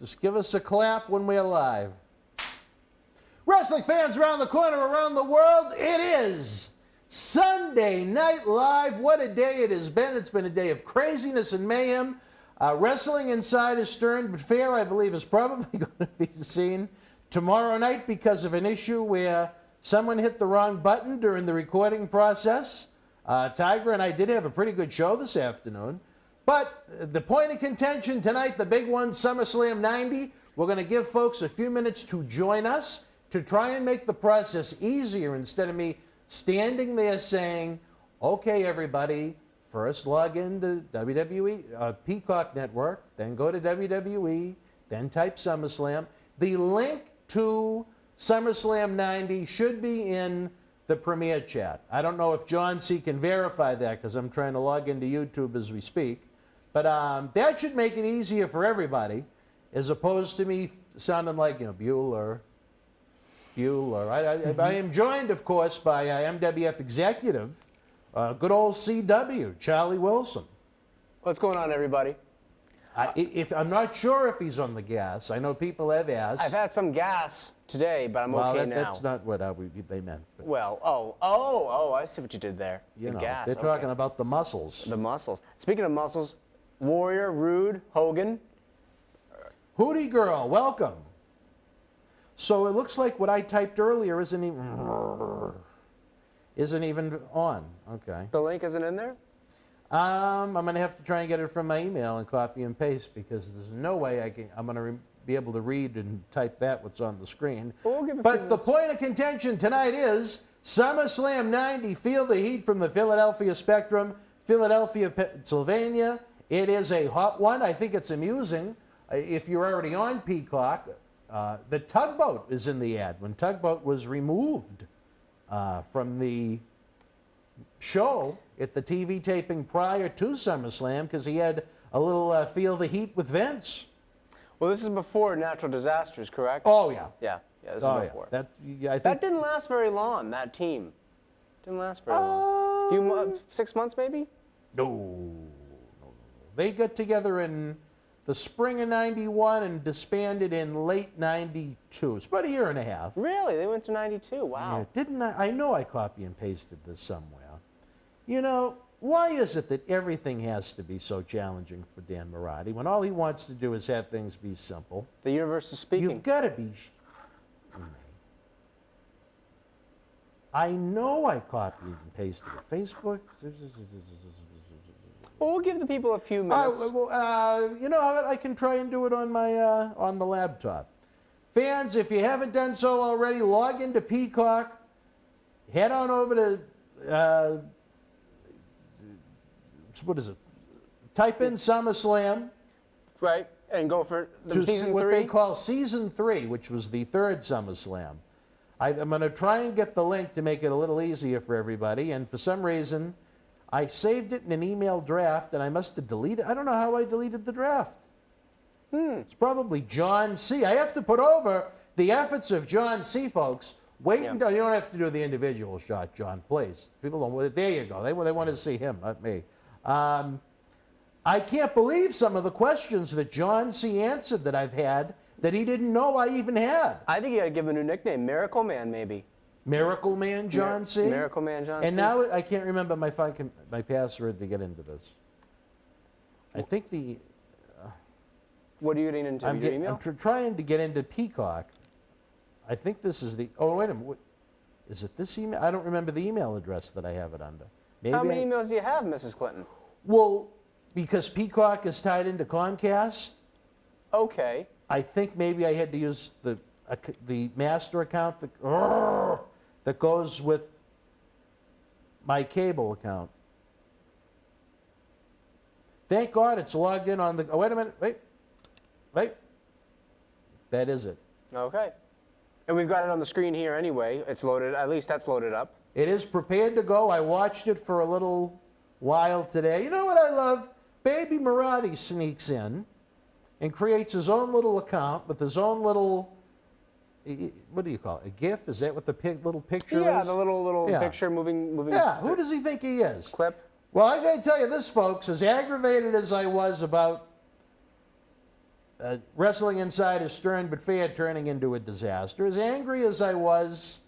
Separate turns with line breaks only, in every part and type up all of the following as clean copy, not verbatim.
Just give us a clap when we're live. Wrestling fans around the corner, around the world, it is Sunday Night Live. What a day it has been. It's been a day of craziness and mayhem. Wrestling Inside is Stern but Fair, I believe, is probably going to be seen tomorrow night because of an issue where someone hit the wrong button during the recording process. Tiger and I did have a pretty good show this afternoon. But the point of contention tonight, the big one, SummerSlam 90, we're going to give folks a few minutes to join us to try and make the process easier instead of me standing there saying, okay, everybody, first log into WWE, Peacock Network, then go to WWE, then type SummerSlam. The link to SummerSlam 90 should be in the premiere chat. I don't know if John C. can verify that because I'm trying to log into YouTube as we speak. But that should make it easier for everybody as opposed to me sounding like, Bueller. I am joined, of course, by MWF executive, good old CW, Charlie Wilson.
What's going on, everybody?
I'm not sure if he's on the gas. I know people have asked.
I've had some gas today, but I'm okay now.
That's not what they meant. But.
Well, I see what you did there. Gas.
They're talking about the muscles.
The muscles. Speaking of muscles, Warrior, Rude, Hogan.
Hootie Girl, welcome. So it looks like what I typed earlier isn't even on. Okay.
The link isn't in there?
I'm going to have to try and get it from my email and copy and paste because there's no way I'm going to be able to read and type what's on the screen. But the point of contention tonight is SummerSlam 90, Feel the Heat from the Philadelphia Spectrum, Philadelphia, Pennsylvania. It is a hot one. I think it's amusing. If you're already on Peacock, the Tugboat is in the ad. When Tugboat was removed from the show at the TV taping prior to SummerSlam because he had a little Feel the Heat with Vince.
Well, this is before natural disasters, correct?
Oh, yeah.
Yeah, this is before.
Yeah.
That didn't last very long, that team. Didn't last very long. Few months, 6 months maybe?
No. They got together in the spring of 91 and disbanded in late 92. It's about a year and a half.
Really? They went to 92? Wow.
Yeah, didn't I? I know I copy and pasted this somewhere. Why is it that everything has to be so challenging for Dan Marati when all he wants to do is have things be simple?
The universe is speaking.
You've got to be... I know I copied and pasted it. Facebook...
Well, we'll give the people a few minutes.
You know what? I can try and do it on my on the laptop. Fans, if you haven't done so already, log into Peacock. Head on over to what is it? Type in SummerSlam.
Right, and go for season 3.
What they call season 3, which was the third SummerSlam. I'm going to try and get the link to make it a little easier for everybody. And for some reason, I saved it in an email draft, and I must have deleted. I don't know how I deleted the draft. It's probably John C. I have to put over the efforts of John C. Folks. Wait until you don't have to do the individual shot, John. Please, people don't. There you go. They wanted to see him, not me. I can't believe some of the questions that John C. answered that I've had that he didn't know I even had.
I think you got to give him a new nickname, Miracle Man, maybe.
Miracle Man John C?
Miracle Man John C.
And now I can't remember my password to get into this. I think the...
what are you getting into, your email?
I'm trying to get into Peacock. I think this is the... Oh, wait a minute. Is it this email? I don't remember the email address that I have it under. Maybe
How many emails do you have, Mrs. Clinton?
Well, because Peacock is tied into Comcast.
Okay.
I think maybe I had to use the master account that goes with my cable account. Thank God it's logged in on the... Oh, wait a minute. Wait. That is it.
Okay. And we've got it on the screen here anyway. It's loaded. At least that's loaded up.
It is prepared to go. I watched it for a little while today. You know what I love? Baby Marati sneaks in and creates his own little account with his own little... What do you call it? A GIF? Is that what the little picture is?
Yeah, the little picture moving.
Yeah, who does he think he is?
Clip.
Well, I got to tell you this, folks, as aggravated as I was about Wrestling Inside is stern but fair, turning into a disaster. As angry as I was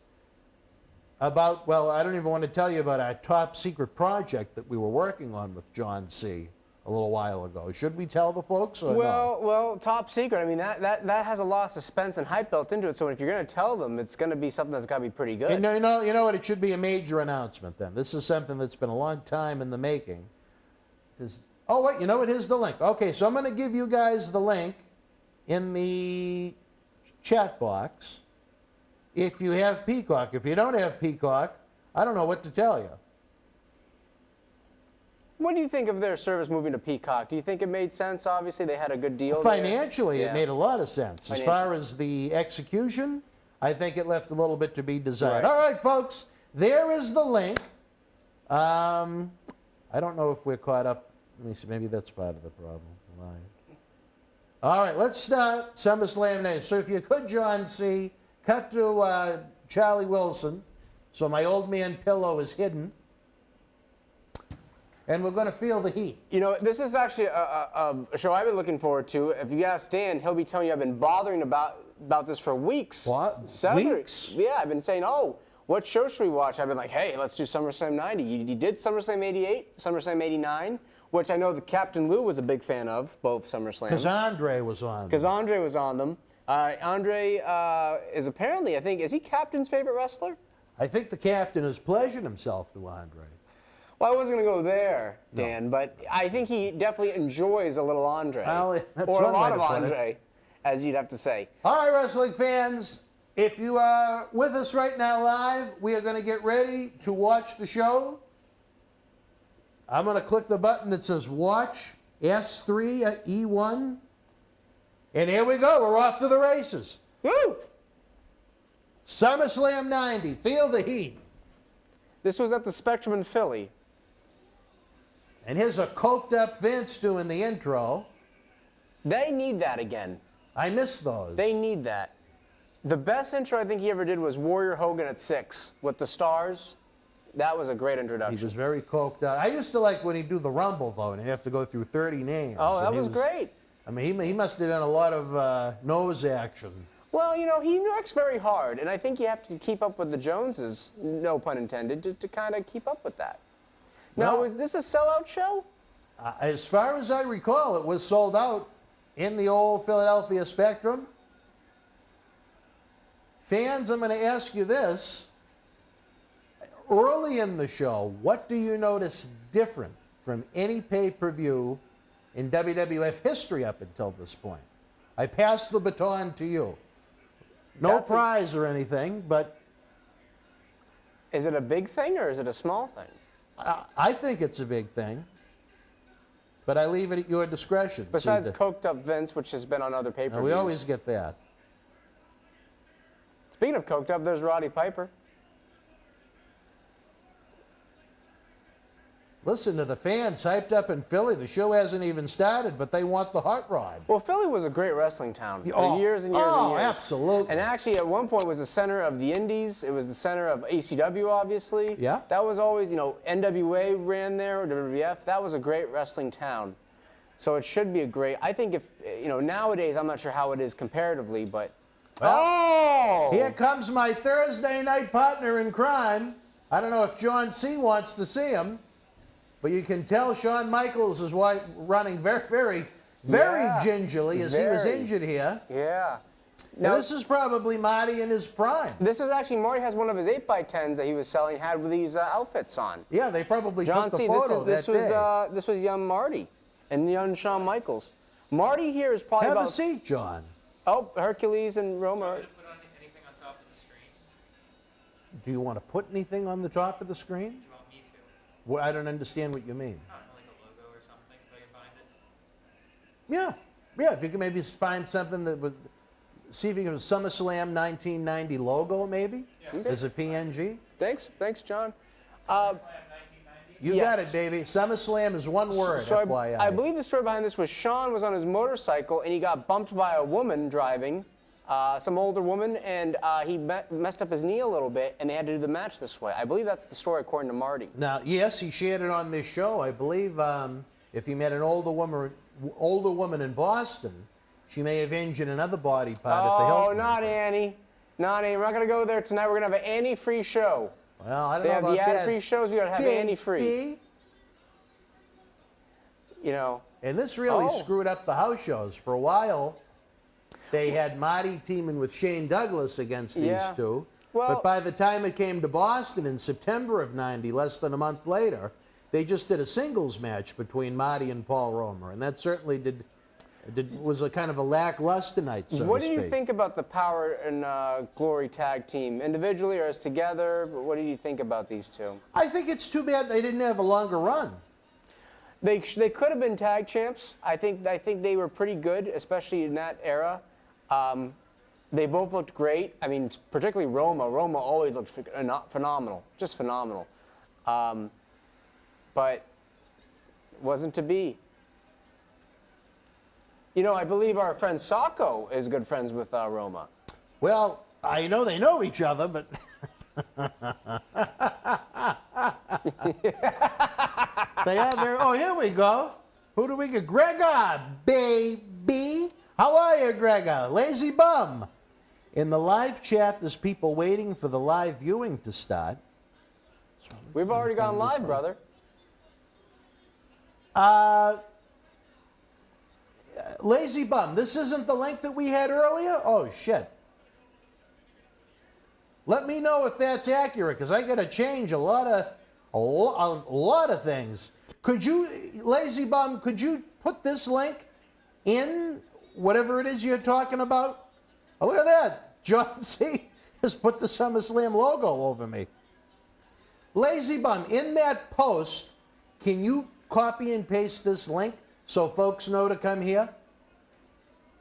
about, well, I don't even want to tell you about our top secret project that we were working on with John C. a little while ago. Should we tell the folks or no?
Well, top secret. I mean, that has a lot of suspense and hype built into it. So if you're going to tell them, it's going to be something that's got to be pretty good.
You know what? It should be a major announcement then. This is something that's been a long time in the making. Oh, wait, you know what? Here's the link. Okay, so I'm going to give you guys the link in the chat box if you have Peacock. If you don't have Peacock, I don't know what to tell you.
What do you think of their service moving to Peacock? Do you think it made sense? Obviously, they had a good deal
Financially,
there.
it made a lot of sense. As far as the execution, I think it left a little bit to be desired.
Right.
All right, folks, there is the link. I don't know if we're caught up. Let me see. Maybe that's part of the problem. Live. All right, let's start SummerSlam night. So if you could, John C., cut to Charlie Wilson. So my old man pillow is hidden. And we're going to feel the heat.
You know, this is actually a show I've been looking forward to. If you ask Dan, he'll be telling you I've been bothering about this for weeks.
What? Weeks?
Yeah, I've been saying, oh, what show should we watch? I've been like, hey, let's do SummerSlam 90. You did SummerSlam 88, SummerSlam 89, which I know the Captain Lou was a big fan of, both SummerSlams.
Because Andre was on them.
Because Andre was on them. Andre is apparently, I think, is he Captain's favorite wrestler?
I think the Captain has pleasured himself to Andre.
Well, I wasn't going to go there, Dan, but I think he definitely enjoys a little Andre.
Well, that's
or a
one
lot
way
of
to put it.
Andre, as you'd have to say.
All right, wrestling fans, if you are with us right now live, we are going to get ready to watch the show. I'm going to click the button that says Watch, S3, E1, and here we go. We're off to the races.
Woo!
SummerSlam 90. Feel the heat.
This was at the Spectrum in Philly.
And here's a coked up Vince doing the intro.
They need that again.
I miss those.
They need that. The best intro I think he ever did was Warrior Hogan at 6 with the stars. That was a great introduction.
He was very coked up. I used to like when he'd do the Rumble, though, and he'd have to go through 30 names.
Oh, that was great.
I mean, he must have done a lot of nose action.
Well, you know, he works very hard, and I think you have to keep up with the Joneses, no pun intended, to kind of keep up with that. Now,
Well,
is this a sellout show?
As far as I recall, it was sold out in the old Philadelphia Spectrum. Fans, I'm going to ask you this. Early in the show, what do you notice different from any pay-per-view in WWF history up until this point? I pass the baton to you. No prize or anything, but...
Is it a big thing or is it a small thing?
I think it's a big thing, but I leave it at your discretion.
Besides coked up Vince, which has been on other pay-per-views.
We always get that.
Speaking of coked up, there's Roddy Piper.
Listen to the fans hyped up in Philly. The show hasn't even started, but they want the hot rod.
Well, Philly was a great wrestling town for years and years and years.
Oh, absolutely.
And actually, at one point, was the center of the Indies. It was the center of ACW, obviously.
Yeah.
That was always, you know, NWA ran there, or WWF. That was a great wrestling town. So it should be a great, I think if, you know, nowadays, I'm not sure how it is comparatively, but.
Well, here comes my Thursday night partner in crime. I don't know if John C. wants to see him. But you can tell Shawn Michaels is running very gingerly as he was injured here.
Yeah.
Now, this is probably Marty in his prime.
This is actually, Marty has one of his 8x10s that he was selling, had with these outfits on.
Yeah, they probably
John
took the
C.,
photo
this was young Marty and young Shawn Michaels. Marty here is probably
Have
about...
a seat, John.
Oh, Hercules and Roma.
Put on anything on top of the screen?
Do you want to put anything on the top of the screen?
Do you want me to?
Well, I don't understand what you mean.
I don't know, like a logo or something, if I can find it.
Yeah, if you can maybe find something that would... See if you can SummerSlam 1990 logo, maybe?
Yeah.
As a PNG?
Thanks, John.
SummerSlam 1990.
You got it, baby. SummerSlam is one word, FYI.
I believe the story behind this was Shawn was on his motorcycle and he got bumped by a woman driving, some older woman, and he messed up his knee a little bit, and they had to do the match this way. I believe that's the story according to Marty.
Now, yes, he shared it on this show. I believe if he met an older woman in Boston, She may have injured another body part at the Hilton.
Oh, not Annie. Not Annie. We're not going to go there tonight. We're going to have an Annie-free show.
Well, I don't
They
know
have
about
the
that.
ad-free shows. We got to have Annie-free. You know.
And this really screwed up the house shows. For a while, they had Marty teaming with Shane Douglas against these two.
Well,
but by the time it came to Boston in September of '90, less than a month later, they just did a singles match between Marty and Paul Romer. And that certainly was a kind of a lackluster night, so
what
to
do you
speak.
think about the Power and Glory tag team, individually or as together? What do you think about these two?
I think it's too bad they didn't have a longer run.
They could have been tag champs. I think they were pretty good, especially in that era. They both looked great. I mean, particularly Roma. Roma always looked phenomenal, just phenomenal. But it wasn't to be. You know, I believe our friend Sacco is good friends with Roma.
Well, I know they know each other, but... They are there. Oh, here we go. Who do we get? Gregor, baby. How are you, Gregor? Lazy bum. In the live chat, there's people waiting for the live viewing to start.
We've already gone live, brother.
Lazy bum. This isn't the link that we had earlier? Oh, shit. Let me know if that's accurate, because I got to change a lot of things. Could you, Lazy Bum, could you put this link in whatever it is you're talking about? Oh, look at that. John C. has put the SummerSlam logo over me. Lazy Bum, in that post, can you copy and paste this link so folks know to come here?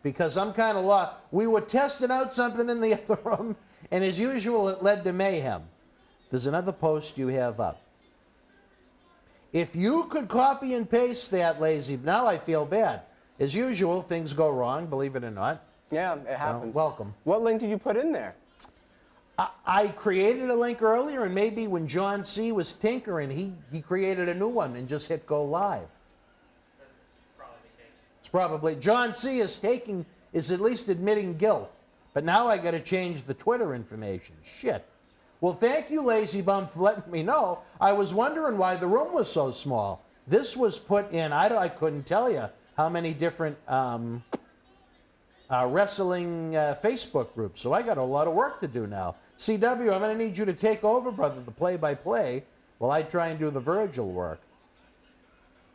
Because I'm kind of lost. We were testing out something in the other room, and as usual, it led to mayhem. There's another post you have up. If you could copy and paste that, Lazy, now I feel bad. As usual, things go wrong, believe it or not.
Yeah, it happens.
Welcome.
What link did you put in there?
I created a link earlier, and maybe when John C. was tinkering, he created a new one and just hit go live.
That's probably the case.
It's probably, John C. is at least admitting guilt. But now I got to change the Twitter information. Shit. Well, thank you, Lazy Bum, for letting me know. I was wondering why the room was so small. This was put in, I couldn't tell you how many different wrestling Facebook groups. So I got a lot of work to do now. CW, I'm going to need you to take over, brother, the play-by-play, while I try and do the Virgil work.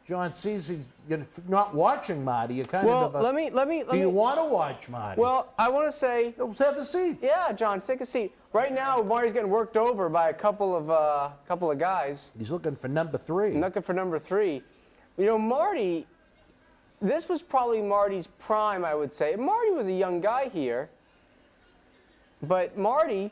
John sees you're not watching Marty. You're kind of.
Well, let me.
Do you want to watch Marty?
Well, I want to say.
Let's have a seat.
Yeah, John, take a seat. Right now, Marty's getting worked over by a couple of guys.
He's looking for number 3.
Looking for number 3. You know, Marty. This was probably Marty's prime, I would say. Marty was a young guy here, but Marty.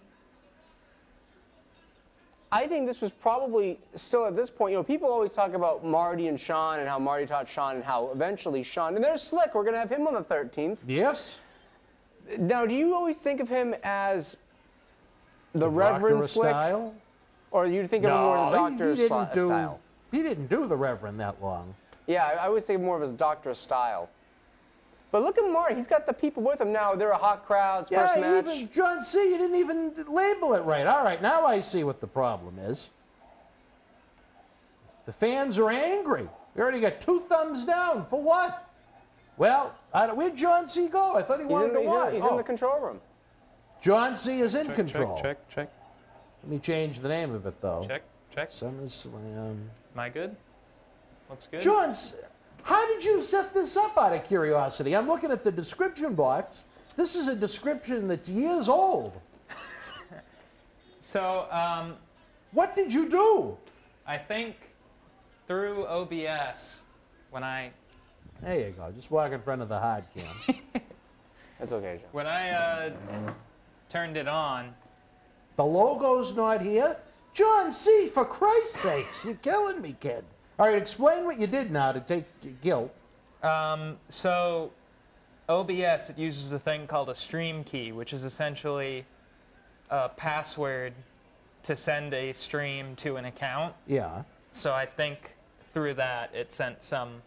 I think this was probably still at this point. You know, people always talk about Marty and Sean and how Marty taught Sean and how eventually Sean. And there's Slick. We're going to have him on the 13th.
Yes.
Now, do you always think of him as the Reverend Slick?
Style?
Or you think of him more as a Doctor style?
He didn't do the Reverend that long.
Yeah, I always think more of his Doctor style. But look at Marty. He's got the people with him now. They're a hot crowd. First match.
Even John C., you didn't even label it right. All right, now I see what the problem is. The fans are angry. We already got 2 thumbs down. For what? Well, where'd John C. go? I thought he wanted to watch.
He's in the control room.
John C. is in control.
Check.
Let me change the name of it, though.
Check.
SummerSlam.
Am I good? Looks good.
John, how did you set this up out of curiosity? I'm looking at the description box. This is a description that's years old.
So,
what did you do?
I think through OBS, when I...
There you go. Just walk in front of the hard cam.
That's okay, John.
When I turned it on...
The logo's not here? John C., for Christ's sakes, you're killing me, kid. All right, explain what you did now to take guilt.
So, OBS, it uses a thing called a stream key, which is essentially a password to send a stream to an account.
Yeah.
So I think through that, it sent some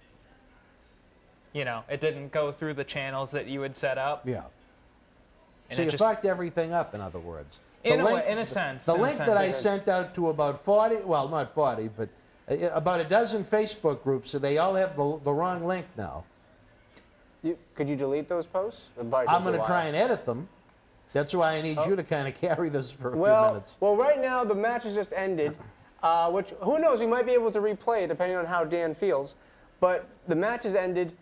You know, it didn't go through the channels that you would set up.
Yeah.
And
So
it
you
just-
fucked everything up, in other words.
In a sense.
The
in a
link
sense.
that I sent out to about 40, well, not 40, but about a dozen Facebook groups, so they all have the wrong link now.
Could you delete those posts?
I'm going to try and edit them. That's why I need you to kind of carry this for a few minutes.
Well, right now the match has just ended, which who knows? We might be able to replay it depending on how Dan feels. But the match has ended.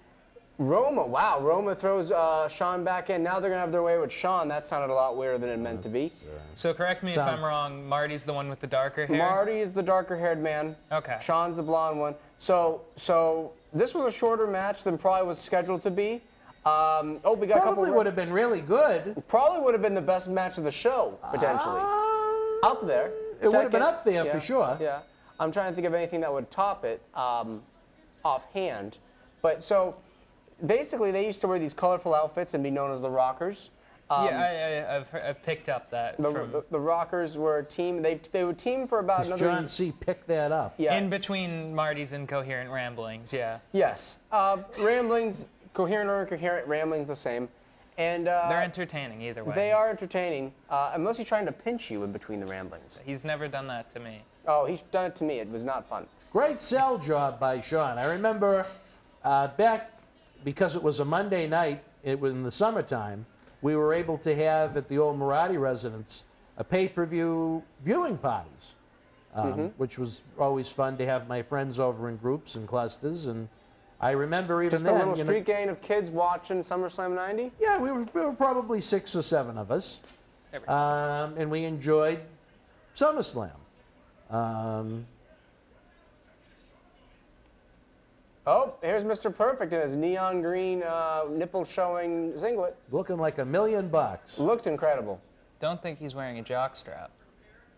Roma throws Sean back in. Now they're gonna have their way with Sean. That sounded a lot weirder than it meant to be.
So correct me if I'm wrong. Marty's the one with the darker hair.
Marty is the darker-haired man.
Okay.
Sean's the blonde one. So this was a shorter match than probably was scheduled to be. We got a couple.
Probably would have been really good.
Probably would have been the best match of the show potentially. Up there.
It would have been
Second.
up there
Yeah,
for sure.
Yeah. I'm trying to think of anything that would top it offhand. But so basically, they used to wear these colorful outfits and be known as the Rockers.
I've picked up that.
The Rockers were a team. They would team for about
Does
another.
John C. pick that up?
Yeah.
In between Marty's incoherent ramblings, yeah.
Yes. Ramblings, coherent or incoherent, ramblings the same. And
They're entertaining either way.
they are entertaining, unless he's trying to pinch you in between the ramblings.
He's never done that to me.
Oh, he's done it to me. It was not fun.
Great sell job by Sean. I remember back, because it was a Monday night, it was in the summertime, we were able to have at the old Marati residence a pay-per-view viewing parties, which was always fun to have my friends over in groups and clusters. And I remember even
Just
then,
a little street gang of kids watching SummerSlam 90?
yeah, we were probably 6 or 7 of us, and we enjoyed SummerSlam.
Oh, here's Mr. Perfect in his neon green nipple-showing singlet.
Looking like $1 million.
Looked incredible.
Don't think he's wearing a jockstrap.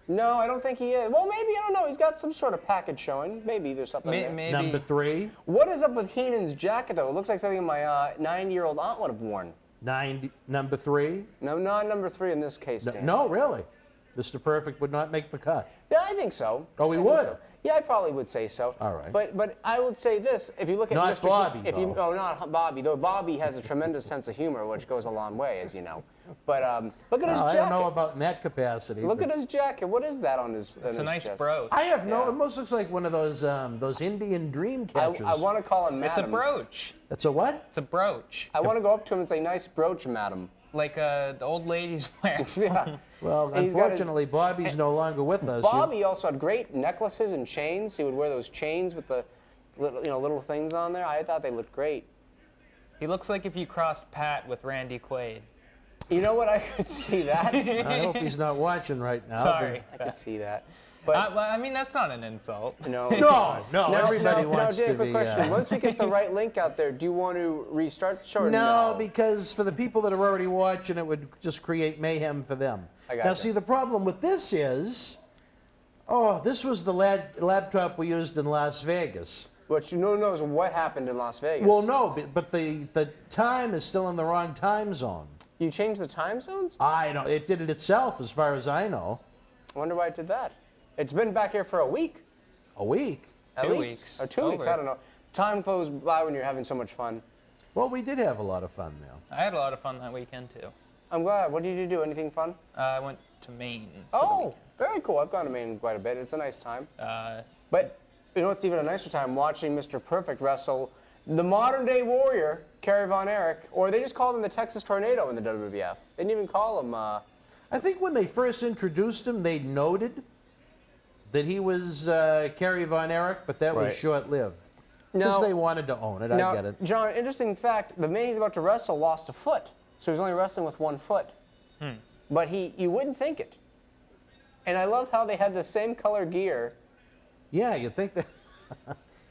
No, I don't think he is. Well, maybe, I don't know. He's got some sort of package showing. Maybe there's something there.
Maybe.
Number 3.
What is up with Heenan's jacket, though? It looks like something my 90-year-old aunt would have worn.
Number 3.
No, not number 3 in this case, Dan.
No, really. Mr. Perfect would not make the cut.
Yeah, I think so.
Oh, he
I think
would?
so. Yeah, I probably would say so.
All right.
But I would say this: if you look at
Not
Mr.
Bobby, though.
Not Bobby. Though Bobby has a tremendous sense of humor, which goes a long way, as you know. But look at his
I
jacket.
don't know about in that capacity.
Look
but
at his jacket. What is that on his?
It's a nice
chest?
brooch.
I have no.
Yeah.
It almost looks like one of those Indian dream catchers.
I want to call him
It's a
Madam.
brooch.
It's a what?
It's a brooch.
I want to go up to him and say, "Nice brooch, Madam."
Like the old ladies wear.
Yeah.
Well,
And he's got his-
unfortunately, Bobby's no longer with us.
Bobby also had great necklaces and chains. He would wear those chains with the little things on there. I thought they looked great.
He looks like if you crossed Pat with Randy Quaid.
You know what? I could see that.
I hope he's not watching right now.
Sorry.
I could see that. But
Well, I mean, that's not an insult.
no.
No, everybody wants
Dan,
to
quick
be.
question. Once we get the right link out there, do you want to restart the show? Or
No, because for the people that are already watching, it would just create mayhem for them.
I
Now,
gotcha.
see, the problem with this is, this was the laptop we used in Las Vegas.
But no one knows what happened in Las Vegas.
Well, no, but the time is still in the wrong time zone.
You changed the time zones?
I know. It did it itself, as far as I know.
I wonder why it did that. It's been back here for a week.
A week.
At
2
least.
weeks.
Or 2 weeks,
Over.
I don't know. Time goes by when you're having so much fun.
Well, we did have a lot of fun there.
I had a lot of fun that weekend too.
I'm glad. What did you do? Anything fun?
I went to Maine.
Oh, very cool. I've gone to Maine quite a bit. It's a nice time. But you know what's even a nicer time? Watching Mr. Perfect wrestle the modern day warrior, Kerry Von Erich, or they just called him the Texas Tornado in the WWF. They didn't even call him.
I think when they first introduced him, they noted that he was Kerry Von Erich, but that was
Right.
short-lived. Because
Now-
they wanted to own it. I
Now,
get it.
John, interesting fact, the man he's about to wrestle lost a foot. So he's only wrestling with 1 foot. But you wouldn't think it. And I love how they had the same color gear.
Yeah, you'd think that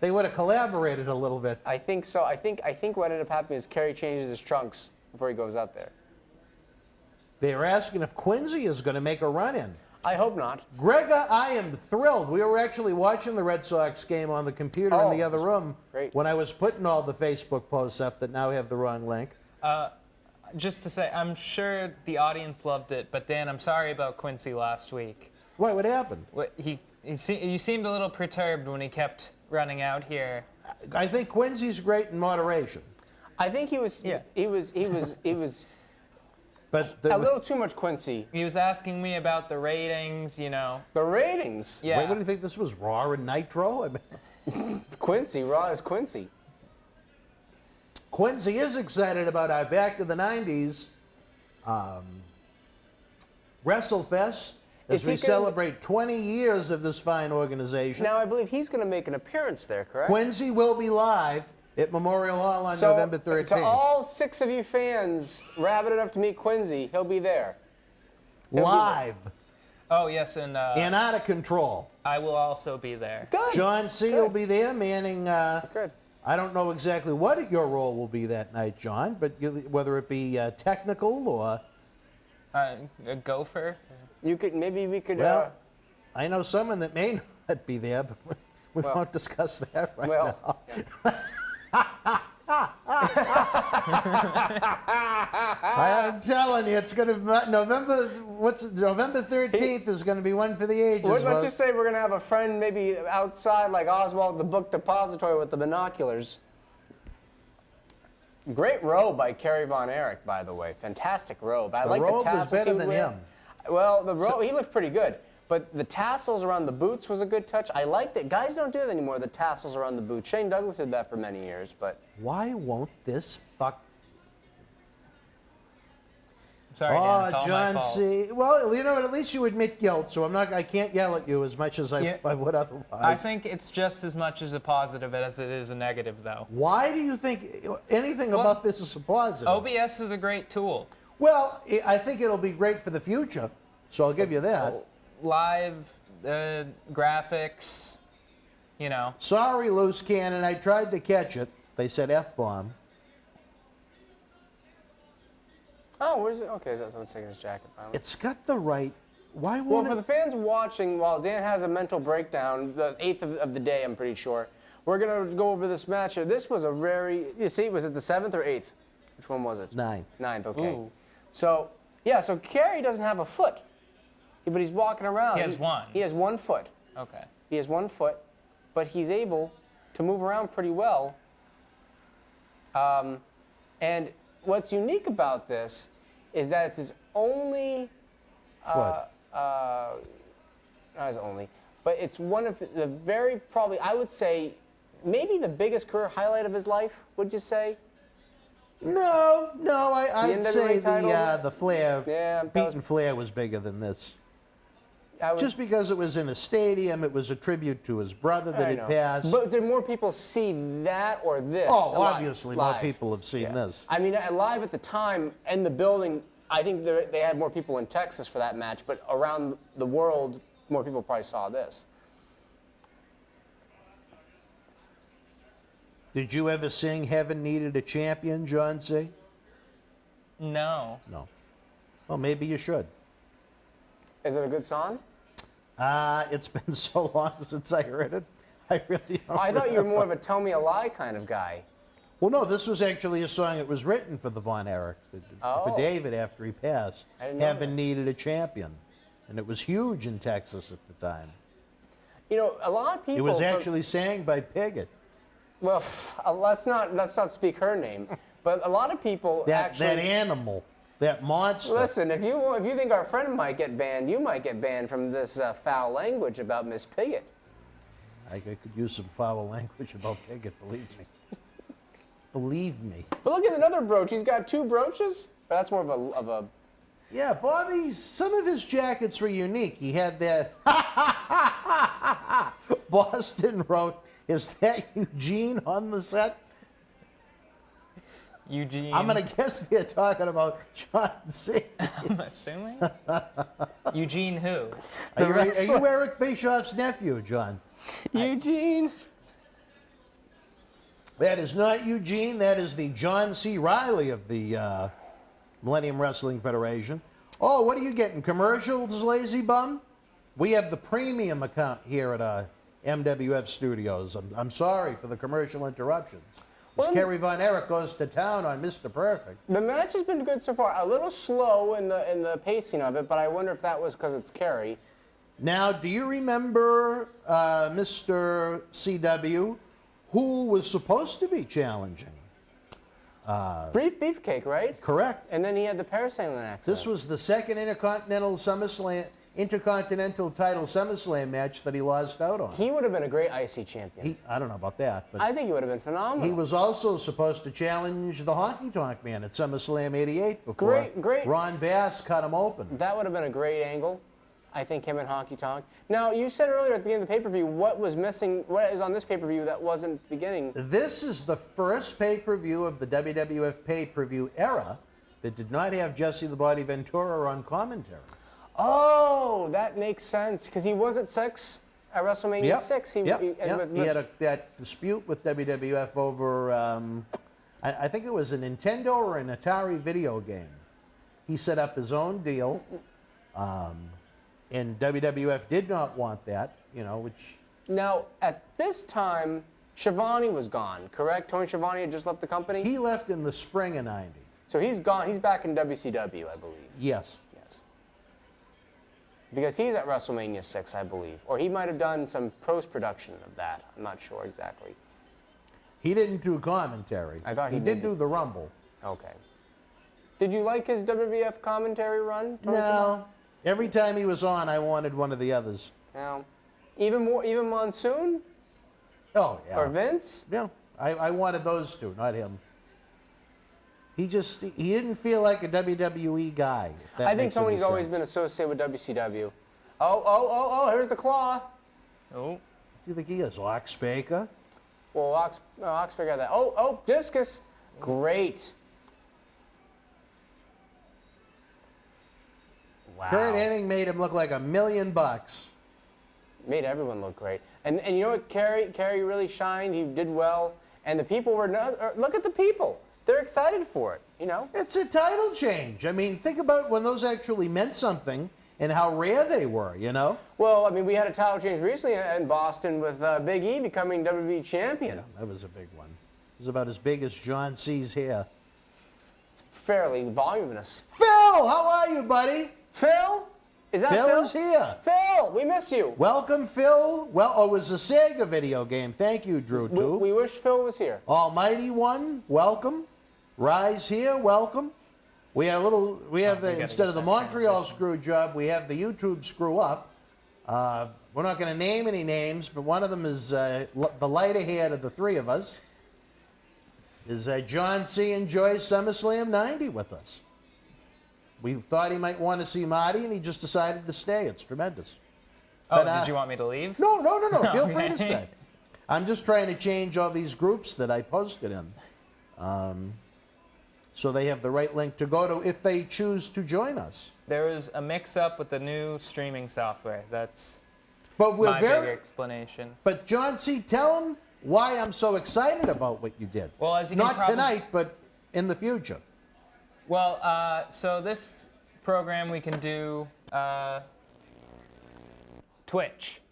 they would have collaborated a little bit.
I think so. I think what ended up happening is Kerry changes his trunks before he goes out there.
They were asking if Quincy is going to make a run-in.
I hope not.
Grega, I am thrilled. We were actually watching the Red Sox game on the computer in the
Oh,
other room
great.
when I was putting all the Facebook posts up that now have the wrong link.
Just to say, I'm sure the audience loved it, but Dan, I'm sorry about Quincy last week.
What happened?
You seemed a little perturbed when he kept running out here.
I think Quincy's great in moderation.
I think he was.
Yeah.
He was
But
a little too much Quincy.
He was asking me about the ratings, you know.
The ratings.
Yeah.
Wait, what do you think this was, Raw and Nitro? I mean,
Quincy. Raw is Quincy.
Quincy is excited about our Back to the 90s WrestleFest as
Is
we
he gonna-
celebrate 20 years of this fine organization.
Now I believe he's going to make an appearance there, correct?
Quincy will be live at Memorial Hall on November 13th.
To all 6 of you fans rabid enough to meet Quincy, he'll be there.
Live
Oh, yes, and
and out of control.
I will also be there.
Good.
John C. will be there manning.
Good.
I don't know exactly what your role will be that night, John, but whether it be technical or.
A gopher.
You could maybe we could.
Well, I know someone that may not be there, but we
Well-
won't discuss that right
Well,
now. I'm telling you, it's going to November 13th is going to be one for the ages.
let's
folks.
just say we're gonna have a friend maybe outside, like Oswald, the book depository with the binoculars. Great robe by Kerry Von Erich, by the way. Fantastic robe. I like
robe
the
was
tassels
better
he would
than
wear.
him.
Well, the robe he looked pretty good, but the tassels around the boots was a good touch. I liked it. Guys don't do that anymore. The tassels around the boots. Shane Douglas did that for many years, but
Why won't this fuck?
Sorry, Dan, it's
Oh,
all
John
my fault.
C. Well, you know what? At least you admit guilt, so I can't yell at you as much as I would otherwise.
I think it's just as much as a positive as it is a negative, though.
Why do you think anything about this is a positive?
OBS is a great tool.
Well, I think it'll be great for the future, so I'll give you that.
Live graphics, you know.
Sorry, loose cannon. I tried to catch it. They said F-bomb.
oh, where's it? Okay, that's someone's taking his jacket. Finally.
It's got the right. Why
Well,
won't
for the
it?
fans watching, while Dan has a mental breakdown, the 8th of the day, I'm pretty sure, we're going to go over this match. This was a very, you see, was it the 7th or 8th? Which one was it?
9th.
9th, okay.
Ooh.
So, yeah, so Kerry doesn't have a foot, but he's walking around.
He has one.
He has 1 foot.
Okay.
He has 1 foot, but he's able to move around pretty well. And what's unique about this is that it's his only
Foot.
not his only, but it's one of the very probably, I would say, maybe the biggest career highlight of his life, would you say?
No, I'd
NWA
say
title?
the Flair,
Yeah, that
beating
was-
Flair was bigger than this.
I would,
Just because it was in a stadium, it was a tribute to his brother that
I
had
know.
passed.
But did more people see that or this?
Oh,
live?
obviously, more
Live.
people have seen
Yeah.
this.
I mean, live at the time in the building, I think they had more people in Texas for that match, but around the world, more people probably saw this.
Did you ever sing Heaven Needed a Champion, John C.?
No.
No. Well, maybe you should.
Is it a good song?
It's been so long since I heard it. I really don't
I thought you were more of
remember.
a tell me a lie kind of guy.
Well, no, this was actually a song that was written for the Von Erich,
Oh.
for David after he passed.
I didn't know
Heaven
that.
Needed a Champion. And it was huge in Texas at the time.
You know, a lot of people.
It was
from-
actually sang by Piggott.
Well, let's not speak her name, but a lot of people
That
actually.
animal, that monster.
Listen, if you think our friend might get banned, you might get banned from this foul language about Miss Piggott.
I could use some foul language about Piggott, believe me. Believe me.
But look at another brooch. He's got 2 brooches. But that's more of a.
Yeah, Bobby, some of his jackets were unique. He had that. Boston wrote, "Is that Eugene on the set?"
Eugene.
I'm going to guess they're talking about John C.
I'm assuming. Eugene who?
Are you Eric Bischoff's nephew, John?
Eugene.
That is not Eugene. That is the John C. Riley of the Millennium Wrestling Federation. Oh, what are you getting? Commercials, lazy bum? We have the premium account here at MWF Studios. I'm sorry for the commercial interruptions. As
Well,
Kerry Von Erich goes to town on Mr. Perfect.
The match has been good so far. A little slow in the pacing of it, but I wonder if that was because it's Kerry.
Now, do you remember Mr. CW, who was supposed to be challenging?
Beefcake, right?
Correct.
And then he had the parasailing accident.
This was the second Intercontinental title SummerSlam match that he lost out on.
He would have been a great IC champion.
I don't know about that, but
I think he would have been phenomenal.
he was also supposed to challenge the Honky Tonk Man at SummerSlam '88 before
Great.
Ron Bass cut him open.
That would have been a great angle. I think him and Honky Tonk. Now, you said earlier at the beginning of the pay-per-view, what was missing, what is on this pay-per-view that wasn't at the beginning?
This is the first pay-per-view of the WWF pay-per-view era that did not have Jesse the Body Ventura on commentary.
Oh, that makes sense, because he was at 6, at WrestleMania 6.
He had that dispute with WWF over, I think it was a Nintendo or an Atari video game. He set up his own deal. And WWF did not want that, which...
Now, at this time, Schiavone was gone, correct? Tony Schiavone had just left the company?
He left in the spring of '90.
So he's gone. He's back in WCW, I believe.
Yes.
Yes. Because he's at WrestleMania 6, I believe. Or he might have done some post-production of that. I'm not sure exactly.
He didn't do commentary.
I thought he
did do the Rumble.
Okay. Did you like his WWF commentary run? Tony
No.
Schiavone?
Every time he was on, I wanted one of the others.
No. Even Monsoon?
Oh, yeah.
Or Vince?
Yeah. I wanted those two, not him. He didn't feel like a WWE guy.
I think Tony's always been associated with WCW. Oh, here's the claw.
Oh.
Do you think he is Oxbaker?
Well, Oxbaker had that. Oh, discus. Great. Wow.
Kurt Hennig made him look like $1 million.
Made everyone look great. And you know what? Kerry really shined. He did well. And the people were, look at the people. They're excited for it,
It's a title change. I mean, think about when those actually meant something and how rare they were,
Well, I mean, we had a title change recently in Boston with Big E becoming WWE champion.
Yeah, that was a big one. It was about as big as John C's hair.
It's fairly voluminous.
Phil, how are you, buddy?
Phil? Is that Phil?
Phil is here.
Phil, we miss you.
Welcome, Phil. Well, it was a Sega video game. Thank you, Drew, too.
We wish Phil was here.
Almighty One, welcome. Rise here, welcome. We had instead of the Montreal screw job, we have the YouTube screw up. We're not going to name any names, but one of them is the lighter haired of the three of us. Is John C. enjoys SummerSlam '90 with us. We thought he might want to see Marty, and he just decided to stay. It's tremendous.
Oh, did you want me to leave?
No. Feel free to stay. I'm just trying to change all these groups that I posted in. So they have the right link to go to if they choose to join us.
There was a mix-up with the new streaming software. That's
my
big explanation.
But John C., tell him why I'm so excited about what you did.
Well, as you
Not tonight, but in the future.
Well, so this program we can do Twitch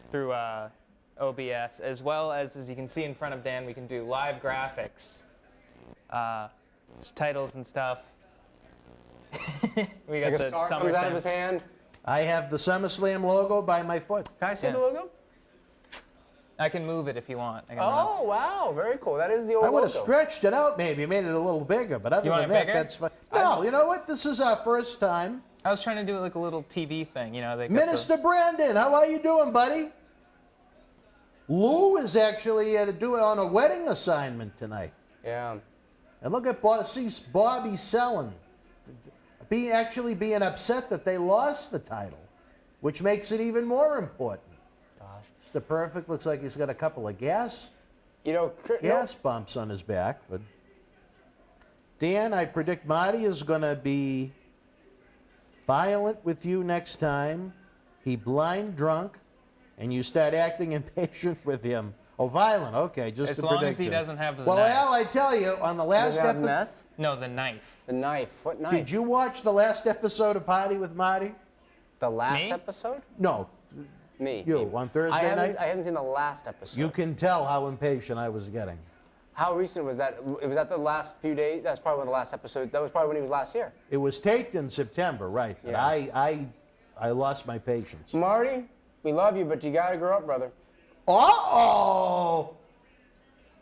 through OBS, as well as you can see in front of Dan, we can do live graphics, titles and stuff. We got
Like
the
a star comes out of his hand.
I have the SummerSlam logo by my foot.
Can I see the logo?
I can move it if you want.
Oh, wow. Very cool. That is the old
I would
logo.
have stretched it out maybe, made it a little bigger, but other than that, that's fine. No, you know what? This is our first time.
I was trying to do it like a little TV thing, They got
Minister Brandon, how are you doing, buddy? Lou is actually on a wedding assignment tonight.
Yeah.
And look at Bobby Selling being upset that they lost the title, which makes it even more important.
Gosh.
Mr. Perfect looks like he's got a couple of gas bumps on his back. But Dan, I predict Marty is going to be violent with you next time. He blind drunk, and you start acting impatient with him. Oh, violent. Okay, just
as
a
long
prediction.
as he doesn't have the
Well,
knife.
Al, I tell you, on the last episode.
Meth?
No, the knife.
The knife. What knife?
Did you watch the last episode of Party with Marty?
The last
Me?
episode?
No.
Me.
You, on Thursday night?
I haven't seen the last episode.
You can tell how impatient I was getting.
How recent was that? Was that the last few days? That's probably one of the last episodes. That was probably when he was last year.
It was taped in September, right. But
Yeah.
I lost my patience.
Marty, we love you, but you got to grow up, brother.
Uh-oh!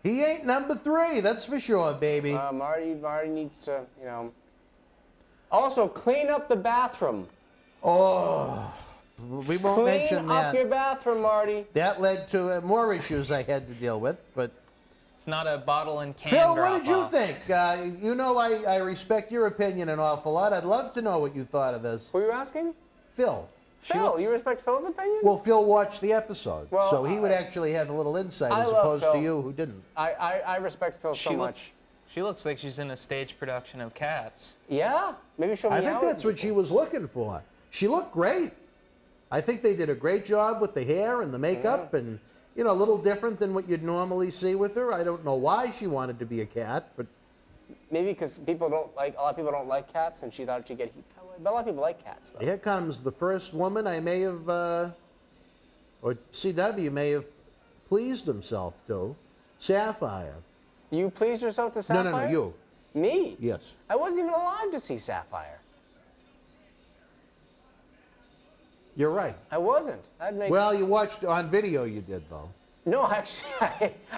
He ain't number 3, that's for sure, baby.
Marty needs to, Also, clean up the bathroom.
Oh, we won't mention
Clean
that.
up your bathroom, Marty.
That led to more issues I had to deal with, but...
It's not a bottle and can
Phil, what
drop
did you
off.
think? I respect your opinion an awful lot. I'd love to know what you thought of this.
Who are you asking?
Phil.
Phil, you respect Phil's opinion?
Well, Phil watched the episode,
Well,
so he would actually have a little insight
I
as
love
opposed to
Phil.
you who didn't.
I respect Phil so much.
She looks like she's in a stage production of Cats.
Yeah? Maybe show me
I think
how
that's what she was looking for. She looked great. I think they did a great job with the hair and the makeup and, a little different than what you'd normally see with her. I don't know why she wanted to be a cat, but...
Maybe because a lot of people don't like cats, and she thought she'd get heat that way. But a lot of people like cats, though.
Here comes the first woman I may have, or CW may have pleased himself to, Sapphire.
You pleased yourself to Sapphire?
No, you.
Me?
Yes.
I wasn't even alive to see Sapphire.
You're right.
I wasn't. That makes...
Well, you watched on video, you did, though.
No, actually,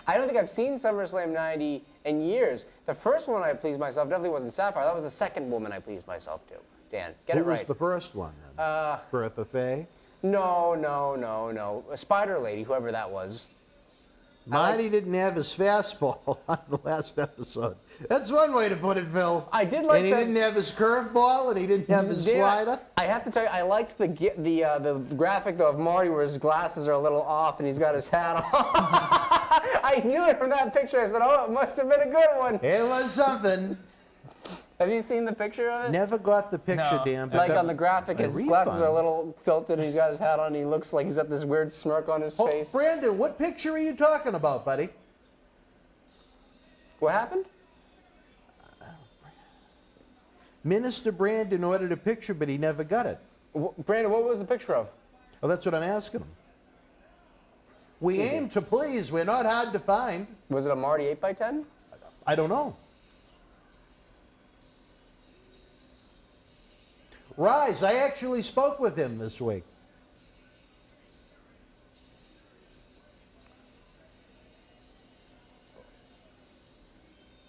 I don't think I've seen SummerSlam 90 in years. The first one I pleased myself definitely wasn't Sapphire. That was the second woman I pleased myself to. Dan, get it
Who was
right.
the first one, then? Bertha Faye?
No. A Spider Lady, whoever that was.
Marty didn't have his fastball on the last episode. That's one way to put it, Phil.
I did like
and he
that-
didn't have his curveball, and he didn't have his
Dan,
slider.
I have to tell you, I liked the graphic though of Marty where his glasses are a little off and he's got his hat on. I knew it from that picture. I said, oh, it must have been a good one.
It was something.
Have you seen the picture of it?
Never got the picture,
No.
Dan. but
Like
got
on the graphic,
a
his glasses
refund.
are a little tilted and he's got his hat on and he looks like he's got this weird smirk on his face.
Brandon, what picture are you talking about, buddy?
What happened?
Minister Brandon ordered a picture, but he never got it.
Brandon, what was the picture of?
Well, that's what I'm asking him. We aim to please. We're not hard to find.
Was it a Marty 8x10?
I don't know. Rise, I actually spoke with him this week.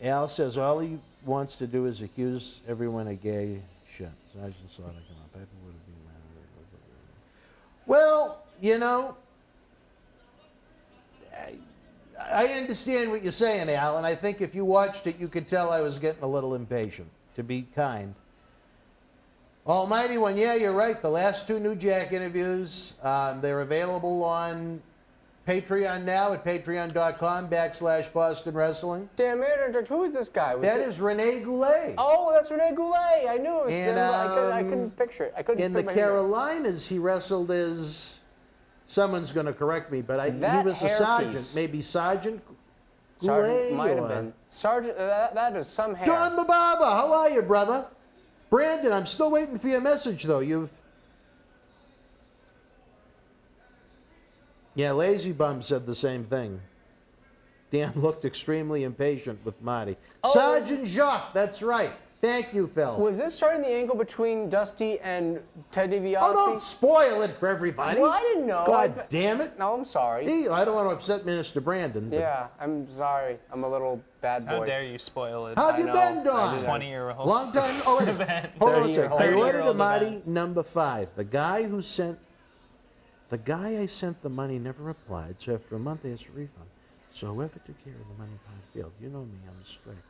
Al says all he wants to do is accuse everyone of gay shit. Sergeant Slaughter, come on. Piper would have been well, I understand what you're saying, Al, and I think if you watched it, you could tell I was getting a little impatient, to be kind. Almighty One, yeah, you're right. The last 2 New Jack interviews, they're available on Patreon now at patreon.com/Boston Wrestling.
Damn it, who is this guy?
That is Rene Goulet.
Oh, that's Rene Goulet. I knew it was
And,
him. I couldn't picture it. I couldn't
In the
put my finger on it.
Carolinas, he wrestled as, someone's going to correct me, but he
That
was a sergeant.
hairpiece.
Maybe Sergeant
Sergeant
Goulet?
might have
or-
been. Sergeant, that is some hair.
John Mababa, how are you, brother? Brandon, I'm still waiting for your message, though. Yeah, Lazy Bum said the same thing. Dan looked extremely impatient with Marty.
Oh,
Sergeant Jacques, that's right. Thank you, Phil.
Was this starting the angle between Dusty and Ted DiBiase?
Oh, don't spoil it for everybody.
Well, I didn't know.
God damn it.
No, I'm sorry.
I don't want to upset Minister Brandon. But
Yeah, I'm sorry. I'm a little bad boy.
How dare you spoil it?
How have
I
you
know.
been,
I
Don?
did.
20-year-old.
Long time. Oh, wait.
event.
Hold on a
30-year-old.
second. I ordered a
30-year-old
Marty
event.
number 5. The guy I sent the money never replied, so after a month I asked for a refund. So whoever took care of the money part failed. You know me, I'm strict.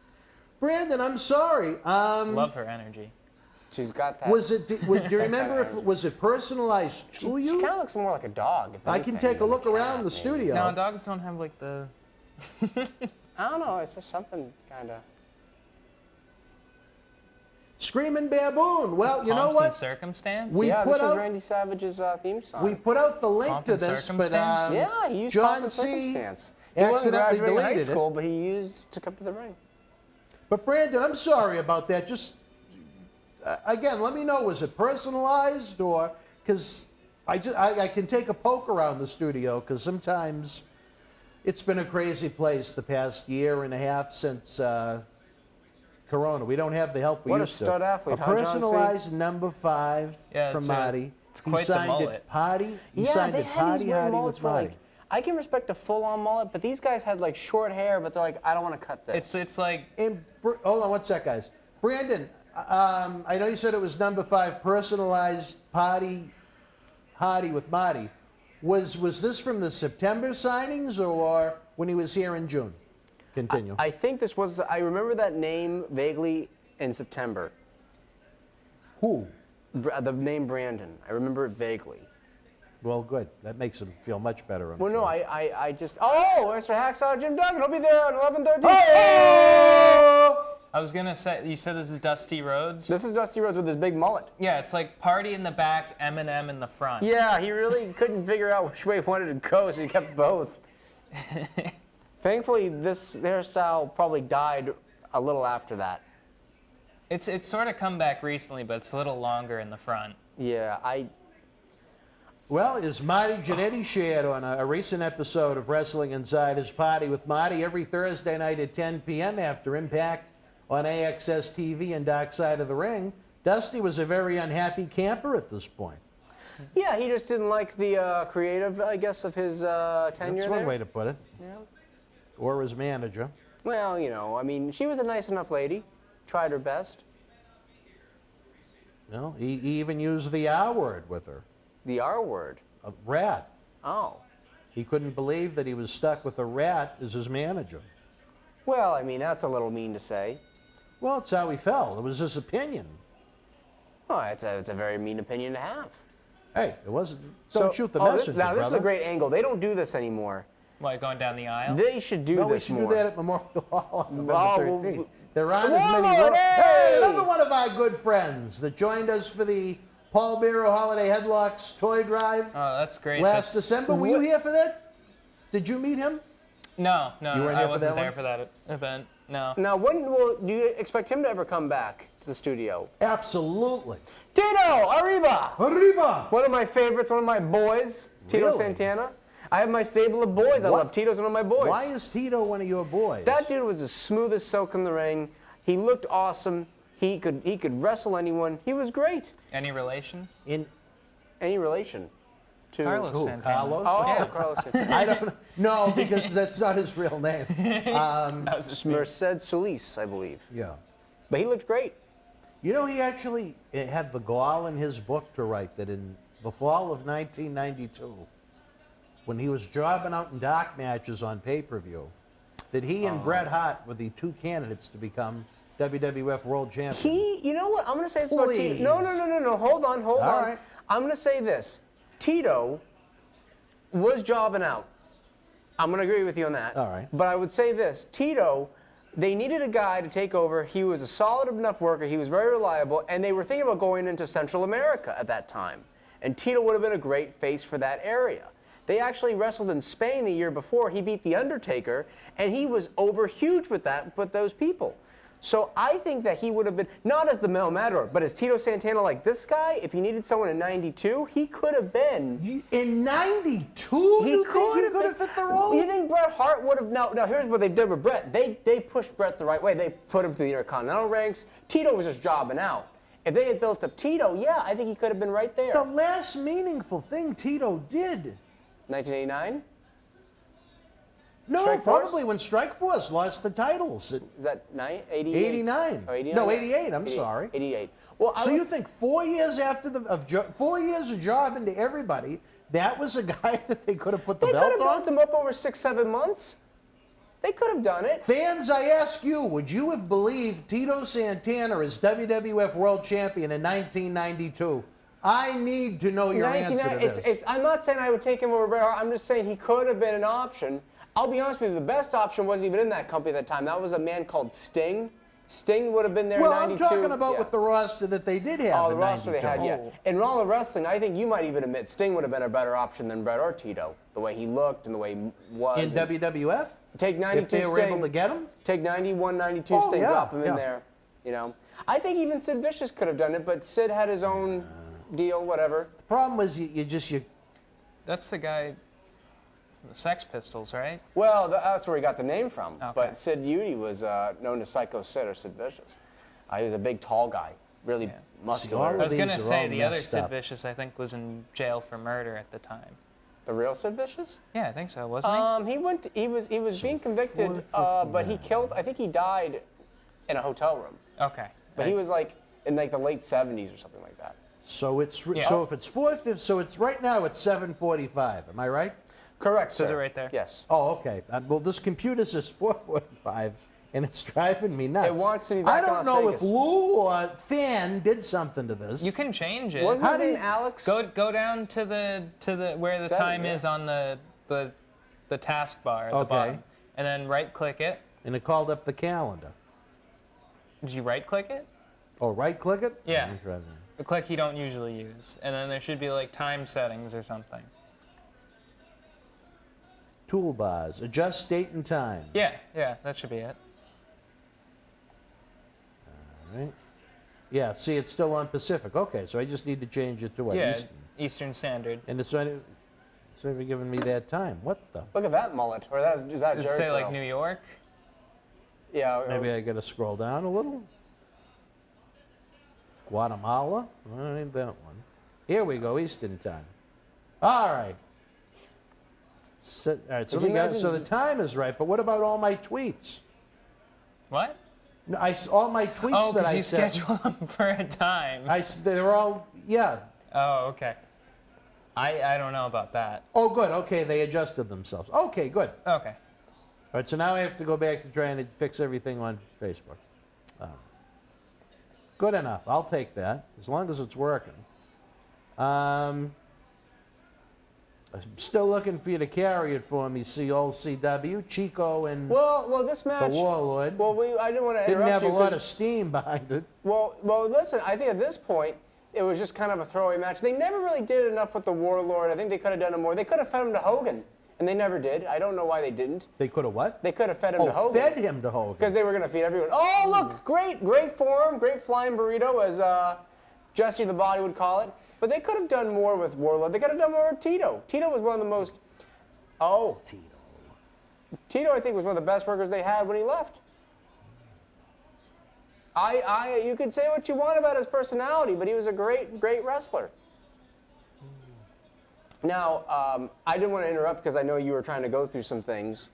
Brandon, I'm sorry.
Love her energy.
She's got that.
Do you remember if was it personalized to
She
you?
kind of looks more like a dog. If
I can
anything,
take a
than
look
cat,
around the
maybe.
studio.
No, dogs don't have like the...
I don't know. It's just something kind of.
Screaming Baboon. Well, you know
Pomps
what?
and Circumstance?
We
Yeah,
put
this was
out-
Randy Savage's theme song.
We put out the link
Pomp
to
and
this, but
Circumstance?
Yeah, he used
John
Pomp and
C.
Circumstance. He wasn't
accidentally
graduating high
deleted
school,
it.
but he used to come to the ring.
But Brandon, I'm sorry about that. Just again, let me know. Was it personalized or because I can take a poke around the studio because sometimes it's been a crazy place the past year and a half since Corona. We don't have the help we
What a
used to.
stud athlete,
A
huh, John C?
personalized number 5
Yeah,
from
it's
Marty.
it's
He
quite the
signed it
mullet.
Potty. He
Yeah,
signed
they
it
had
Potty
these weird
Hardy
mullets
with
where,
Marty.
like, I can respect a full-on mullet, but these guys had like short hair, but they're like, I don't want to cut this.
It's like
Hold on one sec, guys. Brandon, I know you said it was number 5, personalized hottie with Marty. Was this from the September signings or when he was here in June? Continue.
I think this was, I remember that name vaguely in September.
Who?
The name Brandon. I remember it vaguely.
Well, good. That makes him feel much better.
Well, no, I just, oh, Mr. Hacksaw, Jim Duggan, he'll be there on 11/13.
Oh!
I was gonna say, you said this is Dusty Rhodes?
This is Dusty Rhodes with his big mullet.
Yeah, it's like Party in the back, Eminem in the front.
Yeah, he really couldn't figure out which way he wanted to go, so he kept both. Thankfully, this hairstyle probably died a little after that.
It's sort of come back recently, but it's a little longer in the front.
Yeah,
Well, as Marty Jannetty shared on a recent episode of Wrestling Insider's Party with Marty every Thursday night at 10 p.m. after Impact on AXS TV and Dark Side of the Ring, Dusty was a very unhappy camper at this point.
Yeah, he just didn't like the creative, I guess, of his tenure
That's one
there.
way to put it.
Yeah.
Or his manager.
Well, you know, I mean, she was a nice enough lady. Tried her best.
No, he even used the R word with her.
The R word.
A rat.
Oh.
He couldn't believe that he was stuck with a rat as his manager.
Well, I mean, that's a little mean to say.
Well, it's how he felt. It was his opinion.
Well, it's a very mean opinion to have.
Hey, it wasn't. Don't shoot the messenger,
Now, this is a
brother.
great angle. They don't do this anymore.
Like going down the aisle?
They should do
No, we
this
should
more.
do that at Memorial Hall on November
Oh, well,
13th. There aren't as many
Whoa,
roads.
hey!
Hey, another one of our good friends that joined us for the Paul Bearer Holiday Headlocks Toy Drive
Oh, that's great.
last
That's-
December. Were you here for that? Did you meet him?
No,
You weren't
I
here for
wasn't
that
there
one?
for that event. No.
Now, when do you expect him to ever come back to the studio?
Absolutely.
Tito, arriba!
Arriba!
One of my favorites, one of my boys, Tito
Really?
Santana. I have my stable of boys. I
What?
love Tito's one of my boys.
Why is Tito one of your boys?
That dude was as smooth as silk in the ring. He looked awesome. He could wrestle anyone. He was great.
Any relation?
In
Any relation to
Carlos
who?
Santana.
Carlos?
Oh,
Yeah.
Carlos Santana.
I don't know because that's not his real name.
That was just me.
Merced Solis, I believe.
Yeah.
But he looked great.
You know, he actually had the gall in his book to write that in the fall of 1992, when he was jobbing out in dark matches on pay-per-view, that he and Bret Hart were the 2 candidates to become WWF World Champion.
You know what? I'm going to say this about
Please.
Tito. No. Hold on.
All
on.
right.
I'm going to say this. Tito was jobbing out. I'm going to agree with you on that.
All right.
But I would say this. Tito, they needed a guy to take over. He was a solid enough worker. He was very reliable. And they were thinking about going into Central America at that time. And Tito would have been a great face for that area. They actually wrestled in Spain the year before. He beat The Undertaker. And he was over huge with those people. So I think that he would have been, not as the male Matador, but as Tito Santana like this guy, if he needed someone in 92, he could have been.
In 92, you think he could have fit the role?
You think Bret Hart would have, now here's what they did with Bret. They pushed Bret the right way. They put him to the Intercontinental ranks. Tito was just jobbing out. If they had built up Tito, yeah, I think he could have been right there.
The last meaningful thing Tito did.
1989?
No,
Strike
probably
Force?
when Strikeforce lost the titles.
Is that 88?
89.
Oh, 89?
No, 88, I'm sorry.
88. Well,
So you think 4 years after 4 years of jobbing to everybody, that was a guy that they could have put the
they could
belt
have
on?
built him up over 6-7 months. They could have done it.
Fans, I ask you, would you have believed Tito Santana as WWF World Champion in 1992? I need to know your answer to this.
I'm not saying I would take him over Bret Hart. I'm just saying he could have been an option. I'll be honest with you, the best option wasn't even in that company at that time. That was a man called Sting. Sting would have been there
Well,
in 92.
I'm talking about
yeah.
with the roster that they did have
the
in
roster
92.
they had, yeah. In Raw Wrestling, I think you might even admit Sting would have been a better option than Bret or Tito. The way he looked and the way he was.
In WWF?
Take 92
If they were
Sting,
able to get him?
Take 91, 92
Oh,
Sting,
yeah,
drop him
yeah.
in there. You know, I think even Sid Vicious could have done it, but Sid had his own deal, whatever.
The problem was you
That's the guy from the Sex Pistols, right?
Well, that's where he got the name from.
Okay.
But Sid Udy was known as Psycho Sid or Sid Vicious. He was a big, tall guy, really muscular.
See, all
I was
these
going to
are
say
all
the other
messed
Sid
up.
Vicious, I think, was in jail for murder at the time.
The real Sid Vicious?
Yeah, I think so, wasn't
He was being convicted, but he killed. I think he died in a hotel room.
he? Okay.
But he was like in like the late 70s or something like that.
So it's so if it's 4:50, so it's right now it's 7:45. Am I right?
Correct, sir.
Says it right there.
Yes.
Oh, okay. Well, this computer says 4:45, and it's driving me nuts.
It wants to be back
I
in
don't
Las
know
Vegas.
if Lou or Fan did something to this.
You can change it.
Wasn't
How
his
do
name
you-
Alex?
Go down to the where the
7,
time
yeah.
is on the taskbar at the
Okay.
bottom, and then right-click it.
And it called up the calendar.
Did you right-click it?
Oh, right-click it?
Yeah.
Let me try that.
The click you don't usually use, and then there should be like time settings or something.
Toolbars. Adjust date and time.
Yeah, that should be it.
All right. Yeah, see, it's still on Pacific. Okay, so I just need to change it to what?
Yeah,
Eastern.
Eastern Standard.
And it's only giving me that time. What the?
Look at that mullet. Or is that
Does it
Jerry
say like
curl?
New York?
Yeah.
Maybe I got to scroll down a little. Guatemala? I don't need that one. Here we go, Eastern time. All right. So, all right, so,
Could you
we got,
imagine-
so the time is right, but what about all my tweets?
What?
No, all my tweets
Oh,
that
because
I
you
sent.
schedule them for a time.
They're all, yeah.
Oh, okay. I don't know about that.
Oh, good. Okay, they adjusted themselves. Okay, good.
Okay.
All right, so now I have to go back to trying to fix everything on Facebook. Good enough. I'll take that, as long as it's working. I'm still looking for you to carry it for me, COCW. Chico and
Well, this
the
match.
Warlord
Well, I didn't want to
didn't
interrupt
have a
you.
lot
'cause-
of steam behind it.
Well, listen. I think at this point it was just kind of a throwaway match. They never really did enough with the Warlord. I think they could have done it more. They could have fed him to Hogan, and they never did. I don't know why they didn't.
They could have what?
They could have fed him to
Oh,
Hogan.
fed him to Hogan.
Because they were going to feed everyone. Oh, look, great form, great flying burrito, as Jesse the Body would call it. But they could have done more with Warlord. They could have done more with Tito. Tito was one of the most. Oh, Tito, I think, was one of the best workers they had when he left. You could say what you want about his personality, but he was a great wrestler. Now, I didn't want to interrupt because I know you were trying to go through some things.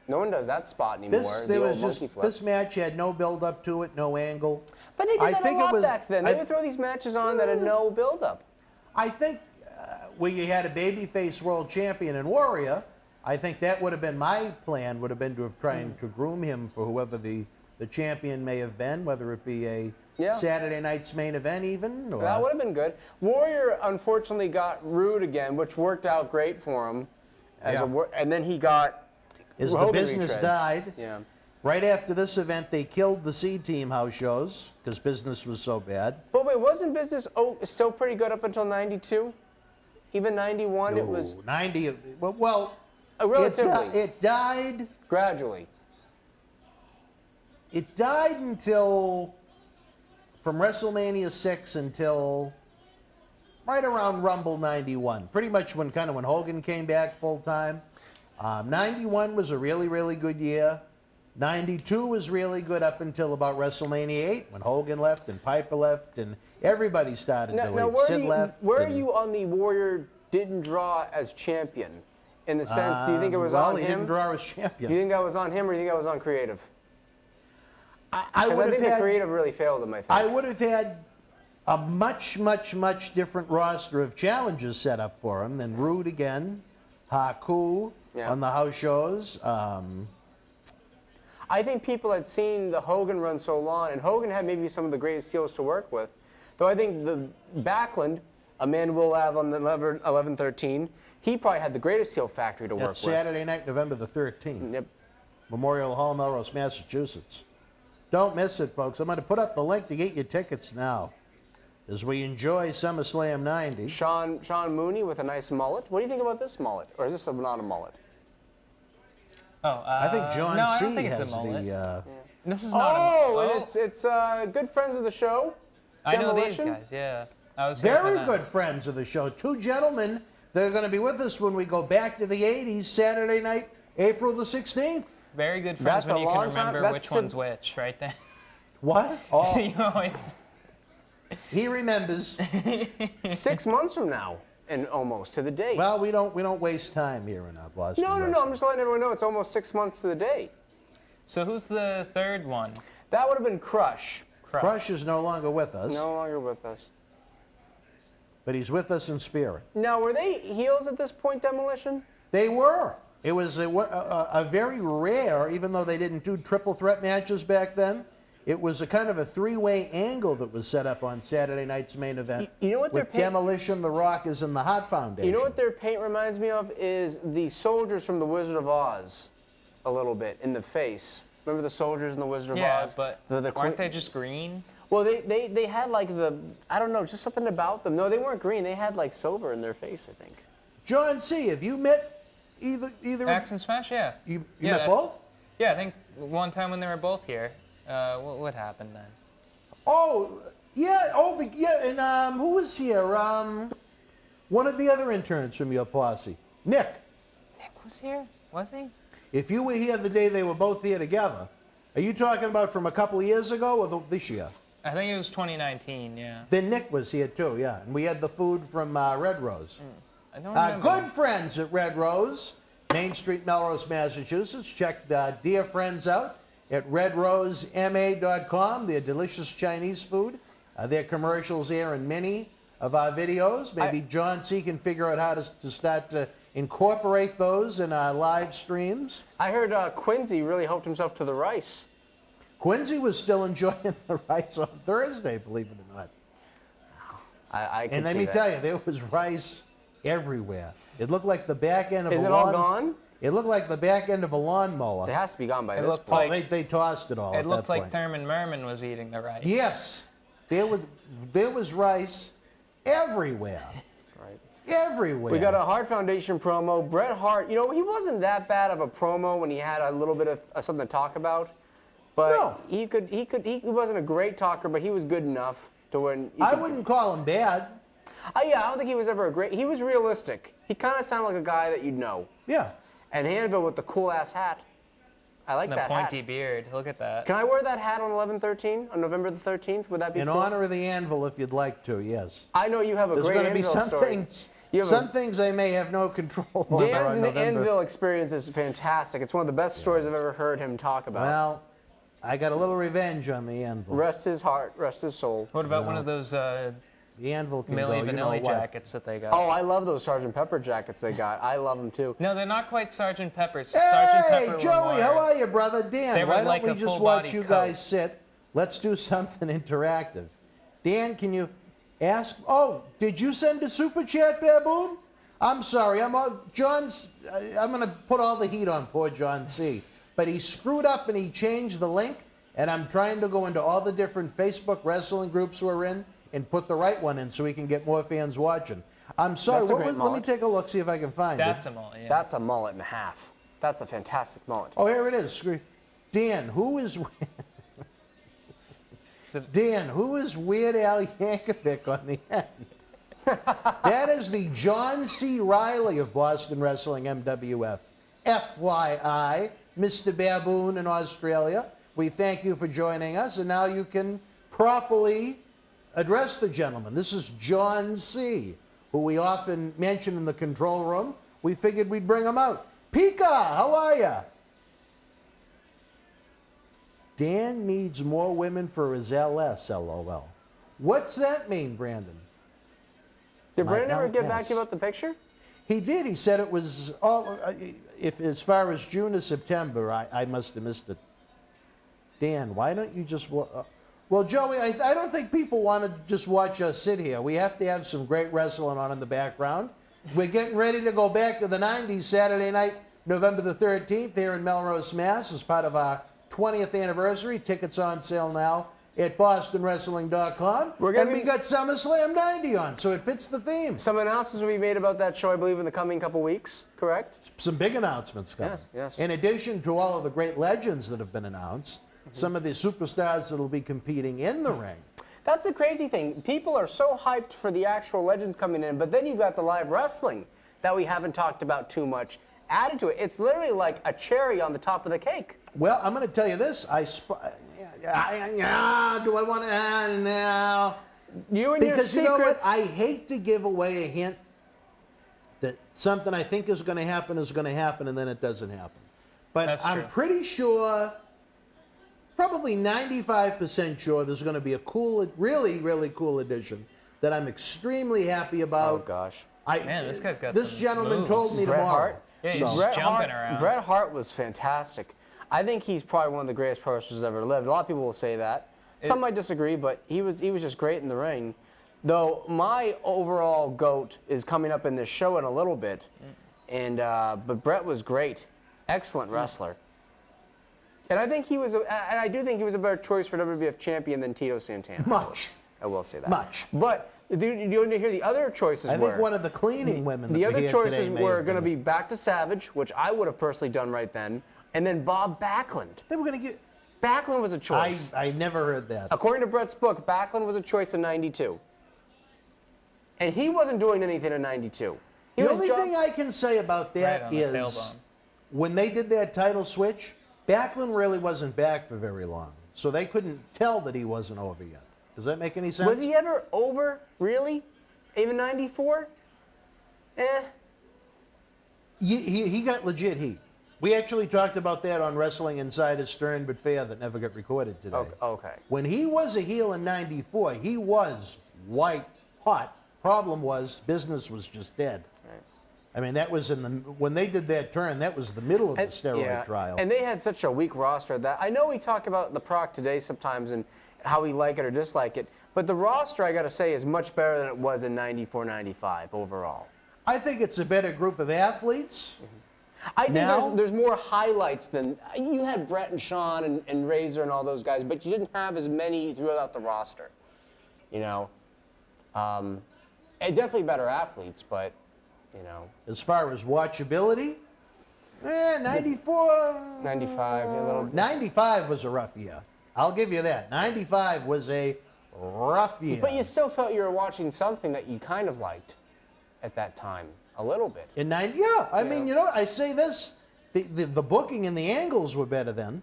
No one does that spot anymore.
This match had no build up to it, no angle.
But they did that a lot back then. They
I-
would throw these matches on that had no build-up.
I think where you had a babyface world champion and Warrior, I think that would have been my plan, would have been to have trying to groom him for whoever the champion may have been, whether it be a Saturday night's main event even. Or,
That would have been good. Warrior, unfortunately, got Rude again, which worked out great for him. And then he got
as the
Hogan
business
retreads.
died.
Yeah.
Right after this event, they killed the C Team house shows because business was so bad.
But wait, wasn't business still pretty good up until 92? Even 91, it was
90. Well,
relatively.
It died.
Gradually.
It died until from WrestleMania 6 until right around Rumble 91. Pretty much when Hogan came back full time. 91 was a really, really good year. 92 was really good up until about WrestleMania 8 when Hogan left and Piper left and everybody started to leave. Sid left.
Where are you on the Warrior didn't draw as champion? In the sense, do you think it was on him?
Well, he didn't draw as champion.
Do you think that was on him or do you think that was on creative?
I
Because
would
I
have
think the
had.
creative really failed him, I think.
I would have had a much, much, much different roster of challenges set up for him than Rude again, Haku on the house shows.
I think people had seen the Hogan run so long, and Hogan had maybe some of the greatest heels to work with. Though I think the Backlund, a man we'll have on the 11-13, he probably had the greatest heel factory to work
That's
with.
Saturday night, November the 13th.
Yep.
Memorial Hall, Melrose, Massachusetts. Don't miss it, folks. I'm going to put up the link to get your tickets now as we enjoy SummerSlam 90.
Sean Mooney with a nice mullet. What do you think about this mullet? Or is this not a mullet?
Oh,
I think John
no,
C.
I don't think
has
it's a mullet.
the...
This is not a mullet.
And it's good friends of the show.
I know these
Demolition.
guys, yeah. I was
Very
hoping
good friends of the show. Two gentlemen that are going to be with us when we go back to the 80s, Saturday night, April the 16th.
Very good friends
That's
when
a
you
long
can
time-
remember
that's
which one's which, right there.
What? Oh,
You always-
He remembers.
6 months from now, and almost to the date.
Well, we don't waste time here in our Boston.
No.
Wrestling.
I'm just letting everyone know it's almost 6 months to the date.
So who's the third one?
That would have been Crush.
Crush is no longer with us,
No longer with us.
but he's with us in spirit.
Now, were they heels at this point, Demolition?
They were. It was a very rare, even though they didn't do triple threat matches back then, it was a kind of a three-way angle that was set up on Saturday night's main event.
You know what
with Demolition, The Rock is in the Hot Foundation.
You know what their paint reminds me of is the soldiers from The Wizard of Oz, a little bit, in the face. Remember the soldiers in The Wizard of Oz?
Yeah, but weren't they just green?
Well, they had like I don't know, just something about them. No, they weren't green. They had like silver in their face, I think.
John C., have you met either?
Axe and Smash, yeah.
You met both?
Yeah, I think one time when they were both here. What happened then?
Oh, yeah. Oh, yeah. And who was here? One of the other interns from your posse, Nick.
Nick was here? Was he?
If you were here the day they were both here together, are you talking about from a couple of years ago or this year?
I think it was 2019, yeah.
Then Nick was here too, yeah. And we had the food from Red Rose.
I don't remember.
Good friends at Red Rose, Main Street, Melrose, Massachusetts. Check the dear friends out at redrosema.com. Their delicious Chinese food. Their commercials air in many of our videos. Maybe John C. can figure out how to start to incorporate those in our live streams.
I heard Quincy really helped himself to the rice.
Quincy was still enjoying the rice on Thursday, believe it or not.
I can
And let
see
me
that.
tell you, there was rice everywhere. It looked like the back end of
Is
a
it
lawn.
all gone?
It looked like the back end of a lawnmower.
It has to be gone by
It
this
looked
point.
like-
They tossed it all.
It
at
looked
that
like
point.
Thurman Merman was eating the rice.
Yes, there was rice everywhere.
Right.
Everywhere.
We got a Hart Foundation promo. Bret Hart, you know, he wasn't that bad of a promo when he had a little bit of something to talk about. But
No.
he wasn't a great talker, but he was good enough to when.
I wouldn't call him bad.
Yeah, I don't think he was ever a great. He was realistic. He kind of sounded like a guy that you'd know.
Yeah.
And Hanville with the cool ass hat. I like
And the
that
pointy
hat.
beard. Look at that.
Can I wear that hat on 11/13 on November the 13th? Would that be
In
cool?
honor of the anvil, if you'd like to, yes.
I know you have a
There's
great
going to be
Anvil
some
story.
things.
You have
Some things I may have no control over
Dan's
on November.
Anvil experience is fantastic. It's one of the best stories I've ever heard him talk about.
Well, I got a little revenge on the anvil.
Rest his heart, rest his soul.
What about one of those
The anvil can
Milli
go, you know
Vanilli
what.
jackets that they got?
Oh, I love those Sgt. Pepper jackets they got. I love them too.
No, they're not quite Sgt. Pepper's.
Hey,
Sgt. Pepper
Joey,
were
how
more-
are you, brother? Dan,
They were
why don't
like
we
a
just
full-body
watch you
coat.
guys sit? Let's do something interactive. Dan, can you ask? Oh, did you send a super chat, Baboon? I'm sorry. I'm going to put all the heat on poor John C. But he screwed up and he changed the link, and I'm trying to go into all the different Facebook wrestling groups we're in and put the right one in so we can get more fans watching. I'm sorry.
That's a
What
great
was, let me
mullet.
take a look, see if I can find
That's
it.
a mullet, yeah.
That's a mullet and a half. That's a fantastic mullet.
Oh, here it is. Dan, who is Weird Al Yankovic on the end? That is the John C. Riley of Boston Wrestling MWF. FYI, Mr. Baboon in Australia. We thank you for joining us, and now you can properly address the gentleman. This is John C., who we often mention in the control room. We figured we'd bring him out. Pika, how are you? Dan needs more women for his LS, LOL. What's that mean, Brandon?
Did
My
Brandon ever get back
LS.
to you about the picture?
He did. He said it was all, if as far as June or September, I must have missed it. Dan, why don't you just, well, Joey, I don't think people want to just watch us sit here. We have to have some great wrestling on in the background. We're getting ready to go back to the 90s Saturday night, November the 13th, here in Melrose, Mass, as part of our 20th anniversary. Tickets on sale now at bostonwrestling.com. And we got SummerSlam 90 on, so it fits the theme.
Some announcements will be made about that show, I believe, in the coming couple weeks, correct?
Some big announcements coming.
Yes, yes.
In addition to all of the great legends that have been announced, some of the superstars that will be competing in the ring.
That's the crazy thing. People are so hyped for the actual legends coming in, but then you've got the live wrestling that we haven't talked about too much added to it. It's literally like a cherry on the top of the cake.
Well, I'm going to tell you this. Do I want to add now?
You and your
Because you know what?
secrets.
I hate to give away a hint that something I think is going to happen, and then it doesn't happen. But
That's
I'm
true.
pretty sure, probably 95% sure, there's going to be a cool, really, really cool addition that I'm extremely happy about.
Oh gosh.
Man, this guy's got
This
some
gentleman
moves.
told me
Bret
tomorrow.
Hart?
Yeah, he's
So-
jumping around.
Bret Hart was fantastic. I think he's probably one of the greatest wrestlers ever lived. A lot of people will say that. Some might disagree, but he was just great in the ring. Though my overall GOAT is coming up in this show in a little bit, and but Bret was great, excellent wrestler, and I think I do think he was a better choice for WWF champion than Tito Santana.
Much.
I will say that.
Much.
But do you want to hear the other choices?
I think one of the cleaning women.
The
that we
other
had
choices
today may
were
have
going to
been-
be back to Savage, which I would have personally done right then, and then Bob Backlund.
They were going to get.
Backlund was a choice.
I never heard that.
According to Bret's book, Backlund was a choice in '92. And he wasn't doing anything in '92.
The only thing I can say about
Right
that
on the
is
tailbone.
when they did that title switch, Backlund really wasn't back for very long. So they couldn't tell that he wasn't over yet. Does that make any sense?
Was he ever over, really? Even '94?
He got legit heat. We actually talked about that on Wrestling Insider Stern but Fair that never got recorded today.
Okay.
When he was a heel in '94, he was white hot. Problem was, business was just dead.
Right.
I mean, that was when they did that turn, that was the middle of the steroid
Yeah,
trial.
And they had such a weak roster that I know we talk about the Proc today sometimes and how we like it or dislike it, but the roster, I got to say, is much better than it was in '94, '95 overall.
I think it's a better group of athletes.
I think
Now-
there's more highlights than you had Brett and Sean and Razor and all those guys, but you didn't have as many throughout the roster. You know, and definitely better athletes, but you know,
As far as watchability, 94.
95 a little.
95 was a rough year. I'll give you that. 95 was a rough year.
But you still felt you were watching something that you kind of liked at that time, a little bit.
In 90, yeah. I mean, you know, I say this, the booking and the angles were better then.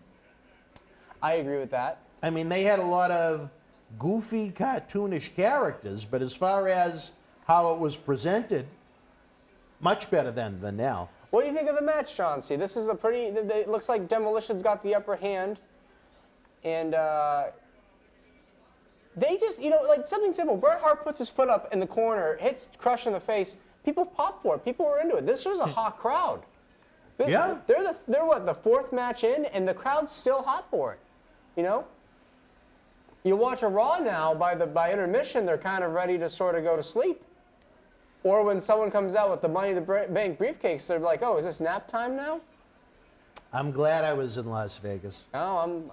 I agree with that.
I mean, they had a lot of goofy, cartoonish characters, but as far as how it was presented, much better then than now.
What do you think of the match, John C? This is a pretty. It looks like Demolition's got the upper hand, and they just, you know, like something simple. Bret Hart puts his foot up in the corner, hits Crush in the face. People pop for it. People were into it. This was a hot crowd.
Yeah.
They're what, the fourth match in, and the crowd's still hot for it. You know. You watch a Raw now, by intermission, they're kind of ready to sort of go to sleep. Or when someone comes out with the Money in the Bank briefcase, they're like, "Oh, is this nap time now?"
I'm glad I was in Las Vegas.
No,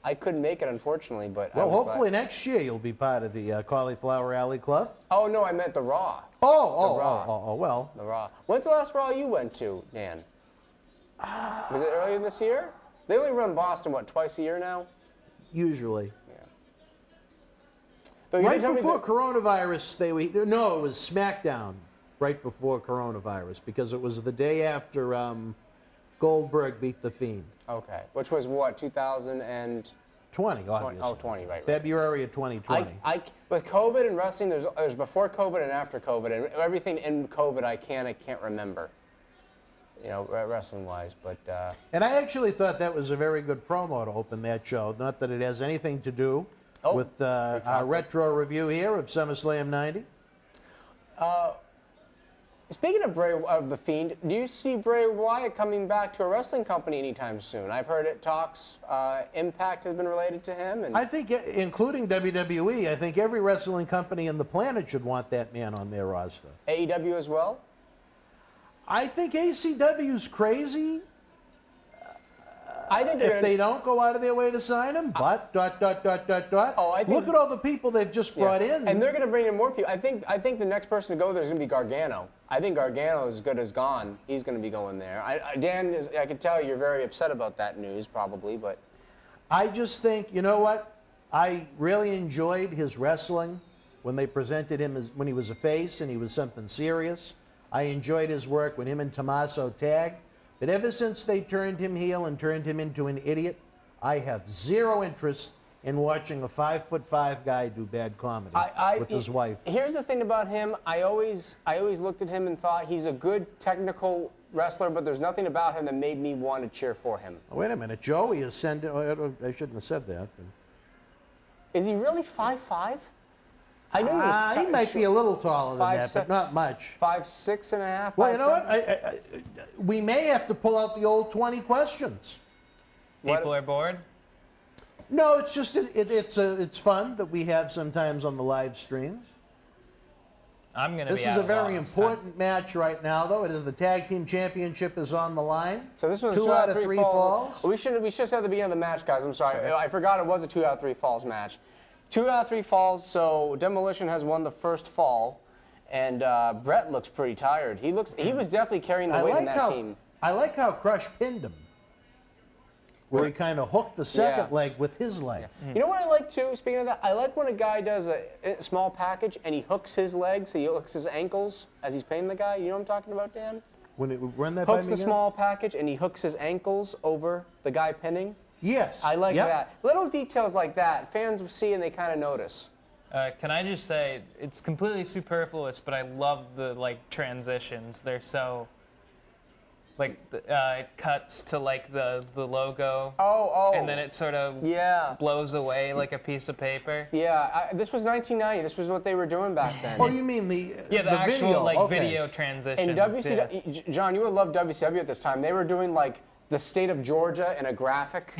I couldn't make it, unfortunately, but I
Well,
was
hopefully
glad.
next year you'll be part of the Cauliflower Alley Club.
Oh no, I meant the Raw.
Well.
The Raw. When's the last Raw you went to, Dan? Was it earlier this year? They only run Boston, what, twice a year now?
Usually.
Though you
Right
did tell me
before
that-
coronavirus, no, it was SmackDown right before coronavirus because it was the day after Goldberg beat The Fiend.
Okay, which was what, 2000 and...
20, obviously.
Oh, 20, right.
February of 2020.
With COVID and wrestling, there's before COVID and after COVID, and everything in COVID I can't remember. You know, wrestling-wise, but...
And I actually thought that was a very good promo to open that show. Not that it has anything to do with our retro review here of SummerSlam 90.
Speaking of The Fiend, do you see Bray Wyatt coming back to a wrestling company anytime soon? I've heard it talks, Impact has been related to him. And
I think, including WWE, I think every wrestling company on the planet should want that man on their roster.
AEW as well?
I think ACW's crazy.
I think
If they don't go out of their way to sign him, but ...
Oh, I think-
Look at all the people they've just brought in.
And they're going to bring in more people. I think the next person to go there is going to be Gargano. I think Gargano is as good as gone. He's going to be going there. Dan, I can tell you're very upset about that news, probably, but...
I just think, you know what? I really enjoyed his wrestling when they presented him as when he was a face and he was something serious. I enjoyed his work when him and Tommaso tagged. But ever since they turned him heel and turned him into an idiot, I have zero interest in watching a 5'5" guy do bad comedy with his wife.
Here's the thing about him. I always looked at him and thought he's a good technical wrestler, but there's nothing about him that made me want to cheer for him.
Oh, wait a minute, Joey is sending. I shouldn't have said that. But.
Is he really 5'5"? I knew he was.
He might be a little taller than that, but not much.
5'6.5".
Well, you know what? We may have to pull out the old 20 questions.
People are bored?
No, it's just it's fun that we have sometimes on the live streams.
I'm going to be
This is a very important match right now, though. It is the tag team championship is on the line.
So this was
2 out of 3 falls.
We should have said at the beginning of the match, guys. I'm sorry. I forgot it was a 2 out of 3 falls match. 2 out of 3 falls. So Demolition has won the first fall, and Brett looks pretty tired. He was definitely carrying the weight in that team.
I like how Crush pinned him, where he kind of hooked the second leg with his leg.
Yeah. You know what I like too, speaking of that? I like when a guy does a small package and he hooks his legs, so he hooks his ankles as he's pinning the guy. You know what I'm talking about, Dan?
When it run that
hooks
by me
the
again?
small package and he hooks his ankles over the guy pinning.
Yes.
I like that. Little details like that, fans see and they kind of notice.
Can I just say, it's completely superfluous, but I love the transitions. They're so... it cuts to the logo.
Oh.
And then it sort of blows away like a piece of paper.
Yeah, this was 1990. This was what they were doing back then.
Oh, you mean the
actual
video.
video transition.
And WCW, John, you would love WCW at this time. They were doing the state of Georgia in a graphic.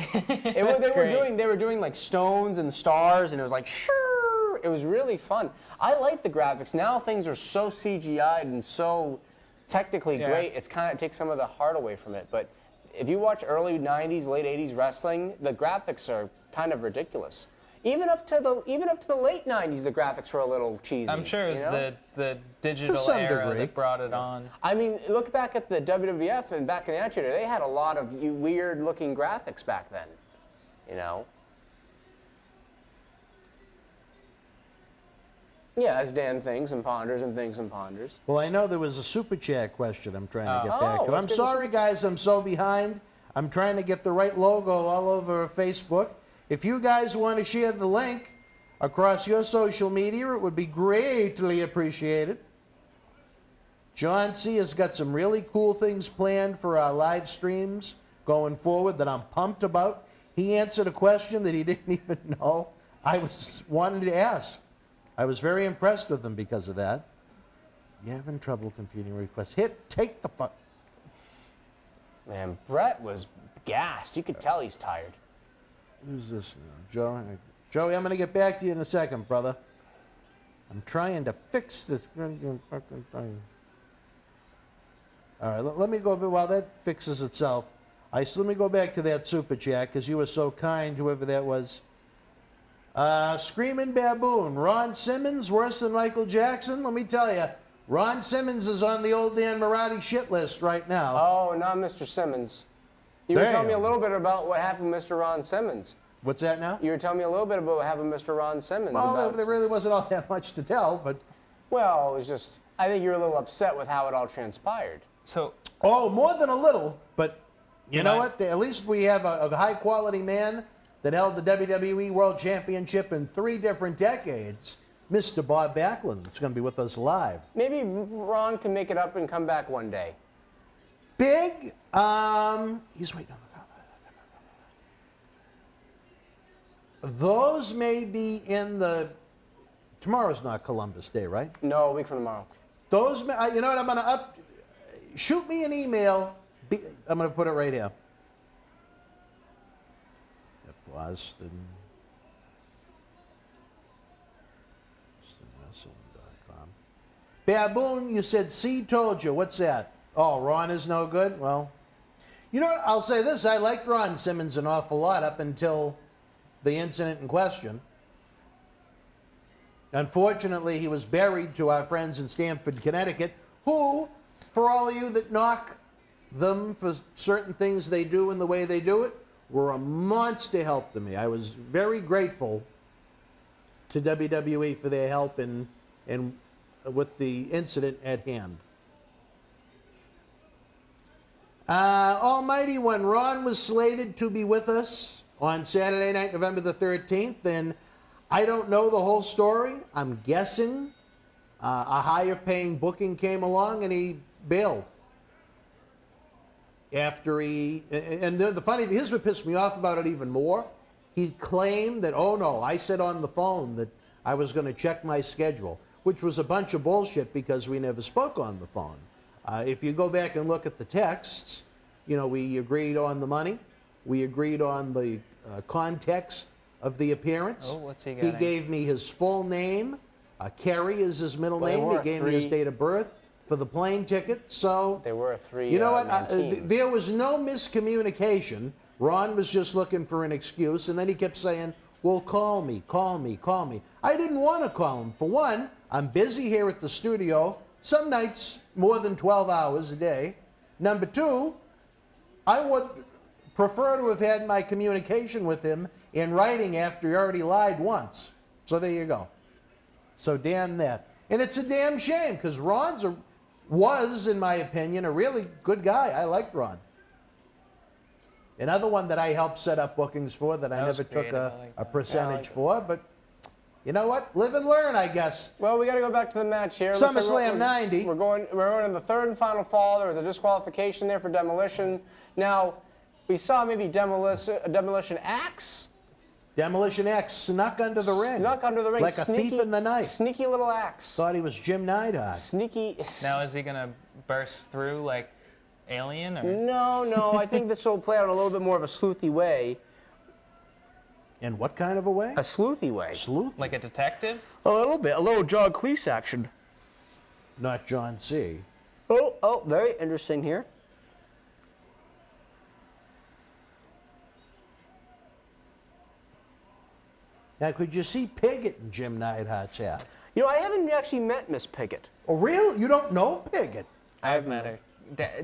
They were doing stones and stars, and it was shoo. It was really fun. I like the graphics. Now things are so CGI'd and so technically great. It takes some of the heart away from it. But if you watch early 90s, late 80s wrestling, the graphics are kind of ridiculous. Even up to the late 90s, the graphics were a little cheesy.
I'm sure it was the digital era that brought it on.
I mean, look back at the WWF and back in the Attitude Era, they had a lot of weird-looking graphics back then. Yeah, as Dan thinks and ponders and thinks and ponders.
Well, I know there was a super chat question I'm trying to get back to. I'm sorry, guys, I'm so behind. I'm trying to get the right logo all over Facebook. If you guys want to share the link across your social media, it would be greatly appreciated. John C. has got some really cool things planned for our live streams going forward that I'm pumped about. He answered a question that he didn't even know I wanted to ask. I was very impressed with him because of that. You having trouble computing requests? Take the fuck.
Man, Brett was gassed. You could tell he's tired.
Who's this now? Joey, I'm going to get back to you in a second, brother. I'm trying to fix this. All right, let me go, while that fixes itself, let me go back to that super chat because you were so kind, whoever that was. Screaming Baboon, Ron Simmons worse than Michael Jackson? Let me tell you, Ron Simmons is on the old Dan Marati shit list right now.
Oh, not Mr. Simmons. You were telling me a little bit about what happened to Mr. Ron Simmons.
What's that now?
You were telling me a little bit about what happened to Mr. Ron Simmons.
Well, there really wasn't all that much to tell, but...
Well, it was just, I think you were a little upset with how it all transpired.
Oh, more than a little, but you know what? At least we have a high-quality man that held the WWE World Championship in 3 different decades, Mr. Bob Backlund. It's going to be with us live.
Maybe Ron can make it up and come back one day.
Big, he's waiting on the... Those may be in the... Tomorrow's not Columbus Day, right?
No, a week from tomorrow.
Those, you know what, I'm going to shoot me an email. I'm going to put it right here. Boston. BostonWrestling.com. Baboon, you said C told you. What's that? Oh, Ron is no good? Well, you know what? I'll say this. I liked Ron Simmons an awful lot up until the incident in question. Unfortunately, he was buried to our friends in Stamford, Connecticut, who, for all of you that knock them for certain things they do and the way they do it, were a monster help to me. I was very grateful to WWE for their help in with the incident at hand. Almighty, when Ron was slated to be with us on Saturday night, November the 13th, and I don't know the whole story. I'm guessing a higher paying booking came along and he bailed. After he, and the funny, here's what pissed me off about it even more. He claimed that, oh no, I said on the phone that I was going to check my schedule, which was a bunch of bullshit because we never spoke on the phone. If you go back and look at the texts, you know, we agreed on the money. We agreed on the context of the appearance.
Oh, what's he getting?
He gave me his full name. Kerry is his middle name. He gave me his date of birth for the plane ticket. So
They were 3.
you know what?
teams.
There was no miscommunication. Ron was just looking for an excuse, and then he kept saying, well, call me, call me, call me. I didn't want to call him. For one, I'm busy here at the studio, some nights more than 12 hours a day. Number two, I would prefer to have had my communication with him in writing after he already lied once. So there you go. So damn that. And it's a damn shame, because was, in my opinion, a really good guy. I liked Ron. Another one that I helped set up bookings for that I never took a percentage for, but you know what? Live and learn, I guess.
Well, we got to go back to the match here.
SummerSlam 90.
We're going in the third and final fall. There was a disqualification there for Demolition. Now, we saw maybe Demolition Axe.
Demolition X snuck under the ring.
Snuck under the ring.
Like a thief in the night.
Sneaky little axe.
Thought he was Jim Neidhart.
Sneaky.
Now is he gonna burst through like Alien? Or?
No. I think this will play out in a little bit more of a sleuthy way.
In what kind of a way?
A sleuthy way.
Sleuth?
Like a detective?
A little bit. A little John Cleese action.
Not John C.
Oh, very interesting here.
Now, could you see Piggott in Jim Neidhart's hat?
You know, I haven't actually met Miss Piggott.
Oh, really? You don't know Piggott?
I've met her.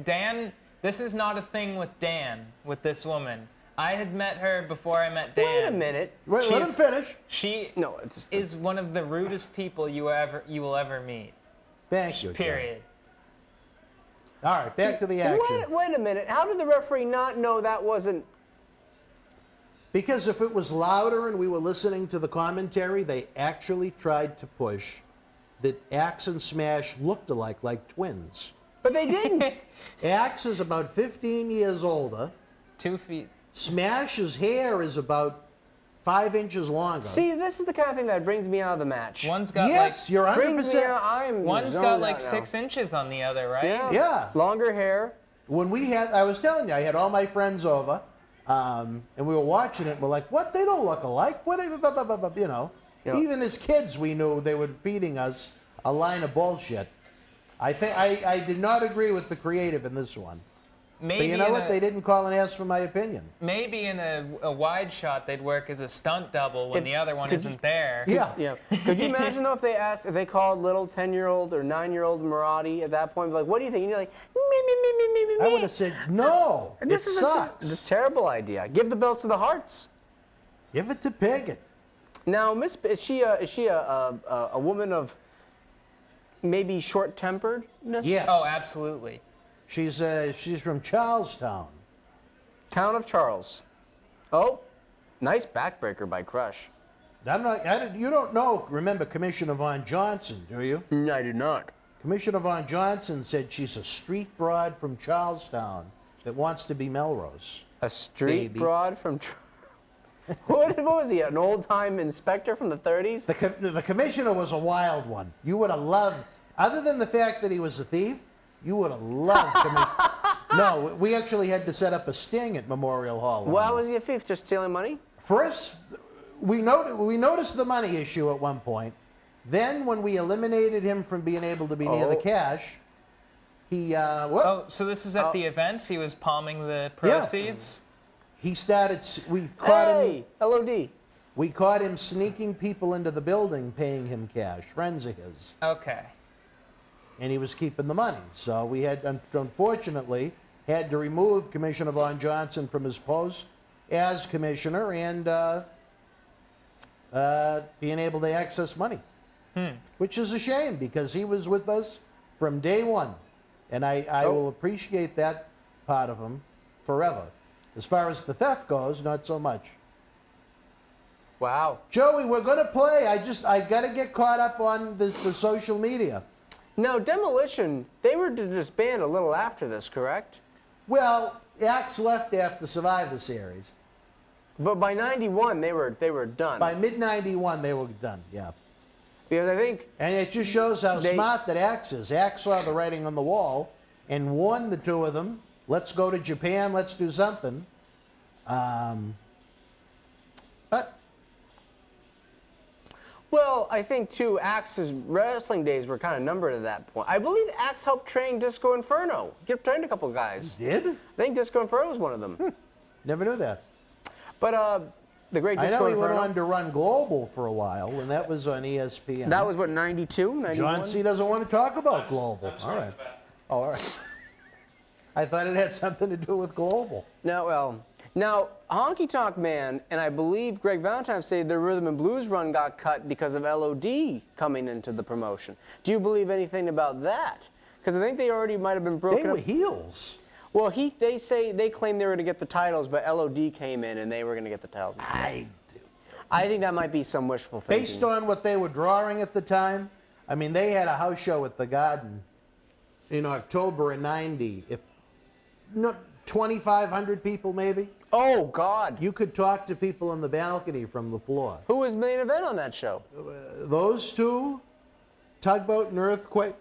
Dan, this is not a thing with Dan, with this woman. I had met her before I met Dan.
Wait a minute.
Wait, let him finish.
She
No, it's just
is one of the rudest people you will ever meet.
Thank you. John.
Period.
All right, back to the action.
Wait a minute. How did the referee not know that wasn't?
Because if it was louder and we were listening to the commentary, they actually tried to push that Axe and Smash looked alike, like twins.
But they didn't.
Axe is about 15 years older.
2 feet.
Smash's hair is about 5 inches longer.
See, this is the kind of thing that brings me out of the match.
One's got
Yes, you're
brings me
100%.
out. I am.
one's
zoned
got like
out now.
6 inches on the other, right?
Yeah.
Yeah.
Longer hair.
When I was telling you, I had all my friends over, and we were watching it, and we're like, what? They don't look alike. What? You know.
Yeah.
Even as kids, we knew they were feeding us a line of bullshit. I did not agree with the creative in this one.
Maybe
But you know what? They didn't call and ask for my opinion.
Maybe in a wide shot they'd work as a stunt double when the other one isn't there.
Yeah.
Yeah. Could you imagine though if they called little 10-year-old or 9-year-old Marty at that point, like, what do you think? And you're like, me.
I would have said, no,
And
it
this is
sucks.
This terrible idea. Give the belt to the Hearts.
Give it to Piggott.
Now, is she a woman of maybe short-temperedness?
Yes.
Oh, absolutely.
She's from Charlestown.
Town of Charles. Oh, nice backbreaker by Crush.
You don't know, remember Commissioner Von Johnson, do you?
No, I did not.
Commissioner Von Johnson said she's a street broad from Charlestown that wants to be Melrose.
A street
Baby.
broad from Charles. What was he, an old-time inspector from the 30s?
The commissioner was a wild one. You would have loved, other than the fact that he was a thief, you would have loved No, we actually had to set up a sting at Memorial Hall.
Why was he a thief? Just stealing money?
First, we noticed the money issue at one point. Then, when we eliminated him from being able to be near the cash, he
Oh, so this is at the events? He was palming the proceeds?
he started. We caught him.
Hey, LOD.
We caught him sneaking people into the building, paying him cash. Friends of his.
Okay.
And he was keeping the money. So we had, unfortunately, had to remove Commissioner Von Johnson from his post as commissioner and being able to access money. Which is a shame because he was with us from day one. And I will appreciate that part of him forever. As far as the theft goes, not so much.
Wow.
Joey, we're going to play. I got to get caught up on the social media.
Now, Demolition, they were to disband a little after this, correct?
Well, Axe left after Survivor Series.
But by 91, they were done.
By mid-91, they were done, yeah.
Because I think...
And it just shows how smart that Axe is. Axe saw the writing on the wall and warned the two of them, let's go to Japan, let's do something. But...
Well, I think, too, Axe's wrestling days were kind of numbered at that point. I believe Axe helped train Disco Inferno. He trained a couple of guys.
He did?
I think Disco Inferno was one of them.
Never knew that.
But the great Disco
I know he
Inferno...
went on to run Global for a while, and that was on ESPN.
That was, what, 92, 91?
John C. doesn't want to talk about Global. All right. Oh, all right. I thought it had something to do with Global.
No, well... Now, Honky Tonk Man, and I believe Greg Valentine said the Rhythm and Blues run got cut because of LOD coming into the promotion. Do you believe anything about that? Because I think they already might have been broken
They were
up.
heels.
Well, they claim they were going to get the titles, but LOD came in and they were going to get the titles instead. I think that might be some wishful thinking.
Based on what they were drawing at the time, I mean, they had a house show at the Garden in October of '90. If not 2,500 people, maybe.
Oh, God.
You could talk to people on the balcony from the floor.
Who was main event on that show?
Those two, Tugboat and Earthquake,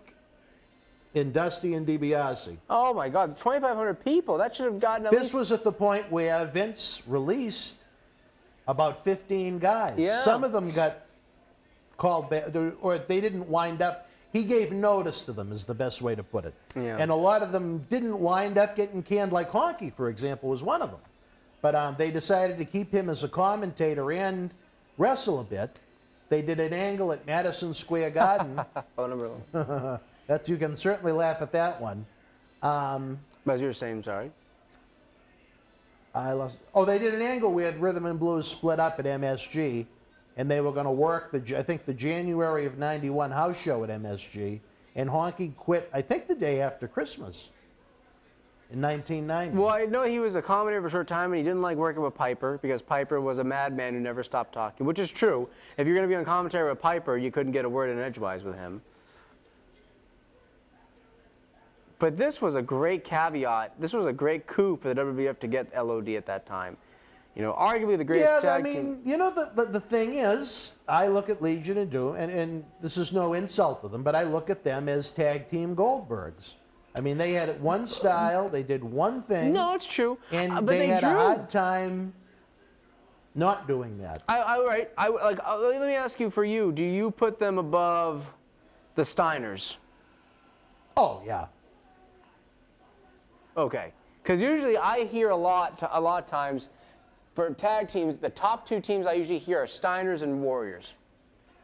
and Dusty and DiBiase.
Oh, my God. 2,500 people. That should have gotten at
This
least...
was at the point where Vince released about 15 guys.
Yeah.
Some of them got called back, or they didn't wind up. He gave notice to them, is the best way to put it.
Yeah.
And a lot of them didn't wind up getting canned, like Honky, for example, was one of them. But they decided to keep him as a commentator and wrestle a bit. They did an angle at Madison Square Garden.
Oh, number one.
That's, you can certainly laugh at that one.
As you were saying, sorry.
I lost. Oh, they did an angle where Rhythm and Blues split up at MSG, and they were going to work I think the January of '91 house show at MSG, and Honky quit, I think the day after Christmas in 1990.
Well, I know he was a commentator for a short time, and he didn't like working with Piper because Piper was a madman who never stopped talking, which is true. If you're going to be on commentary with Piper, you couldn't get a word in edgewise with him. But this was a great caveat. This was a great coup for the WWF to get LOD at that time. You know, arguably the greatest tag team.
You know, the thing is, I look at Legion and Doom, and this is no insult to them, but I look at them as tag team Goldbergs. I mean, they had one style, they did one thing.
No, it's true.
And
but
they had
drew.
a hard time not doing that.
Let me ask you, for you, do you put them above the Steiners?
Oh, yeah.
Okay. Because usually I hear a lot of times, for tag teams, the top two teams I usually hear are Steiners and Warriors.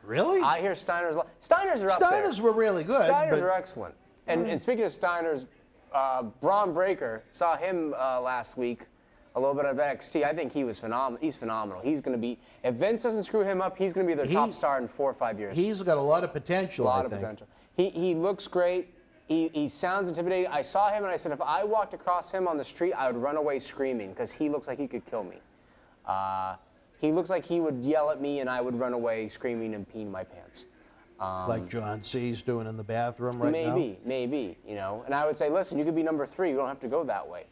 Really?
I hear Steiners a lot. Steiners are up there.
Steiners were really good.
Steiners are excellent. And speaking of Steiners, Braun Breaker, saw him last week, a little bit of NXT. I think he was phenomenal. He's phenomenal. He's going to be, if Vince doesn't screw him up, he's going to be their top star in 4 or 5 years.
He's got a lot of potential,
I think. A lot of potential. He looks great. He sounds intimidating. I saw him and I said, if I walked across him on the street, I would run away screaming because he looks like he could kill me. He looks like he would yell at me and I would run away screaming and peeing my pants.
Like John C's doing in the bathroom right now?
Maybe, you know. And I would say, listen, you could be number 3. You don't have to go that way.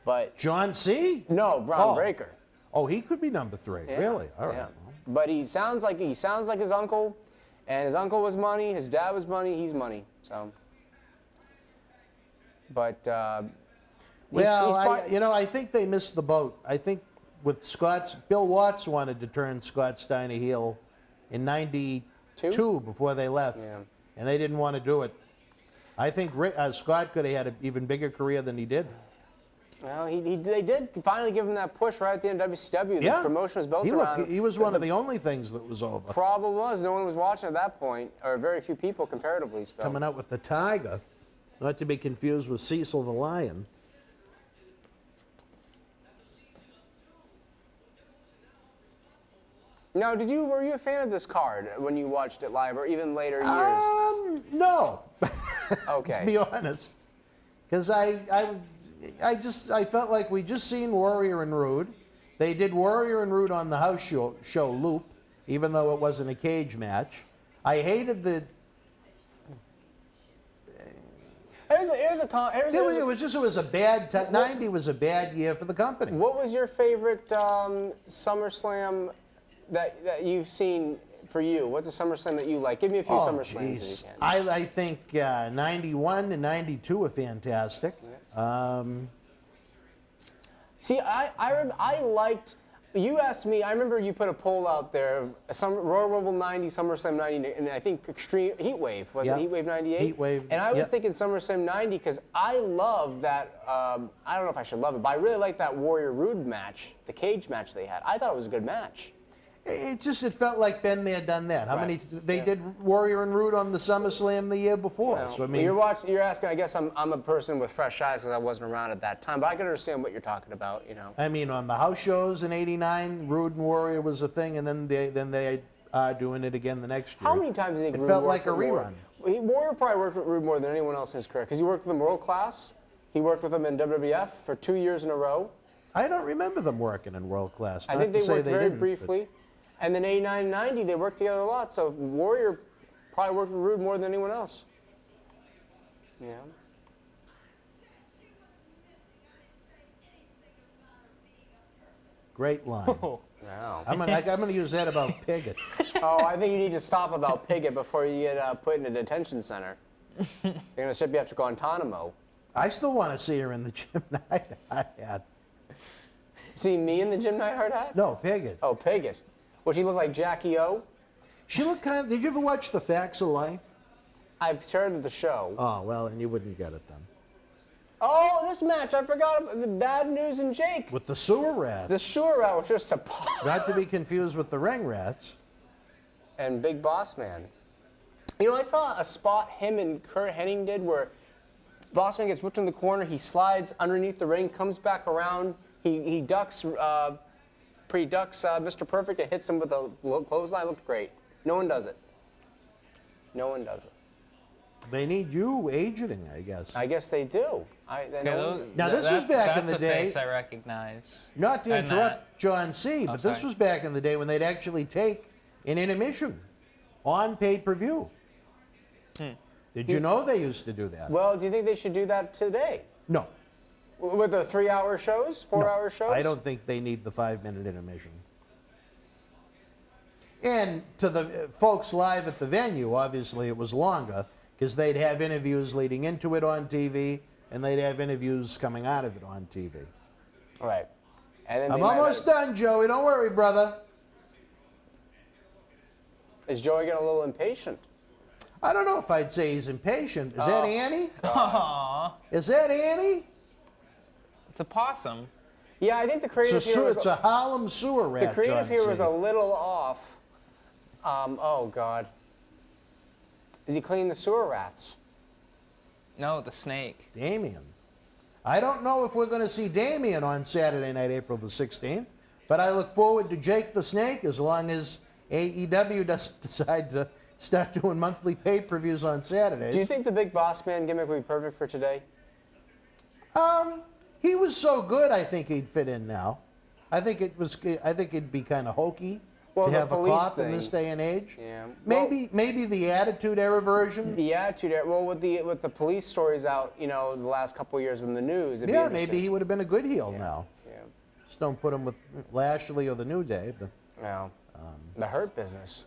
But
John C?
No, Braun Breaker.
Oh, he could be number 3.
Yeah.
Really? All right.
Yeah. But he sounds like his uncle, and his uncle was money, his dad was money, he's money. So. But
I think they missed the boat. I think with Bill Watts wanted to turn Scott Steiner heel in '92 before they left, and they didn't want to do it. I think Scott could have had an even bigger career than he did.
Well, they did finally give him that push right at the end of WCW. The promotion was built around.
He was one of the only things that was over.
Problem was, no one was watching at that point, or very few people comparatively.
Coming out with the Tiger, not to be confused with Cecil the Lion.
Now, were you a fan of this card when you watched it live, or even later years?
No.
Okay.
To be honest, because I felt like we just seen Warrior and Rude. They did Warrior and Rude on the house show Loop, even though it wasn't a cage match. I hated the. It was a bad. 90 was a bad year for the company.
What was your favorite SummerSlam that you've seen for you? What's a SummerSlam that you like? Give me a few SummerSlams if you can.
I think 91 and 92 are fantastic.
See, I liked. You asked me. I remember you put a poll out there. Some Royal Rumble 90, SummerSlam 90, and I think Extreme Heatwave was it Heatwave 98?
Heatwave.
And I was thinking SummerSlam 90 because I love that. I don't know if I should love it, but I really like that Warrior Rude match, the cage match they had. I thought it was a good match.
It felt like been there, done that. How many they did Warrior and Rude on the SummerSlam the year before?
Well,
so I mean,
you're asking. I guess I'm a person with fresh eyes because I wasn't around at that time, but I can understand what you're talking about. You know.
I mean, on the house shows in '89, Rude and Warrior was a thing, and then they are doing it again the next year.
How many times did you think
it
Rude
felt
worked
like a
with
rerun?
Warrior probably worked with Rude more than anyone else in his career because he worked with him World Class. He worked with him in WWF for 2 years in a row.
I don't remember them working in World Class.
I think they worked very briefly. And then 89 and 90, they worked together a lot. So Warrior probably worked with Rude more than anyone else. Yeah.
Great line.
Wow.
I'm gonna use that about Piggott.
Oh, I think you need to stop about Piggott before you get put in a detention center. They're going to ship you after Guantanamo.
I still want to see her in the gym night I had.
See me in the gym night hard hat?
No, Piggott.
Oh, Piggott. Would she look like Jackie O?
She looked kind of. Did you ever watch The Facts of Life?
I've heard of the show.
Oh well, and you wouldn't get it then.
Oh, this match, I forgot about the Bad News and Jake.
With the sewer rats.
The sewer rat was just a
Not to be confused with the ring rats.
And Big Boss Man. You know, I saw a spot him and Kurt Hennig did where Boss Man gets whipped in the corner, he slides underneath the ring, comes back around, he ducks, pre-ducks Mr. Perfect and hits him with a clothesline. Looked great. No one does it. No one does it.
They need you agenting, I guess.
I guess they do.
Now this was back in the day.
That's a face I recognize.
Not to interrupt John C., but this was back in the day when they'd actually take an intermission on pay-per-view. Did you know they used to do that?
Well, do you think they should do that today?
No.
With the 3-hour shows, 4-hour shows?
I don't think they need the 5-minute intermission. And to the folks live at the venue, obviously it was longer because they'd have interviews leading into it on TV and they'd have interviews coming out of it on TV.
Right. And then
I'm almost done, Joey. Don't worry, brother.
Is Joey getting a little impatient?
I don't know if I'd say he's impatient. Is that Annie?
Aww.
Is that Annie?
It's a possum.
Yeah, I think the creative
It's a Harlem sewer rat.
The creative
John
here
C.
was a little off. Oh, God. Is he cleaning the sewer rats?
No, the snake.
Damien. I don't know if we're going to see Damien on Saturday night, April the 16th, but I look forward to Jake the Snake as long as AEW doesn't decide to start doing monthly pay-per-views on Saturdays.
Do you think the Big Boss Man gimmick would be perfect for today?
He was so good, I think he'd fit in now. I think it'd be kind of hokey to have a cloth in this day and age.
Yeah.
Maybe the Attitude Era version.
The Attitude Era. Well, with the police stories out, the last couple of years in the news.
Yeah, maybe he would have been a good heel now.
Yeah.
Just don't put him with Lashley or the New Day. But
yeah. The Hurt Business.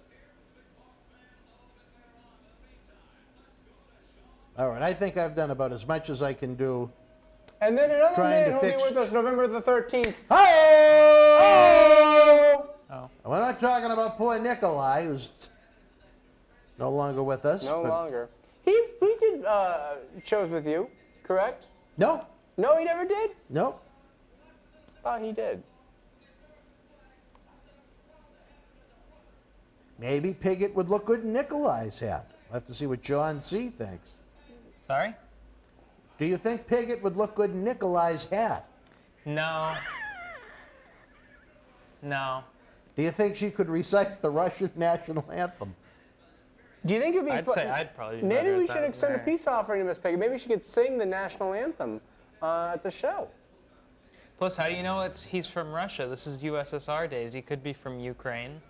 All right, I think I've done about as much as I can do.
And then another
Trying
man
to
who'll be
fix-
with us November the 13th.
Oh!
Oh.
We're not talking about poor Nikolai, who's no longer with us.
No
but-
longer. He did shows with you, correct?
No,
No, he never did?
no.
Thought he did.
Maybe Piggott would look good in Nikolai's hat. We'll have to see what John C. thinks.
Sorry?
Do you think Piggott would look good in Nikolai's hat?
No. No.
Do you think she could recite the Russian national anthem?
Do you think it'd be
I'd
fun?
say I'd probably be
Maybe
better
we
at
should
that
extend a
than
peace offering to Miss Peggy. Maybe she could sing the national anthem at the show.
Plus, how do you know he's from Russia? This is USSR days. He could be from Ukraine.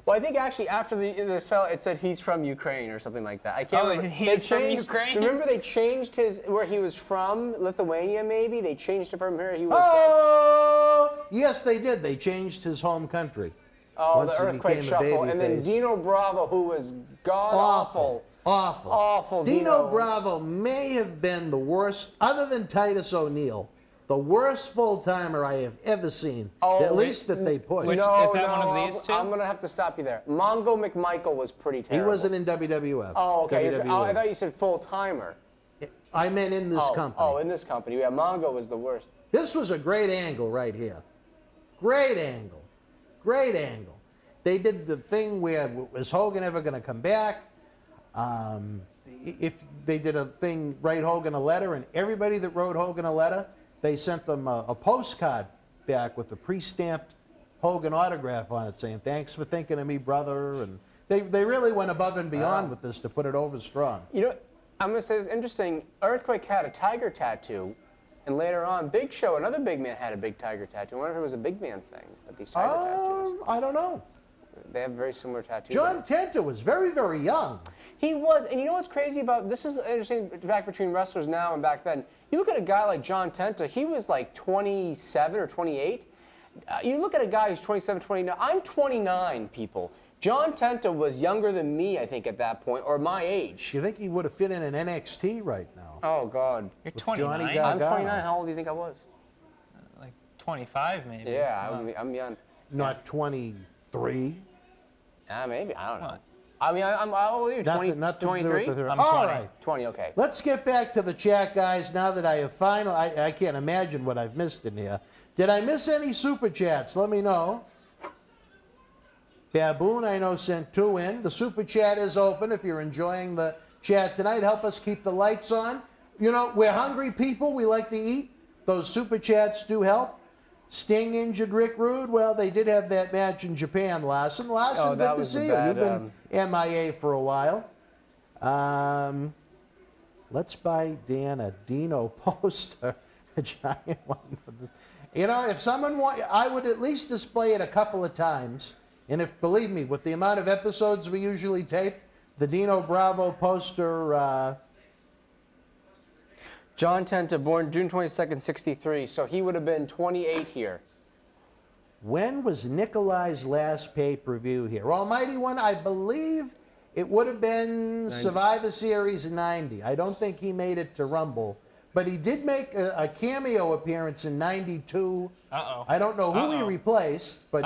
Well, I think actually after the fella, it said he's from Ukraine or something like that. I can't remember.
He's from Ukraine?
Remember they changed where he was from, Lithuania maybe? They changed it from where he was
Oh! Yes, they did. They changed his home country.
Oh,
Once
the
he
earthquake
became a
shuffle. And then
babyface.
Dino Bravo, who was god-awful.
Awful.
Awful
Dino Bravo may have been the worst, other than Titus O'Neil, the worst full-timer I have ever seen.
Oh,
at least that they pushed.
Which-
No,
Is that
no,
one of these two?
I'm going to have to stop you there. Mongo McMichael was pretty
He
terrible.
wasn't in WWF.
Oh, okay.
WWE.
I thought you said full-timer.
I meant in this company.
Oh, in this company. Yeah, Mongo was the worst.
This was a great angle right here. Great angle. Great angle. They did the thing where, was Hogan ever going to come back? If they did a thing, write Hogan a letter, and everybody that wrote Hogan a letter, they sent them a postcard back with a pre-stamped Hogan autograph on it saying, thanks for thinking of me, brother. And they really went above and beyond with this to put it over strong.
You know, I'm going to say it's interesting. Earthquake had a tiger tattoo, and later on, Big Show, another big man, had a big tiger tattoo. I wonder if it was a big man thing, but these tiger tattoos.
I don't know.
They have very similar tattoos.
John Tenta was very, very young.
He was, and you know what's crazy about this is an interesting fact between wrestlers now and back then. You look at a guy like John Tenta, he was like 27 or 28. You look at a guy who's 27, 29. I'm 29, people. John Tenta was younger than me, I think, at that point, or my age.
You think he would have fit in an NXT right now?
Oh, God.
You're
With
29?
Johnny
I'm
Gargano.
29. How old do you think I was?
Like 25 maybe.
Yeah, I'm young.
Not 23.
Maybe. I don't know.
What?
I mean, how old are you? 20,
Nothing to do
23?
with the
I'm
All
20.
right.
20, okay.
Let's get back to the chat, guys, now that I have finally, I can't imagine what I've missed in here. Did I miss any super chats? Let me know. Baboon, I know, sent 2 in. The super chat is open. If you're enjoying the chat tonight, help us keep the lights on. You know, we're hungry people. We like to eat. Those super chats do help. Sting injured Rick Rude. Well, they did have that match in Japan, Larson. Larson,
that
good to
was
see
a
you.
bad,
You've been MIA for a while. Let's buy Dan a Dino poster, a giant one. For the, you know, if someone want, I would at least display it a couple of times. And if, believe me, with the amount of episodes we usually tape, the Dino Bravo poster.
John Tenta, born June 22nd, 63, so he would have been 28 here.
When was Nikolai's last pay-per-view here? Almighty One, I believe it would have been 90. Survivor Series 90. I don't think he made it to Rumble, but he did make a cameo appearance in 92.
Uh-oh.
I don't know who he replaced, but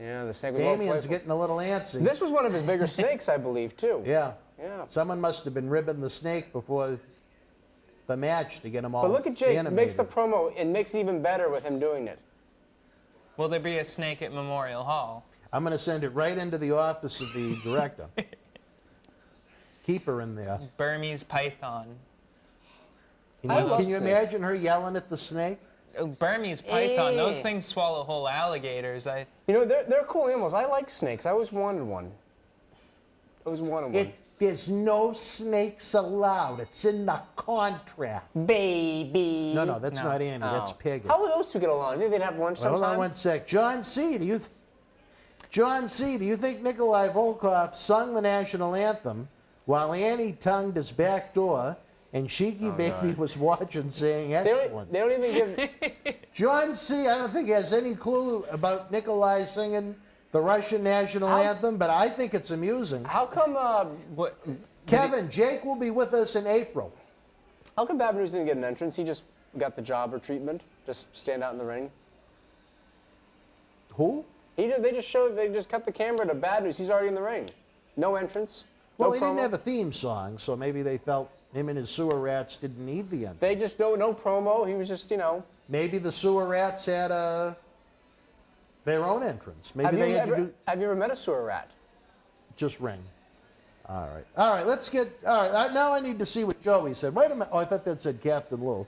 Yeah, the snake was well
Damien's
playful.
getting a little antsy.
This was one of his bigger snakes, I believe, too.
Yeah.
Yeah.
Someone must have been ribbing the snake before the match to get him all
But look at Jake,
animated.
makes the promo, and makes it even better with him doing it.
Will there be a snake at Memorial Hall?
I'm going to send it right into the office of the director. Keep her in there.
Burmese python.
Can you
snakes.
imagine her yelling at the snake?
Oh, Burmese python. Those things swallow whole alligators.
You know, they're cool animals. I like snakes. I always wanted one. I always wanted one.
There's no snakes allowed. It's in the contract.
Baby.
No, that's not Andy. That's Piggy.
How would those two get along? Maybe they'd have lunch
Hold
sometime.
on one sec. John C., do you think Nikolai Volkov sung the national anthem while Annie tongued his back door and Sheiky Baby was watching saying excellent?
They don't even give...
John C., I don't think has any clue about Nikolai singing the Russian national anthem, but I think it's amusing.
How come...
Kevin, Jake will be with us in April.
How come Bad News didn't get an entrance? He just got the jobber treatment? Just stand out in the ring?
Who?
They just cut the camera to Bad News. He's already in the ring. No entrance.
Well,
no
he
promo.
didn't have a theme song, so maybe they felt him and his sewer rats didn't need the entrance.
They just, no promo. He was just, you know.
Maybe the sewer rats had their own entrance. Maybe they had to do...
Have you ever met a sewer rat?
Just ring. All right, let's get... All right, now I need to see what Joey said. Wait a minute. Oh, I thought that said Captain Lou. All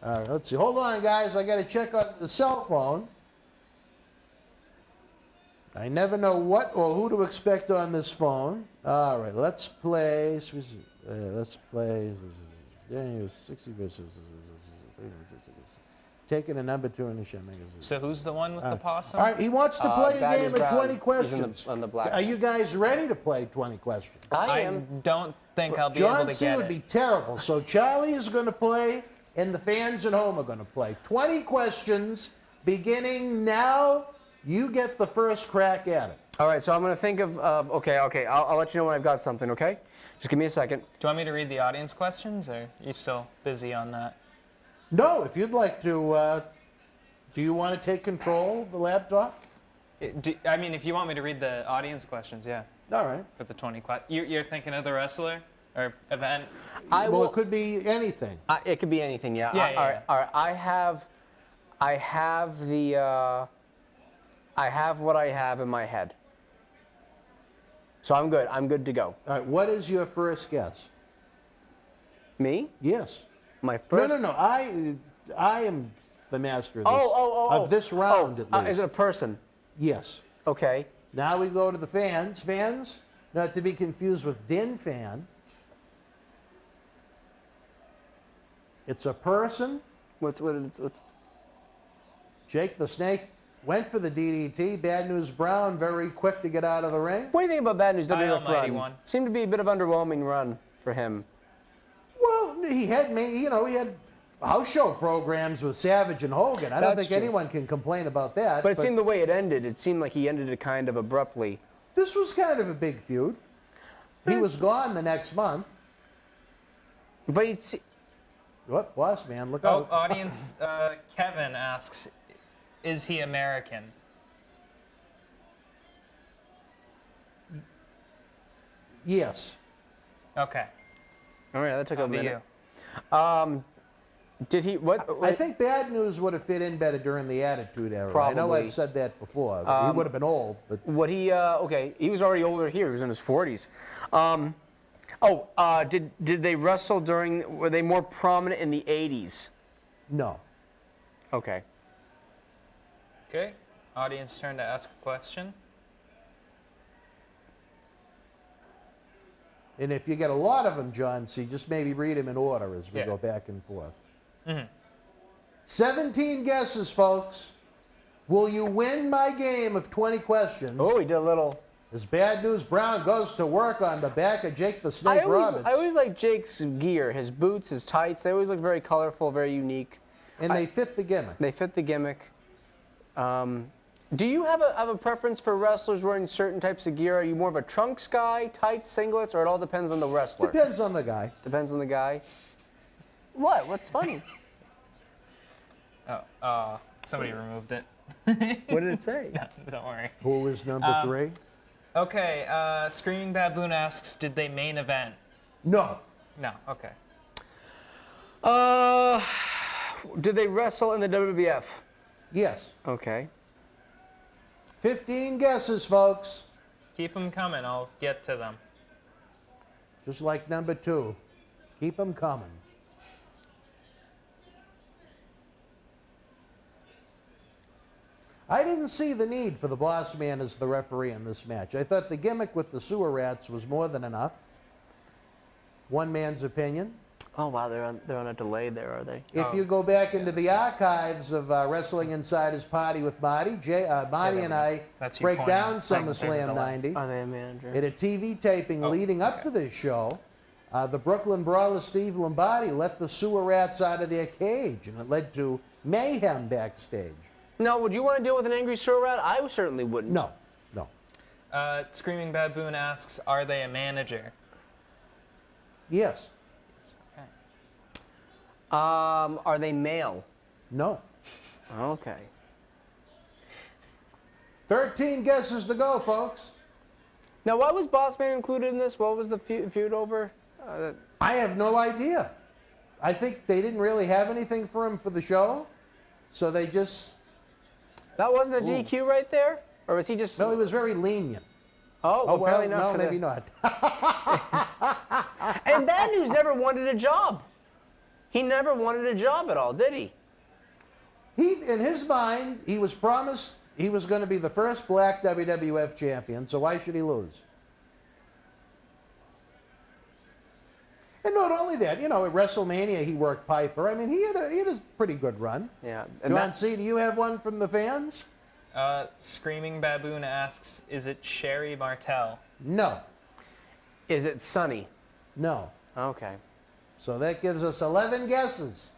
right, let's see. Hold on, guys. I got to check on the cell phone. I never know what or who to expect on this phone. All right, let's play... Let's play... taking a number 2 in the show magazine.
So who's the one with the possum?
All right, he wants to play a
Bad
game
News
of
Brown
20
is
questions.
on the black
Are
sheet.
you guys ready to play 20 questions?
I
I
am.
don't think I'll be able
John
to
C.
get
would
it.
be terrible. So Charlie is going to play, and the fans at home are going to play. 20 questions, beginning now. You get the first crack at it.
All right, so I'm going to think of, okay. I'll let you know when I've got something, okay? Just give me a second.
Do you want me to read the audience questions, or are you still busy on that?
No, if you'd like to, do you want to take control of the laptop?
I mean, if you want me to read the audience questions, yeah,
All right.
for the 20 questions. You're thinking of the wrestler or event?
Well, it could be anything.
It could be anything, yeah.
Yeah,
All right. I have what I have in my head. So I'm good. I'm good to go.
All right, what is your first guess?
Me?
Yes.
My first.
No. I am the master of this. Of this round, at least.
Is it a person?
Yes.
Okay.
Now we go to the fans. Fans, not to be confused with Din Fan. It's a person.
What's?
Jake the Snake went for the DDT. Bad News Brown, very quick to get out of the ring.
What do you think about Bad News WWF
almighty
run?
one.
Seemed to be a bit of underwhelming run for him.
Well, he had house show programs with Savage and Hogan. I don't
That's
think
true.
anyone can complain about that.
But it seemed the way it ended, it seemed like he ended it kind of abruptly.
This was kind of a big feud. He was gone the next month.
But it's,
What, boss man? Look
Oh,
out!
audience, Kevin asks, is he American?
Yes.
Okay.
all right, that took a
That'll be
minute.
you.
Did he? What?
I think Bad News would have fit in better during the Attitude Era. I know
Probably.
I've said that before. But he would have been old, but
What he? Okay, he was already older here. He was in his 40s. Did they wrestle during? Were they more prominent in the 80s?
no.
Okay.
Okay. Audience turn to ask a question.
And if you get a lot of them, John C., just maybe read them in order as we
Yeah.
go back and forth.
Mhm.
17 guesses, folks. Will you win my game of 20 questions?
Oh, he did a little.
As Bad News Brown goes to work on the back of Jake the Snake Roberts.
I always like Jake's gear, his boots, his tights. They always look very colorful, very unique.
and they fit the gimmick.
They fit the gimmick. Do you have a preference for wrestlers wearing certain types of gear? Are you more of a trunks guy, tights, singlets, or it all depends on the wrestler?
Depends on the guy.
Depends on the guy. What? What's funny?
Oh, somebody removed it.
What did it say?
No, don't worry.
Who was number 3?
Okay, Screaming Baboon asks, did they main event?
No.
No, okay.
Did they wrestle in the WWF?
Yes.
Okay.
15 guesses, folks.
Keep them coming, I'll get to them.
Just like number 2. Keep them coming. I didn't see the need for the boss man as the referee in this match. I thought the gimmick with the sewer rats was more than enough. One man's opinion.
Oh wow, they're on a delay there, are they?
If you go back into the archives of Wrestling Insider's Party with Marty, Marty and I
That's you
break
pointing
down
out. There's a
SummerSlam
delay.
90.
Are they a manager?
At a TV taping leading up to this show, the Brooklyn Brawler Steve Lombardi let the sewer rats out of their cage, and it led to mayhem backstage.
No, would you want to deal with an angry sewer rat? I certainly wouldn't.
No.
Screaming Baboon asks, are they a manager?
Yes.
Okay.
Are they male?
No.
Okay.
13 guesses to go, folks.
Now, why was Boss Man included in this? What was the feud over?
I have no idea. I think they didn't really have anything for him for the show, so they just...
That wasn't a DQ right there? Or was he just...
No, he was very lenient.
Oh,
Oh, well,
apparently not
no,
for
maybe
the...
not.
And Bad News never wanted a job. He never wanted a job at all, did he?
In his mind, he was promised he was going to be the first black WWF champion, so why should he lose? And not only that, you know, at WrestleMania he worked Piper. I mean, he had a pretty good run.
Yeah.
John C., do you have one from the fans?
Screaming Baboon asks, is it Sherry Martel?
No.
Is it Sunny?
No.
Okay.
So that gives us 11 guesses.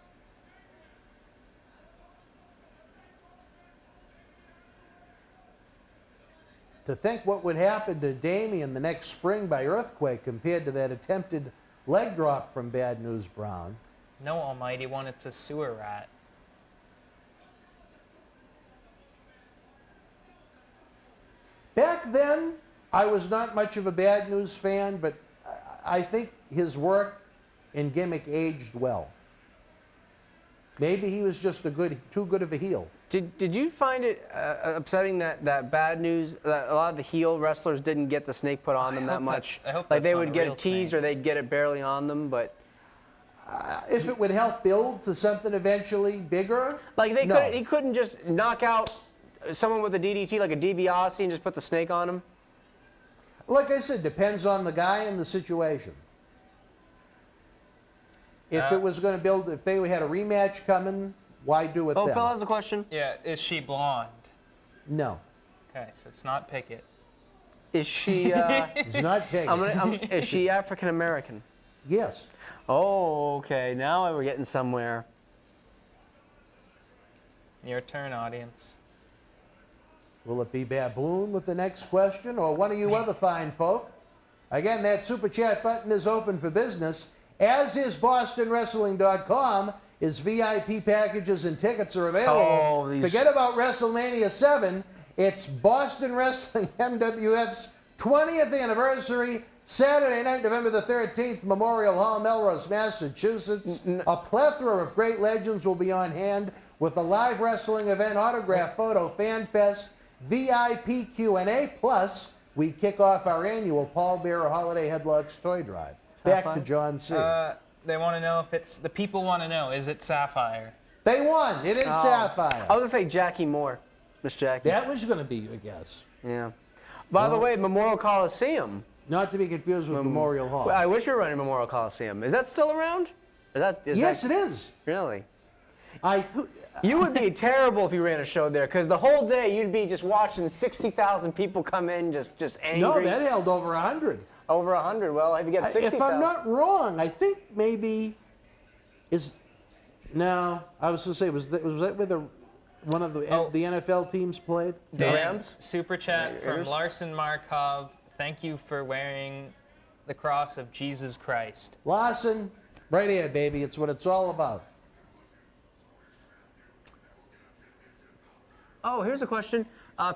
To think what would happen to Damien the next spring by earthquake compared to that attempted leg drop from Bad News Brown.
No almighty one, it's a sewer rat.
Back then, I was not much of a Bad News fan, but I think his work and gimmick aged well. Maybe he was just too good of a heel.
Did you find it upsetting that Bad News, that a lot of the heel wrestlers didn't get the snake put on them that much?
I hope
like
that's
they
not
would
a
get
real
it teased
snake.
or they'd get it barely on them, but
If it would help build to something eventually bigger,
like
no.
he couldn't just knock out someone with a DDT like a DiBiase and just put the snake on him.
Like I said, depends on the guy and the situation. If it was going to build, if they had a rematch coming, why do it
Oh,
then?
Phil has a question.
Yeah, is she blonde?
No,
Okay, so it's not Pickett.
Is she?
it's not Peggy.
Is she African American?
Yes.
Oh, okay. Now we're getting somewhere.
Your turn, audience.
Will it be Baboon with the next question, or one of you other fine folk? Again, that Super Chat button is open for business, as is BostonWrestling.com. His VIP packages and tickets are available.
Oh, these-
Forget about WrestleMania 7. It's Boston Wrestling MWF's 20th anniversary, Saturday night, November the 13th, Memorial Hall, Melrose, Massachusetts. A plethora of great legends will be on hand with a live wrestling event, autograph photo, fan fest, VIP Q&A, plus we kick off our annual Paul Bearer Holiday Headlocks Toy Drive. Back to John C.
They want to know if it's, the people want to know, is it Sapphire?
They won. It is Sapphire.
I was gonna say Jackie Moore, Miss Jackie.
That was going to be, I guess.
Yeah. By the way, Memorial Coliseum.
Not to be confused with Memorial Hall.
I wish we were running Memorial Coliseum. Is that still around?
Yes, it is.
Really? You would be terrible if you ran a show there, because the whole day you'd be just watching 60,000 people come in, just angry.
No, that held over 100.
Over 100. Well, if you get 60,000.
If I'm not wrong, I think maybe no. I was going to say, was that where one of the NFL teams played?
The Rams?
Super chat from
Raiders?
Larson Markov. Thank you for wearing the cross of Jesus Christ.
Lawson, right here, baby. It's what it's all about.
Oh, here's a question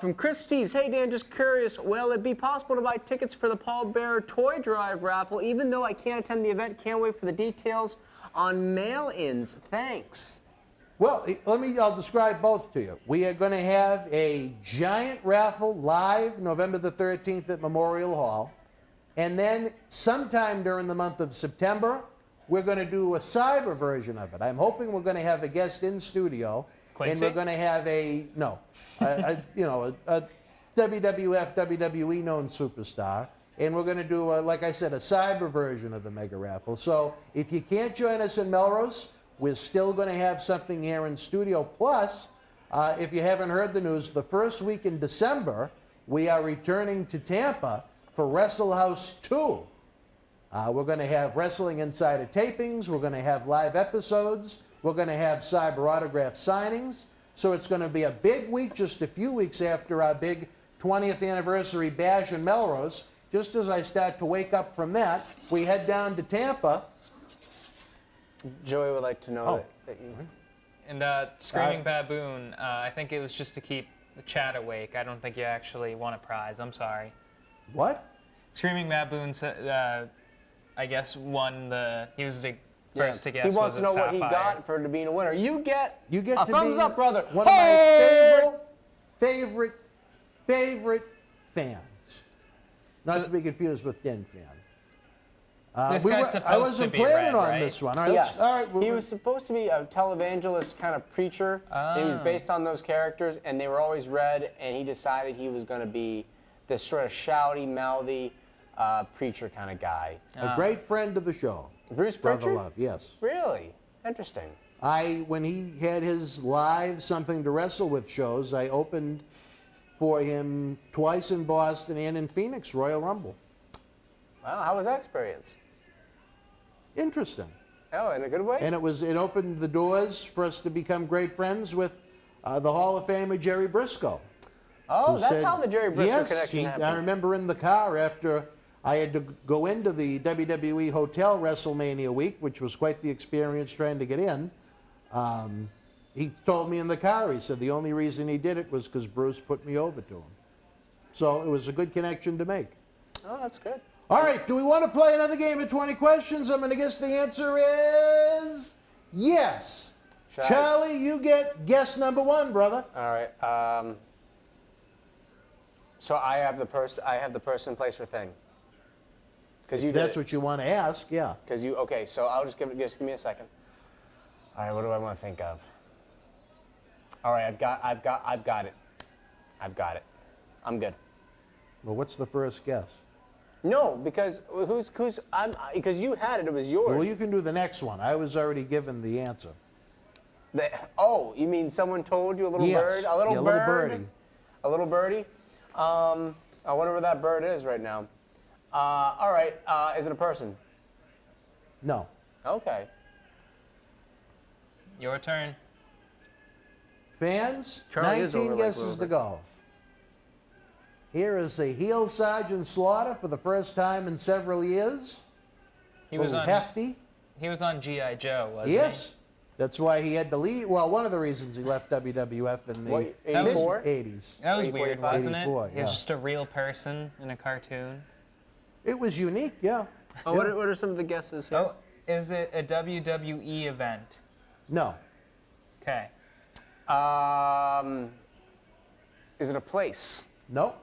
from Chris Steves. Hey, Dan, just curious, will it be possible to buy tickets for the Paul Bearer Toy Drive raffle, even though I can't attend the event? Can't wait for the details on mail-ins. Thanks.
Well, I'll describe both to you. We are going to have a giant raffle live November the 13th at Memorial Hall. And then sometime during the month of September, we're going to do a cyber version of it. I'm hoping we're going to have a guest in studio.
Quincy?
And we're going to have a WWF, WWE known superstar. And we're going to do, like I said, a cyber version of the mega raffle. So if you can't join us in Melrose, we're still going to have something here in studio. Plus, if you haven't heard the news, the first week in December, we are returning to Tampa for Wrestle House 2. We're going to have Wrestling Insider tapings. We're going to have live episodes. We're going to have cyber autograph signings. So it's going to be a big week, just a few weeks after our big 20th anniversary bash in Melrose. Just as I start to wake up from that, we head down to Tampa.
Joey would like to know that you...
And Screaming Baboon, I think it was just to keep the chat awake. I don't think you actually won a prize. I'm sorry.
What?
Screaming Baboon, I guess, won the... He was the first to guess.
He wants
was
to know
it
what he
Sapphire?
got for being a winner. You get
You get
a
to
thumbs
be
up, brother.
one of my favorite fans. Not to be confused with Den fan.
This guy's supposed
I wasn't
to be
planning
red,
on
right?
this one. All right,
Yes.
all
He was supposed to be a televangelist kind of preacher, and he was based on those characters, and they were always red, and he decided he was going to be this sort of shouty, mouthy preacher kind of guy.
A great friend of the show.
Bruce
Brother
Pritchard?
Love, yes.
Really? Interesting.
When he had his live Something to Wrestle With shows, I opened for him twice in Boston and in Phoenix, Royal Rumble.
Wow, how was that experience?
Interesting.
Oh, in a good way?
And it opened the doors for us to become great friends with the Hall of Famer Jerry Briscoe.
Oh,
who
that's
said-
how the Jerry Briscoe
yes,
connection happened.
I remember in the car after I had to go into the WWE Hotel WrestleMania week, which was quite the experience trying to get in. He told me in the car, he said the only reason he did it was because Bruce put me over to him. So it was a good connection to make.
Oh, that's good.
All right, do we want to play another game of 20 questions? I'm going to guess the answer is yes.
Should I-
Charlie, you get guess number 1, brother.
All right. So I have the person, place, or thing. Because you
If
did
that's
it.
what you want to ask, yeah.
Because you, okay, so I'll just give me a second. All right, what do I want to think of? All right, I've got it. I've got it. I'm good.
Well, what's the first guess?
No, because because you had it, it was yours.
Well, you can do the next one. I was already given the answer.
Oh, you mean someone told you a little
Yes,
bird? A little
yeah, a
bird?
little birdie.
A little birdie? I wonder where that bird is right now. All right, is it a person?
No.
Okay.
Your turn.
Fans,
Charlie is
19
over like
guesses
Wilbur.
to go. Here is a heel Sergeant Slaughter for the first time in several years.
He was on.
hefty.
He was on GI Joe, wasn't
Yes. That's why he had to leave. Well, one of the reasons he left WWF in the
What, 84?
mid-80s.
he? That was weird,
45?
wasn't it?
84,
He was
yeah.
just a real person in a cartoon.
It was unique, yeah.
Oh, what are some of the guesses here?
Oh, is it a WWE event?
No.
Okay.
Is it a place?
No.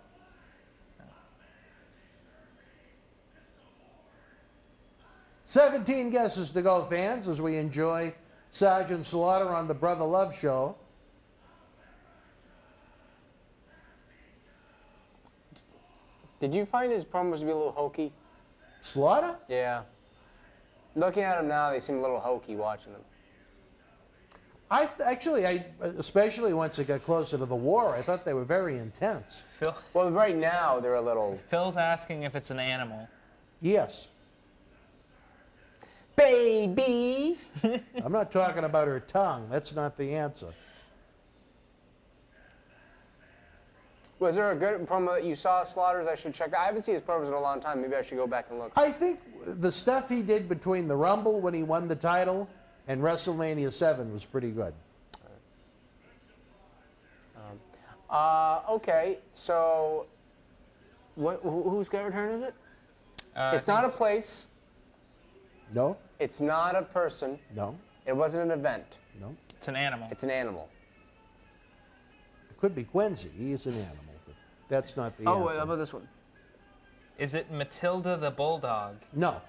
"17 guesses to go, fans, as we enjoy Sergeant Slaughter on the Brother Love Show.
Did you find his promos to be a little hokey?
Slaughter?
Yeah. Looking at him now, they seem a little hokey watching them.
Actually, especially once it got closer to the war, I thought they were very intense.
Well, right now, they're a little...
Phil's asking if it's an animal.
Yes.
Baby!
I'm not talking about her tongue. That's not the answer.
Was there a good promo that you saw, Slaughters? I should check. I haven't seen his promos in a long time. Maybe I should go back and look.
I think the stuff he did between the Rumble when he won the title and WrestleMania 7 was pretty good.
Okay, so whose turn is it? It's not a place.
No?
It's not a person.
No?
It wasn't an event.
No?
It's an animal.
It's an animal.
It could be Quincy. He is an animal. But that's not the answer.
Oh, how about this one?
Is it Matilda the Bulldog?
No.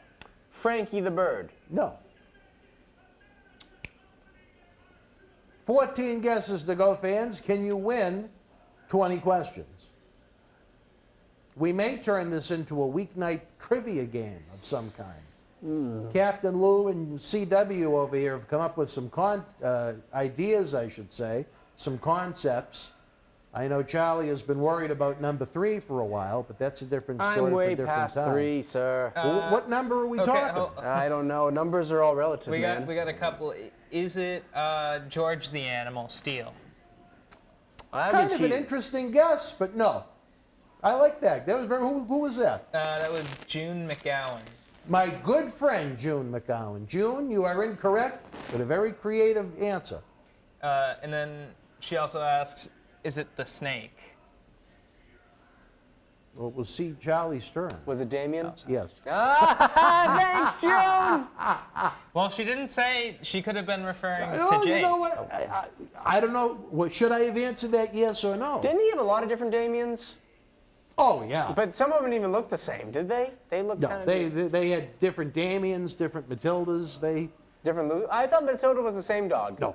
Frankie the Bird.
No. 14 guesses to go, fans. Can you win 20 questions? We may turn this into a weeknight trivia game of some kind. Captain Lou and CW over here have come up with some ideas, I should say, some concepts. I know Charlie has been worried about number 3 for a while, but that's a different story
I'm
for
way
a different
past
time.
3, sir.
Well, what number are we
okay,
talking?
I don't know. Numbers are all relative,
We
man.
got a couple. Is it George the Animal Steele?
That'd
Kind
be
of an
cheating.
interesting guess, but no. I like that. That was very. Who was that?
That was June McGowan.
My good friend June McGowan. June, you are incorrect, but a very creative answer.
And then she also asks, is it the Snake?
Well, we'll see Charlie's turn.
Was it Damien?
Yes.
Thanks, June!
Well, she didn't say. She could have been referring to
Oh,
Jake.
you know what? I don't know. What, should I have answered that yes or no?
Didn't he have a lot of different Damiens?
Oh, yeah.
But some of them didn't even look the same, did they? They looked
No,
kind of
they had different Damiens, different Matildas.
different. I thought Matilda was the same dog.
No.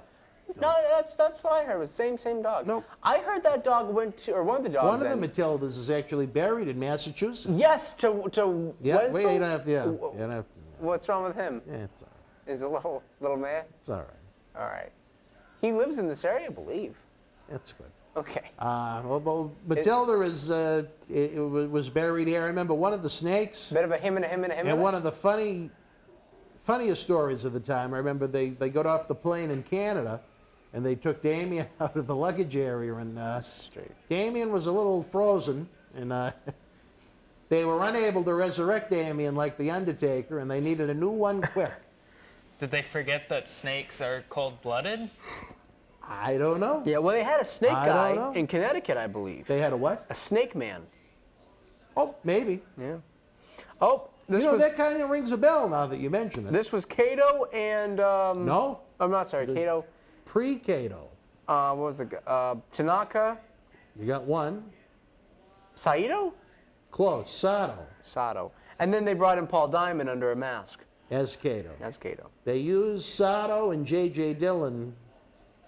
No, that's what I heard. It was same dog.
Nope.
I heard that dog went to, or one of the dogs.
One of the Matildas is actually buried in Massachusetts.
Yes, to
Yeah,
Wenzel?
wait, you don't have to. Yeah, you don't have to.
What's wrong with him?
Yeah, it's all right.
Is a little man?
It's all right.
All right. He lives in this area, I believe.
That's good.
Okay.
Well, Matilda was buried here. I remember one of the snakes.
Bit of a him and a him and a him.
And one of the funniest stories of the time, I remember they got off the plane in Canada, and they took Damien out of the luggage area, and Damien was a little frozen, and they were unable to resurrect Damien like the Undertaker, and they needed a new one quick.
Did they forget that snakes are cold-blooded?
I don't know.
Yeah, well, they had a snake
I
guy
don't know.
in Connecticut, I believe.
They had a what?
A snake man.
Oh, maybe.
Yeah. Oh, this
You know,
was
that kind of rings a bell now that you mention it.
this was Cato and
No,
I'm not sorry, Cato.
pre-Cato.
What was the Tanaka,
You got one.
Saito,
Close.
Sato, and then they brought in Paul Diamond under a mask.
As Cato.
That's Cato.
They used Sato and J.J. Dillon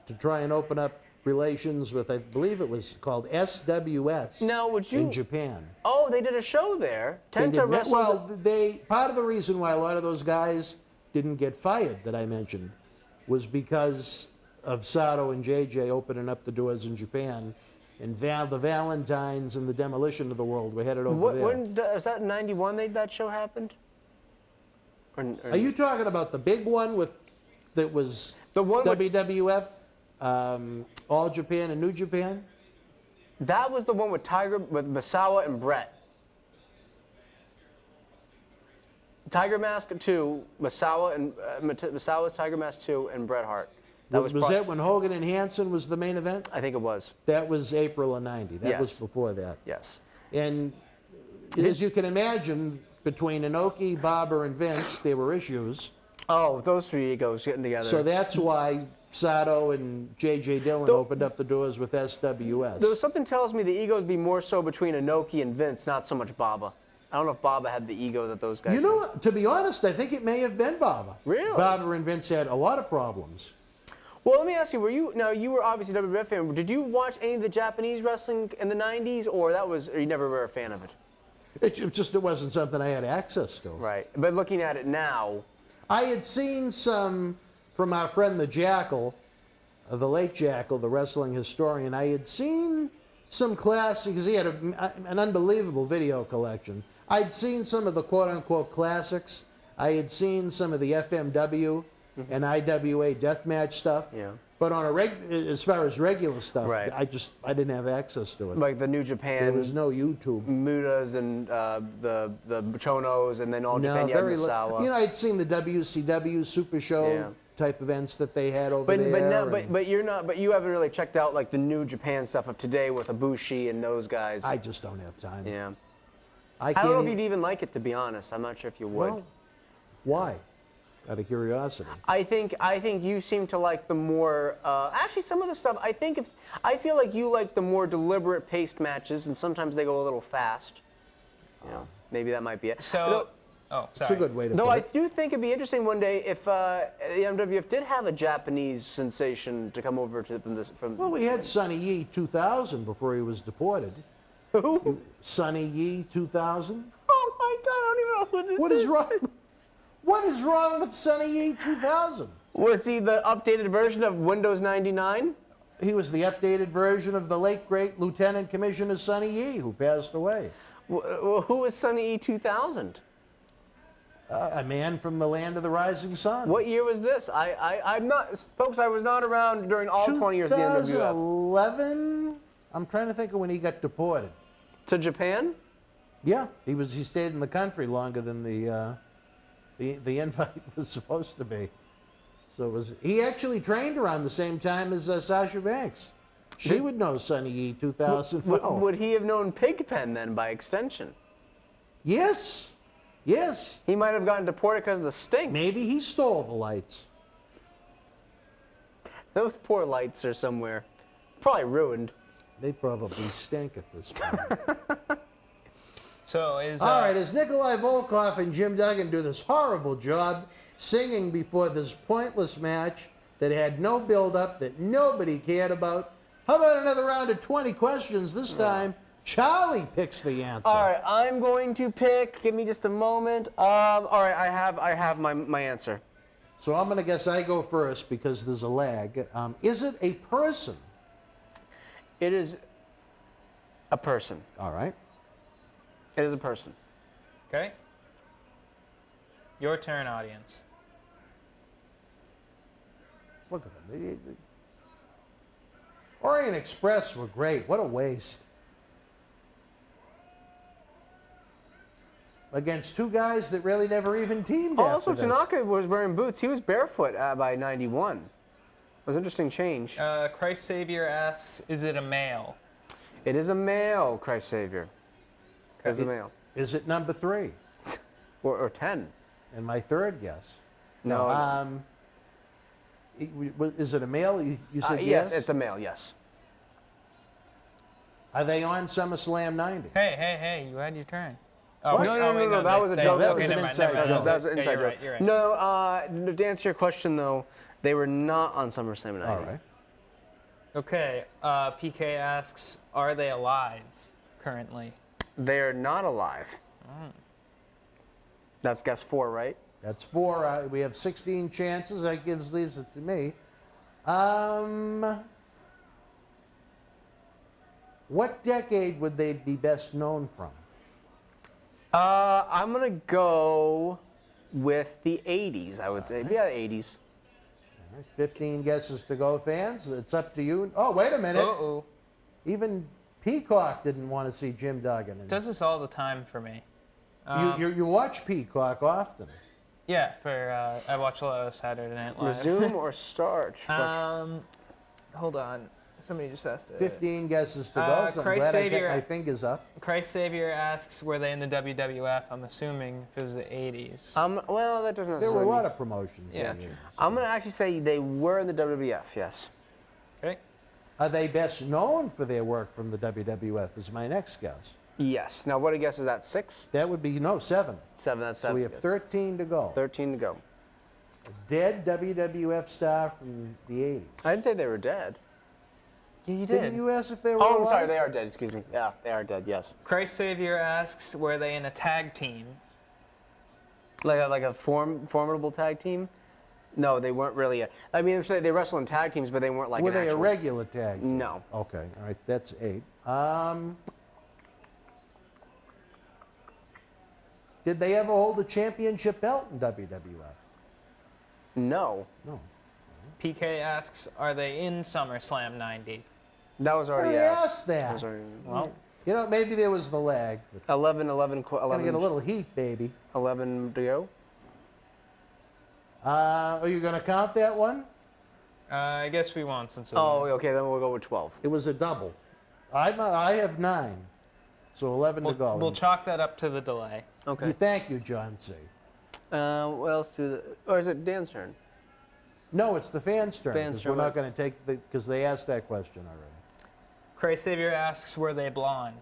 to try and open up relations with, I believe it was called SWS
Now, would you?
in Japan.
Oh, they did a show there.
They
Tenta
did
wrestled.
well, part of the reason why a lot of those guys didn't get fired that I mentioned was because of Sato and JJ opening up the doors in Japan, and the Valentines and the Demolition of the World were headed over there.
When was that? In '91 that show happened.
Are you talking about the big one that was
The one with-
WWF, All Japan and New Japan?
That was the one with Misawa and Brett. Tiger Mask 2, Misawa's Tiger Mask 2, and Bret Hart.
Was that when Hogan and Hansen was the main event?
I think it was.
That was April of '90. That was
Yes.
before that.
Yes.
And as you can imagine, between Inoki, Barber, and Vince, there were issues.
Oh, those three egos getting together.
So that's why Sato and J.J. Dillon opened up the doors with SWS.
There was something tells me the ego would be more so between Inoki and Vince, not so much Baba. I don't know if Baba had the ego that those guys
You know
had.
what? To be honest, I think it may have been Barber.
Really?
Barber and Vince had a lot of problems.
Well, let me ask you, you were obviously a WWF fan. Did you watch any of the Japanese wrestling in the 90s, or you never were a fan of it?
It wasn't something I had access to.
Right. But looking at it now,
I had seen some from our friend the Jackal, the late Jackal, the wrestling historian. I had seen some classics, because he had an unbelievable video collection. I'd seen some of the quote-unquote classics. I had seen some of the FMW and IWA deathmatch stuff.
Yeah.
But on as far as regular stuff,
Right.
I didn't have access to it.
like the New Japan,
There was no YouTube.
Mutas and the Chonos, and then All Japan, you had Misawa.
You know, I'd seen the WCW Super Show type events that they had over there.
But you're not. But you haven't really checked out like the New Japan stuff of today with Ibushi and those guys.
I just don't have time.
Yeah.
I
I
can't
don't know if you'd even like it, to be honest. I'm not sure if you would.
Well, why? Out of curiosity.
I think you seem to like the more. Actually, some of the stuff. I feel like you like the more deliberate paced matches, and sometimes they go a little fast. You know, maybe that might be it.
So,
It's a
sorry.
good way to
No,
put
I
it.
do think it'd be interesting one day if the MWF did have a Japanese sensation to come over to from.
Well, we had Sonny Yee 2000 before he was deported.
Who?
Sonny Yee 2000.
Oh my God! I don't even know who this
What is wrong? What is wrong with Sonny Yee 2000?
Was he the updated version of Windows 99?
He was the updated version of the late great Lieutenant Commissioner Sonny Yee, who passed away.
Well, who was Sonny E 2000?
A man from the land of the rising sun.
What year was this? I'm not, folks. I was not around during all 20 years of the NWF.
2011. I'm trying to think of when he got deported.
To Japan?
Yeah, he stayed in the country longer than the invite was supposed to be. So he actually trained around the same time as Sasha Banks. She would know Sonny Yee 2000 well.
Would he have known Pigpen then, by extension?
Yes. Yes.
He might have gotten deported because of the stink.
Maybe he stole the lights.
Those poor lights are somewhere. Probably ruined.
They probably stink at this point.
So is
All right, as Nikolai Volkov and Jim Duggan do this horrible job singing before this pointless match, that had no build-up, that nobody cared about. How about another round of 20 questions? This time, Charlie picks the answer.
All right, I'm going to pick. Give me just a moment. All right, I have my answer.
So I'm going to guess I go first because there's a lag. Is it a person?
It is a person.
All right.
It is a person.
Okay. Your turn, audience.
Look at them. Orient Express were great. What a waste. Against two guys that really never even teamed
Also,
after this.
Tanaka was wearing boots. He was barefoot by 91. It was an interesting change.
Christ Savior asks, is it a male?
It is a male, Christ Savior. It is a male.
Is it number 3?
Or 10.
And my third guess.
No.
Is it a male? You said
yes, it's a male, yes.
Are they on SummerSlam 90?
Hey, you had your turn.
Oh, no, that was a joke.
That was an inside joke.
That was an inside joke.
You're right.
No, to answer your question, though, they were not on SummerSlam 90.
All right.
Okay, PK asks, are they alive currently?
They are not alive. That's guess 4, right?
That's 4. We have 16 chances. That leaves it to me. What decade would they be best known from?
I'm going to go with the 80s, I would say. Yeah, 80s.
All right, 15 guesses to go, fans. It's up to you. Oh, wait a minute.
Uh-oh.
Even Peacock didn't want to see Jim Duggan.
Does this all the time for me.
You watch Peacock often.
Yeah, I watch a lot of Saturday Night Live.
Resume or start?
Hold on. Somebody just asked it.
15 guesses to go, so I'm
Christ
glad I
Savior,
kept my fingers up.
Christ Savior asks, were they in the WWF? I'm assuming if it was the 80s.
Well, that doesn't
There
necessarily
were a lot
mean-
of promotions.
Yeah.
in the 80s.
I'm going to actually say they were in the WWF, yes.
Okay.
Are they best known for their work from the WWF is my next guess.
Yes. Now, what a guess is that? 6?
That would be, 7.
7, that's 7.
So we have 13 to go.
13 to go.
Dead WWF star from the 80s.
I didn't say they were dead.
Yeah, you
Didn't
did.
you ask if they were
Oh, I'm
alive?
sorry, they are dead, excuse me. Yeah, they are dead, yes.
Christ Savior asks, were they in a tag team?
Like a formidable tag team? No, they weren't really. I mean, they wrestle in tag teams, but they weren't like
Were
an
they a
actual-
regular tag team?
No.
Okay, all right, that's 8. Did they ever hold a championship belt in WWF?
No.
No.
PK asks, are they in SummerSlam 90?
That was
I
already
already
asked.
asked that.
That was already,
Well, maybe there was the lag. But
11
gonna get a little heat, baby.
11 to go.
Are you gonna count that one?
I guess we won't since it's
Oh, okay, then we'll go with 12.
It was a double. I have 9, so 11 to go.
We'll chalk that up to the delay.
Okay.
Thank you, John C.
What else or is it Dan's turn?
No, it's the fans' turn.
Fans'
'Cause
turn,
we're not
right.
going to take because they asked that question already.
Christ Savior asks, were they blonde?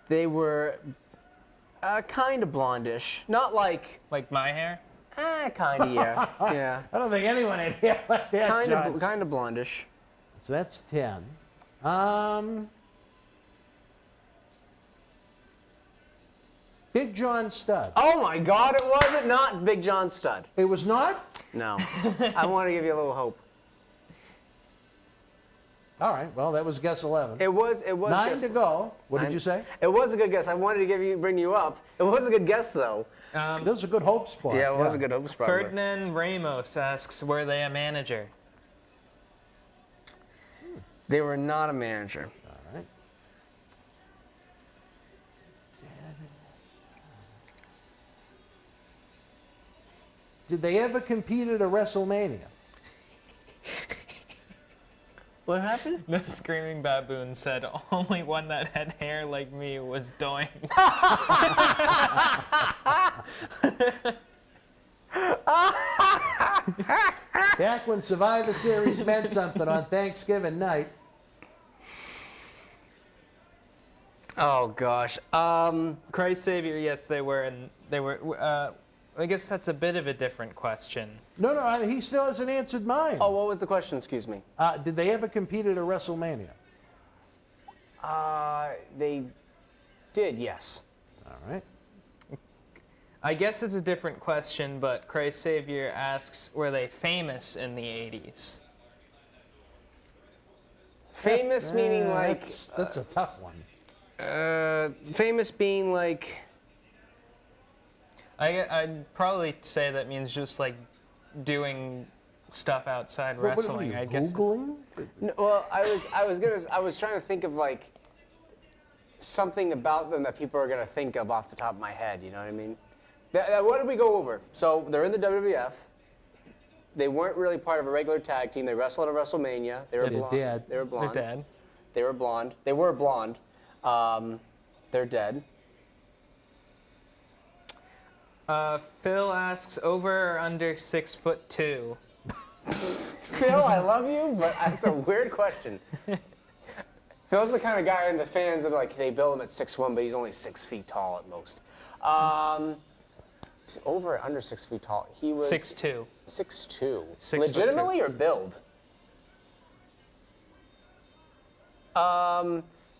They were kind of blondish. Not like,
Like my hair?
kind of, yeah. Yeah.
I don't think anyone had hair like that, John.
Kind of blondish.
So that's 10. Big John Studd.
Oh my God, it wasn't not Big John Studd.
It was not?
No. I want to give you a little hope.
All right, well, that was guess 11.
It was
9
guess-
to go. What did
Nine-
you say?
It was a good guess. I wanted to bring you up. It was a good guess though.
That was a good hope spot.
Yeah, it was a good hope spot.
Ferdinand Ramos asks, were they a manager?
They were not a manager.
All right. Did they ever compete at a WrestleMania?
What happened?
The Screaming Baboon said, only one that had hair like me was Doink.
Back when Survivor Series meant something on Thanksgiving night.
Oh gosh.
Christ Savior, yes, they were. And they were. I guess that's a bit of a different question.
No, he still hasn't answered mine.
Oh, what was the question? Excuse me.
Did they ever compete at a WrestleMania?
They did, yes.
All right.
I guess it's a different question, but Christ Savior asks, were they famous in the 80s?
Famous meaning like...
That's a tough one.
Famous being like...
I'd probably say that means just like doing stuff outside wrestling.
What are you,
I guess.
Googling?
No, well, I was trying to think of like something about them that people are gonna think of off the top of my head. You know what I mean? What did we go over? So they're in the WWF. They weren't really part of a regular tag team. They wrestled at WrestleMania. They were blonde.
Dead.
They were blonde.
They're dead.
They were blonde. They were blonde. They're dead.
Phil asks, over or under 6'2"?
Phil, I love you, but that's a weird question. Phil's the kind of guy, and the fans are like, they build him at 6'1", but he's only 6 feet tall at most. Over or under 6 feet tall? He was
6'2".
6'2".
6'2".
Legitimately or build?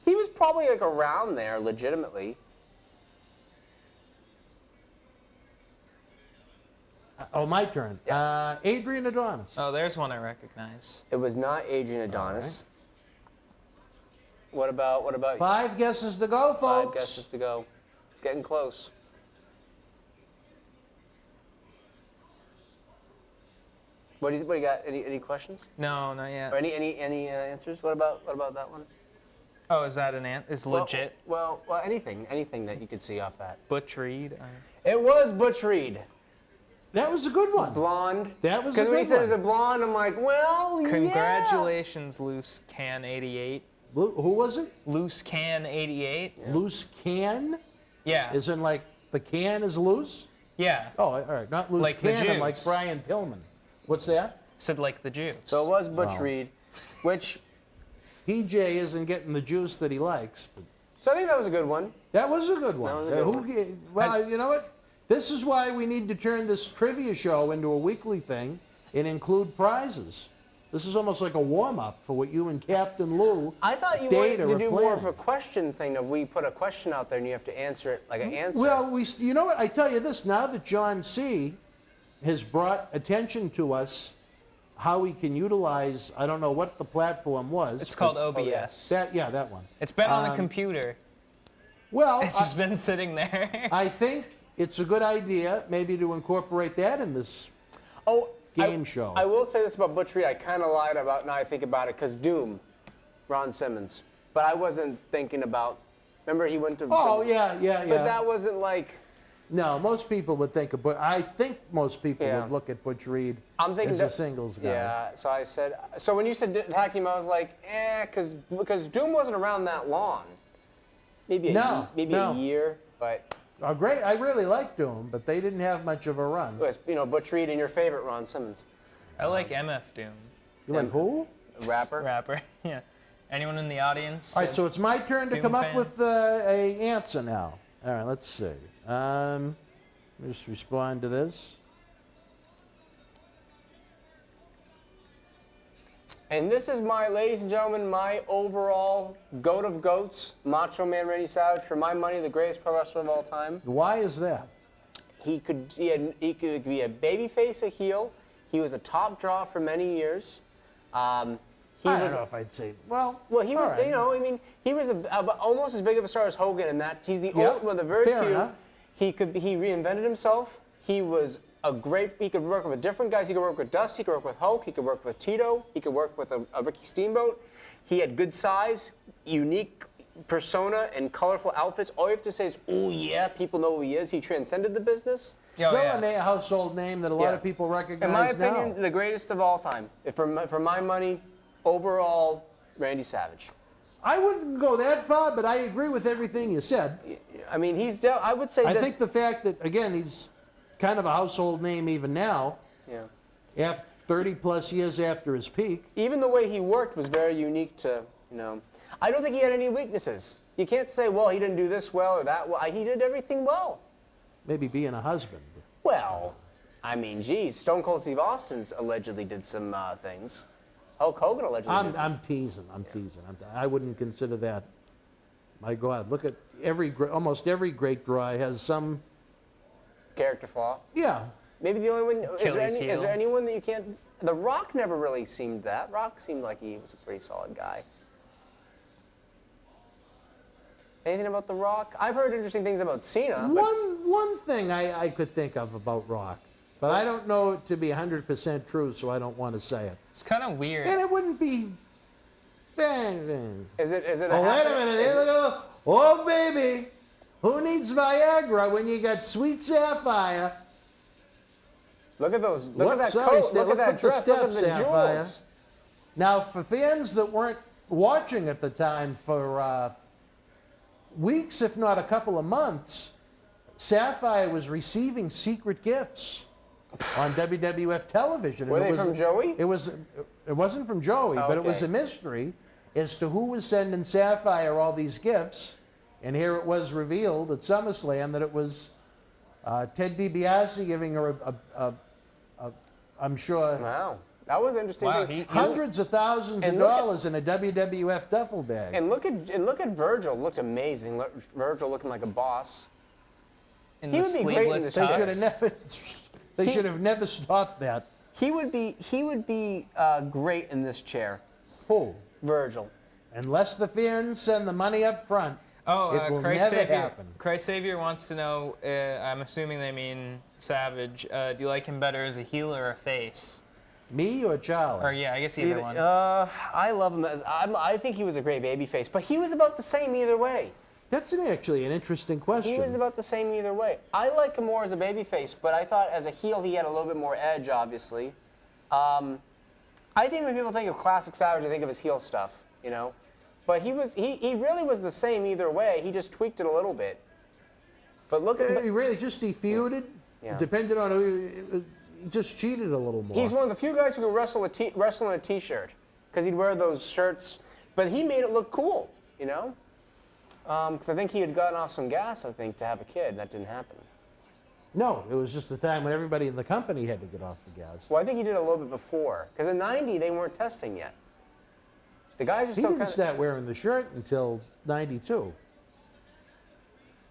He was probably like around there, legitimately.
Oh, my turn.
Yes.
Adrian Adonis.
Oh, there's one I recognize.
It was not Adrian Adonis. What about you?
5 guesses to go, folks.
5 guesses to go. It's getting close. What do you got? Any questions?
No, not yet.
Or any answers? What about that one?
Oh, is that is legit?
Well, anything that you could see off that.
Butch Reed?
It was Butch Reed.
That was a good one.
Blonde.
That was a good
Because when he said
one.
it was a blonde, I'm like, well,
Congratulations, Loose Can 88.
Who was it?
Loose Can 88?
Yeah. Loose can?
Yeah.
Is in like the can is loose?
Yeah.
Oh, all right. Not loose
Like the
cannon, like
Jews.
Brian Pillman. What's that?
Said like the Jews.
So it was Butch
Wow.
Reed, which,
PJ isn't getting the juice that he likes. But
so I think that was a good one.
that was a good one.
That was a good one.
Well, you know what? This is why we need to turn this trivia show into a weekly thing and include prizes. This is almost like a warm-up for what you and Captain Lou
I thought you wanted
Data
to
are
do more of
planning.
a question thing of we put a question out there and you have to answer it like an answer.
Well, you know what? I tell you this, now that John C. has brought attention to us, how we can utilize, I don't know what the platform was.
It's called
Oh,
OBS.
that one.
It's been on the computer.
Well,
It's just been sitting there.
I think it's a good idea maybe to incorporate that in this game show.
I will say this about Butch Reed. I kind of lied about, now I think about it, because Doom, Ron Simmons. But I wasn't thinking about, remember he went to...
Oh, yeah.
But that wasn't like...
No, most people would think of, but I think most people
Yeah.
would look at Butch Reed
I'm thinking
as a singles guy.
Yeah, so I said, so when you said tag team, I was like, because Doom wasn't around that long. Maybe a year, but
Great. I really like Doom, but they didn't have much of a run.
it was, Butch Reed and your favorite Ron Simmons,
I like MF Doom.
You like who?
rapper.
Rapper. Yeah. Anyone in the audience?
All right, so it's my turn to
Doom
come up
fan?
with a answer now. All right, let's see. Let me just respond to this.
And this is ladies and gentlemen, my overall goat of goats, Macho Man Randy Savage. For my money, the greatest pro wrestler of all time.
Why is that?
He could be a babyface, a heel. He was a top draw for many years.
I don't know if I'd say. Well,
Well, he was,
all right.
he was almost as big of a star as Hogan in that he's the
Yeah,
only one of the very
fair
few.
enough.
He reinvented himself. He was he could work with different guys. He could work with Dust. He could work with Hulk. He could work with Tito. He could work with a Ricky Steamboat. He had good size, unique persona, and colorful outfits. All you have to say is, oh yeah, people know who he is. He transcended the business.
Still a household name that a lot
Yeah.
of people recognize
In my
now.
opinion, the greatest of all time. For my money, overall, Randy Savage.
I wouldn't go that far, but I agree with everything you said.
I mean, I would say
I
this.
think the fact that, again, he's kind of a household name even now,
Yeah.
after 30 plus years after his peak.
Even the way he worked was very unique to, I don't think he had any weaknesses. You can't say, well, he didn't do this well or that well. He did everything well.
Maybe being a husband.
Well, I mean, geez, Stone Cold Steve Austin allegedly did some things. Hulk Hogan allegedly did some.
I'm teasing. I wouldn't consider that. My God, look at almost every great draw has some
Character flaw.
Yeah.
Maybe the only one,
Achilles heel.
is there anyone that you can't, The Rock never really seemed that. Rock seemed like he was a pretty solid guy. Anything about The Rock? I've heard interesting things about Cena. But
One thing I could think of about Rock, but I don't know it to be 100% true, so I don't want to say it.
It's kind of weird.
And it wouldn't be. Bang.
Is it
Oh, wait a minute. Oh, baby. Who needs Viagra when you got sweet Sapphire?
Look at those. Look at that
Sorry,
coat.
Steve,
Look at that
the
dress. Look at
steps,
the
Sapphire.
jewels.
Now, for fans that weren't watching at the time for weeks, if not a couple of months, Sapphire was receiving secret gifts on WWF television.
Were they from Joey?
It wasn't from Joey, but it was
Okay.
a mystery as to who was sending Sapphire all these gifts. And here it was revealed at SummerSlam that it was Ted DiBiase giving her I'm sure,
Wow. That was an interesting.
Wow,
thing.
hundreds of thousands of
And look at-
dollars in a WWF duffel bag.
And look at Virgil. Looked amazing. Virgil looking like a boss.
In
he
the
would be great in
sleeveless
the
They
show.
tux.
should have never stopped that.
He would be great in this chair.
Who?
Virgil.
Unless the fans send the money up front,
Oh,
it will
Christ
never
Savior.
happen.
Christ Savior wants to know, I'm assuming they mean Savage, do you like him better as a heel or a face?
Me or Charlie?
Or yeah, I guess either one.
I love him I think he was a great babyface, but he was about the same either way.
That's actually an interesting question.
He was about the same either way. I like him more as a babyface, but I thought as a heel he had a little bit more edge, obviously. I think when people think of classic Savage, they think of his heel stuff, you know. But he really was the same either way. He just tweaked it a little bit. But look at
He really just he feuded,
Yeah.
depending on who. He just cheated a little more.
he's one of the few guys who could wrestle in a t-shirt because he'd wear those shirts, but he made it look cool, you know. Because I think he had gotten off some gas, I think, to have a kid. That didn't happen.
No, it was just the time when everybody in the company had to get off the gas.
Well, I think he did a little bit before. Because in '90 they weren't testing yet. The guys are
He
still
didn't
kind of.
start wearing the shirt until '92.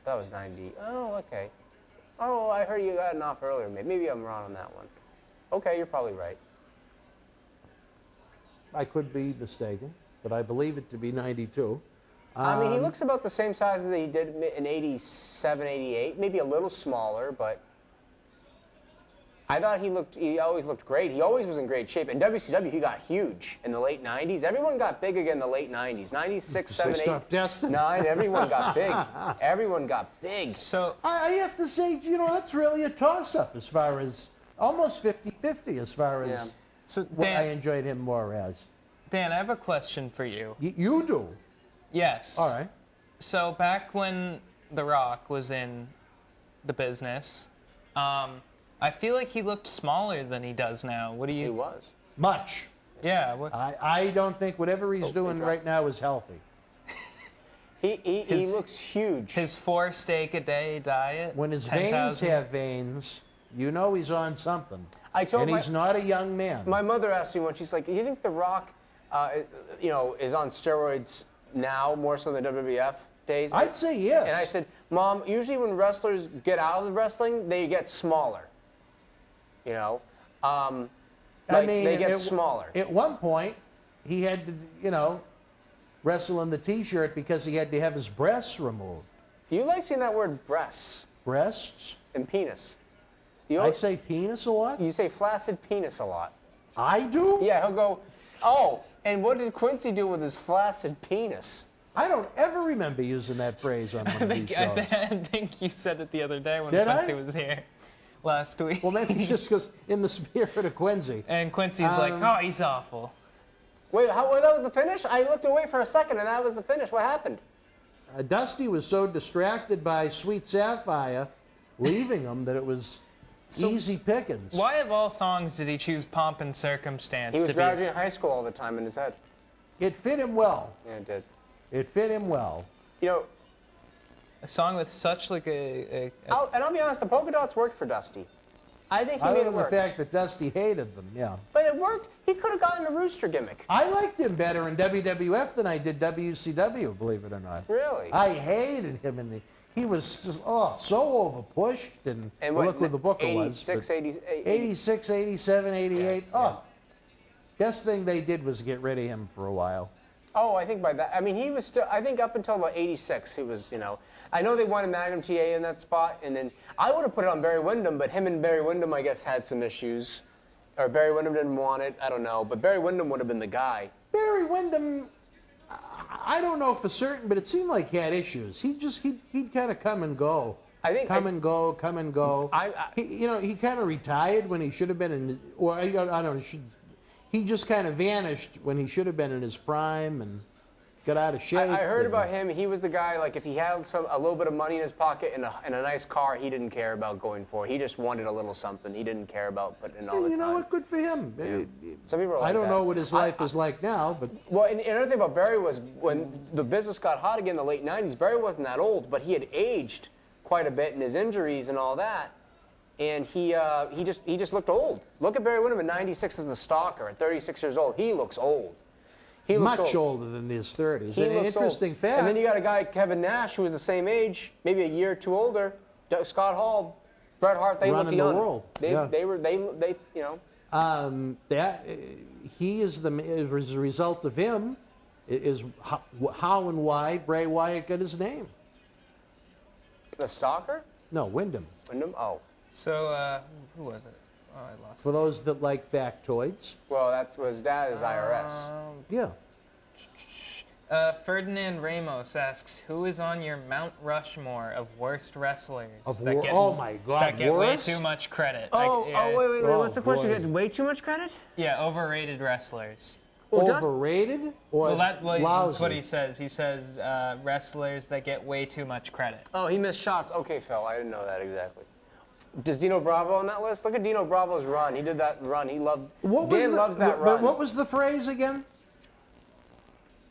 That was '90. Oh, okay. Oh, I heard you gotten off earlier. Maybe I'm wrong on that one. Okay, you're probably right.
I could be mistaken, but I believe it to be '92.
I mean, he looks about the same size as he did in '87, '88. Maybe a little smaller, but I thought he always looked great. He always was in great shape. In WCW, he got huge in the late '90s. Everyone got big again in the late '90s. '96, 7, 8,
Stop Dustin.
9. Everyone got big. Everyone got big.
So,
I have to say, that's really a toss-up as far as almost 50-50 as far as
Yeah.
so
what I
Dan,
enjoyed him more as.
Dan, I have a question for you.
You do.
Yes.
All right.
So back when The Rock was in the business, I feel like he looked smaller than he does now. What do
He
you?
was.
Much.
Yeah. What,
I don't think whatever he's doing
good job.
right now is healthy.
He looks huge.
his 4 steak a day diet.
When his
10,000
veins have veins, he's on something.
I told
and
my-
he's not a young man.
My mother asked me once, she's like, you think The Rock, is on steroids now more so than WWF days?
I'd say yes.
And I said, Mom, usually when wrestlers get out of the wrestling, they get smaller. You know? They get smaller.
At one point, he had to, wrestle in the T-shirt because he had to have his breasts removed.
You like seeing that word breasts
Breasts?
and penis.
I say penis a lot?
You say flaccid penis a lot.
I do?
Yeah, he'll go, oh, and what did Quincy do with his flaccid penis?
I don't ever remember using that phrase on one of these shows.
I think you said it the other day when
Did I?
Quincy was here last week.
Well, maybe it's just because in the spirit of Quincy.
And Quincy's like, oh, he's awful.
Wait, that was the finish? I looked away for a second and that was the finish. What happened?
Dusty was so distracted by Sweet Sapphire leaving him that it was easy pickings.
Why of all songs did he choose Pomp and Circumstance?
He was
to be
graduating high school all the time in his head.
It fit him well.
Yeah, it did.
It fit him well.
You know,
a song with such like a
and I'll be honest, the polka dots worked for Dusty. I think he
Other
made it
than the
work.
fact that Dusty hated them, yeah.
But it worked. He could have gotten a Rooster gimmick.
I liked him better in WWF than I did WCW, believe it or not.
Really?
I hated him in the. He was just so overpushed, and look who the booker was.
86,
86, 87, 88. Oh, best thing they did was get rid of him for a while.
Oh, I think by that, I mean, he was still, I think up until about 86, he was, you know, I know they wanted Magnum TA in that spot, and then I would have put it on Barry Windham, but him and Barry Windham, I guess, had some issues. Or Barry Windham didn't want it, I don't know, but Barry Windham would have been the guy.
Barry Windham, I don't know for certain, but it seemed like he had issues. He'd kind of come and go.
I think
come and go. He kind of retired when he should have been in, or I don't know, he just kind of vanished when he should have been in his prime and got out of shape.
I heard about him. He was the guy, like, if he had a little bit of money in his pocket and a nice car, he didn't care about going for it. He just wanted a little something. He didn't care about putting in all the time.
You know what? Good for him.
Yeah. Some people are like
I don't
that.
know what his life is like now, but...
Well, and another thing about Barry was when the business got hot again in the late 90s, Barry wasn't that old, but he had aged quite a bit in his injuries and all that. And he just looked old. Look at Barry Windham at 96 as the Stalker. At 36 years old, he looks old. He looks
much
old.
older than his 30s.
He
An
looks
interesting
old.
fact.
And then you got a guy, Kevin Nash, who was the same age, maybe a year or two older. Scott Hall, Bret Hart, they looked
Running
young.
the world.
They you know.
He is as a result of him is how and why Bray Wyatt got his name.
The Stalker?
No, Windham.
Windham? Oh.
So, who was it? Oh, I lost
For those that like factoids.
Well, his dad is IRS.
Yeah.
Ferdinand Ramos asks, who is on your Mount Rushmore of worst wrestlers?
Oh my God,
that get way
worst?
too much credit.
Wait.
Oh,
What's the question?
boy.
Getting way too much credit?
Yeah, overrated wrestlers.
Well,
Overrated or
That's
lousy?
what he says. He says wrestlers that get way too much credit.
Oh, he missed shots. Okay, Phil, I didn't know that exactly. Does Dino Bravo on that list? Look at Dino Bravo's run. He did that run. He loved. Dan loves that run.
What was the phrase again?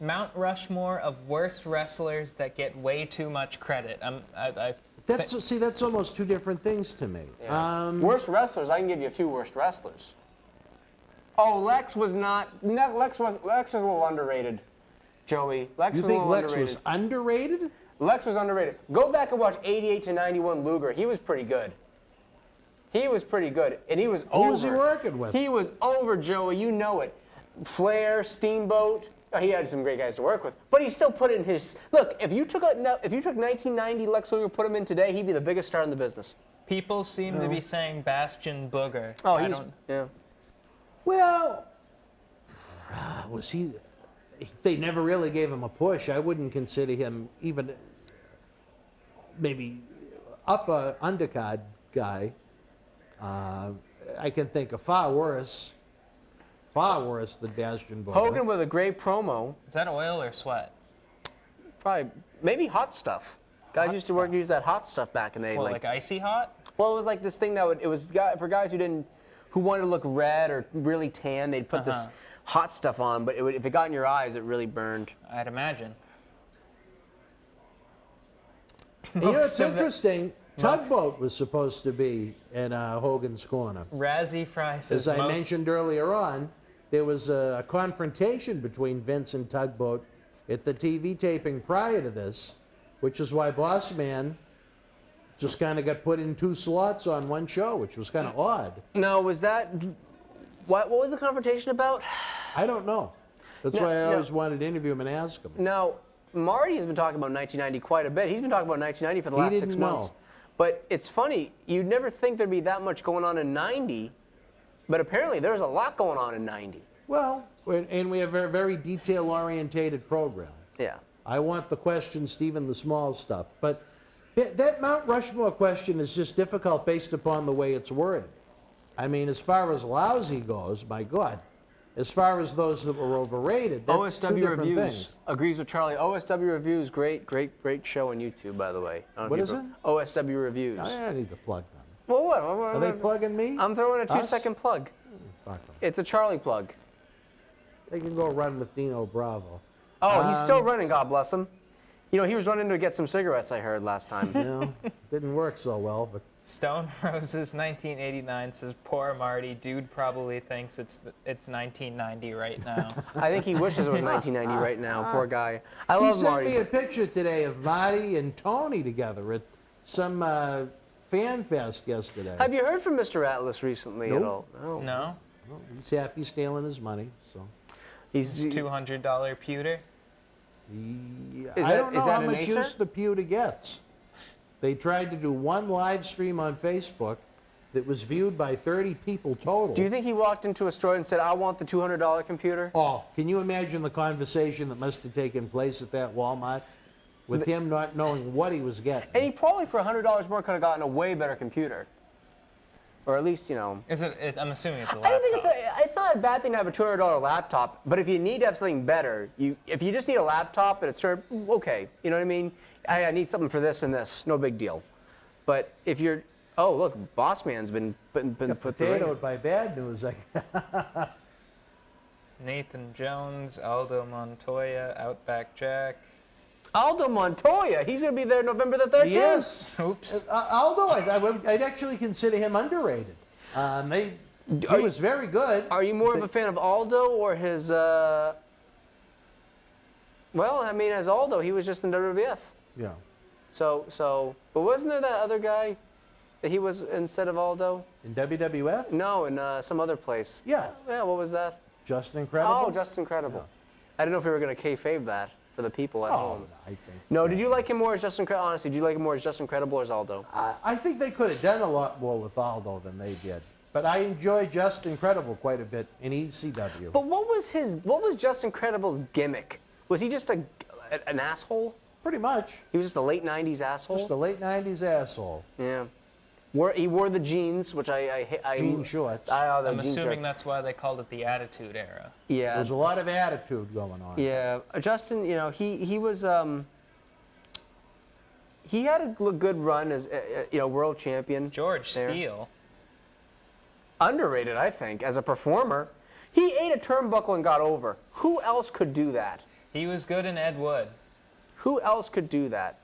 Mount Rushmore of worst wrestlers that get way too much credit.
That's almost two different things to me.
Yeah. Worst wrestlers. I can give you a few worst wrestlers. Oh, Lex was not. Lex was a little underrated. Joey. Lex
You
was a
think
little
Lex
underrated.
was underrated?
Lex was underrated. Go back and watch 88 to 91 Luger. He was pretty good. He was pretty good, and he was over.
Who was he working with?
He was over, Joey. You know it. Flair, Steamboat. Oh, he had some great guys to work with, but he still put in his. Look, if you took 1990 Lex Luger, put him in today, he'd be the biggest star in the business.
People seem to be saying Bastion Booger.
Oh,
yeah.
Well, was he? They never really gave him a push. I wouldn't consider him even maybe upper undercard guy. I can think of far worse than Bastion Booger.
Hogan with a great promo.
Is that oil or sweat?
Probably, maybe hot stuff. Guys used to use that hot stuff back in the day.
Well, like icy hot?
Well, it was like this thing it was for guys who wanted to look red or really tan. They'd put this hot stuff on, but if it got in your eyes, it really burned.
I'd imagine.
You know, it's interesting. Tugboat was supposed to be in Hogan's corner.
Razzie Fry says
As I mentioned earlier on, there was a confrontation between Vince and Tugboat at the TV taping prior to this, which is why Boss Man just kind of got put in 2 slots on one show, which was kind of odd.
Now, was that what was the confrontation about?
I don't know. That's why I always wanted to interview him and ask him.
Now, Marty has been talking about 1990 quite a bit. He's been talking about 1990 for the last 6 months. But it's funny, you'd never think there'd be that much going on in 90, but apparently there's a lot going on in 90.
Well, and we have a very detail-orientated program.
Yeah.
I want the questions, even the small stuff. But that Mount Rushmore question is just difficult based upon the way it's worded. I mean, as far as lousy goes, my God. As far as those that were overrated, that's two
OSW
different
Reviews
things.
agrees with Charlie. OSW Reviews, great show on YouTube, by the way.
What is it?
OSW Reviews.
I need to plug them.
Well, what?
Are they plugging me?
I'm throwing a 2-second plug.
Fuck them.
It's a Charlie plug.
They can go run with Dino Bravo.
Oh, he's still running, God bless him. You know, he was running to get some cigarettes, I heard last time.
Didn't work so well, but
Stone Roses 1989 says, "Poor Marty. Dude probably thinks it's 1990 right now."
I think he wishes it was 1990 right now. Poor guy. I
he
love
sent
Marty.
me a picture today of Marty and Tony together at some fan fest yesterday.
Have you heard from Mr. Atlas recently at all?
No.
Well, he's happy stealing his money, so.
He's
$200 pewter.
I don't know
is that
how
an
much
Acer?
use the pewter gets. They tried to do one live stream on Facebook that was viewed by 30 people total.
Do you think he walked into a store and said, "I want the $200 computer"?
Oh, can you imagine the conversation that must have taken place at that Walmart with him not knowing what he was getting?
And he probably for $100 more could have gotten a way better computer, or at least, you know.
Is it? I'm assuming it's a
I
laptop.
don't think it's not a bad thing to have a $200 laptop, but if you need to have something better, if you just need a laptop and it's okay, you know what I mean? I need something for this and this, no big deal. But if you're, oh look, Boss Man's been put
Potatoed by bad news.
Nathan Jones, Aldo Montoya, Outback Jack.
Aldo Montoya, he's going to be there November the 13th.
Yes.
Oops.
Although I'd actually consider him underrated. He was very good.
Are you more of a fan of Aldo or his? Well, I mean, as Aldo, he was just in WWF.
Yeah.
So, but wasn't there that other guy that he was instead of Aldo?
In WWF?
No, in some other place.
Yeah.
Yeah, what was that?
Just Incredible?
Oh, Just Incredible. I didn't know if we were going to kayfabe that for the people at home.
I think.
No, did you like him more as Just Incredible? Honestly, did you like him more as Just Incredible or as Aldo?
I think they could have done a lot more with Aldo than they did. But I enjoy Just Incredible quite a bit in ECW.
But what was Just Incredible's gimmick? Was he just an asshole?
Pretty much.
He was just a late 90s asshole?
Just a late 90s asshole.
Yeah. He wore the jeans, which I
Jean shorts.
I'm assuming that's why they called it the Attitude Era.
Yeah.
There's a lot of attitude going on.
Yeah. Justin, you know, he was he had a good run as world champion.
George
there.
Steele.
Underrated, I think, as a performer. He ate a turnbuckle and got over. Who else could do that?
He was good in Ed Wood.
Who else could do that?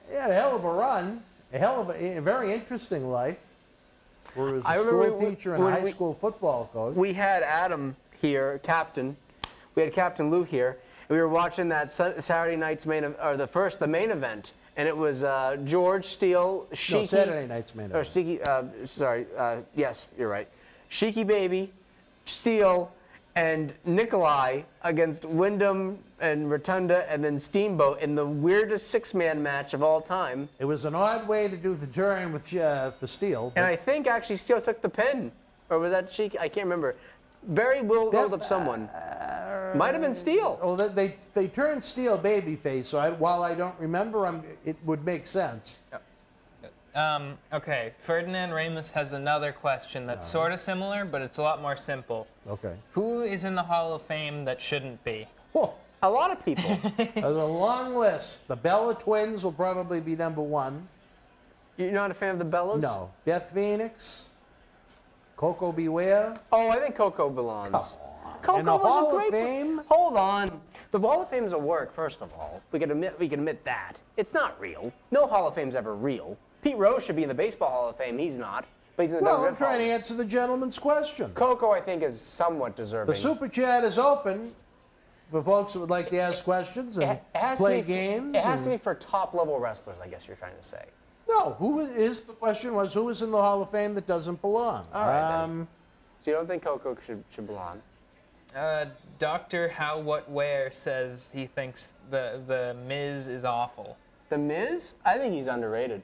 He had a hell of a run. A very interesting life. Where he was
I
a
remember
school teacher and a high school football coach.
We had Adam here, Captain. We had Captain Lou here. And we were watching that Saturday night's the main event. And it was George Steele, Sheiky.
No, Saturday night's main event.
Or Sheiky, yes, you're right. Sheiky Baby, Steele, and Nikolai against Wyndham and Rotunda and then Steamboat in the weirdest six-man match of all time.
It was an odd way to do the turn with for Steele.
And I think actually Steele took the pin. Or was that Sheiky? I can't remember. Barry will rolled up someone. Might have been Steele.
Well, they turned Steele babyface, so while I don't remember, it would make sense.
Okay, Ferdinand Ramos has another question that's sort of similar, but it's a lot more simple.
Okay.
Who is in the Hall of Fame that shouldn't be?
Whoa.
A lot of people.
There's a long list. The Bella Twins will probably be number one.
You're not a fan of the Bellas?
No. Beth Phoenix. Coco Beware.
Oh, I think Coco belongs.
Come on.
Coco
In the
was
Hall
a great
of Fame?
Hold on. The Hall of Fame's a work, first of all. We can admit that. It's not real. No Hall of Fame's ever real. Pete Rose should be in the Baseball Hall of Fame. He's not. But he's in the
Well,
WWF
I'm trying to
Hall.
answer the gentleman's question.
Coco, I think, is somewhat deserving.
The Super Chat is open for folks that would like to ask questions and play games.
It has to be for top-level wrestlers, I guess you're trying to say.
No, the question was who is in the Hall of Fame that doesn't belong?
All right, then. So you don't think Coco should belong?
Dr. How What Where says he thinks the Miz is awful.
The Miz? I think he's underrated.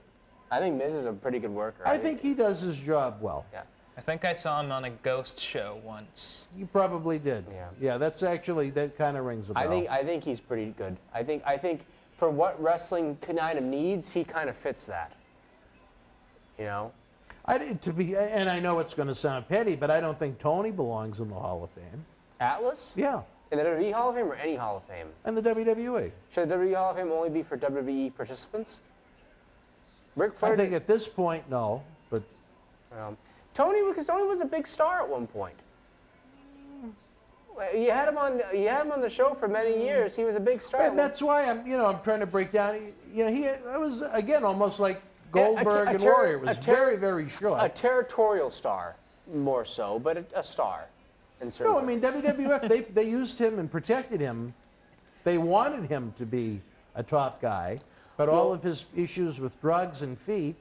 I think Miz is a pretty good worker.
I think he does his job well.
Yeah.
I think I saw him on a ghost show once.
You probably did.
Yeah.
Yeah, that kind of rings a bell.
I think he's pretty good. I think for what wrestling kind of needs, he kind of fits that. You know?
And I know it's going to sound petty, but I don't think Tony belongs in the Hall of Fame.
Atlas?
Yeah.
In the WWE Hall of Fame or any Hall of Fame?
And the WWE.
Should the WWE Hall of Fame only be for WWE participants? Ric Flair.
I think at this point, no. But
Tony was a big star at one point. You had him on the show for many years. He was a big star.
And that's why I'm trying to break down. It was again almost like Goldberg and Warrior. It was very, very short.
A territorial star, more so, but a star.
No, I mean WWF. They used him and protected him. They wanted him to be a top guy, but all of his issues with drugs and feet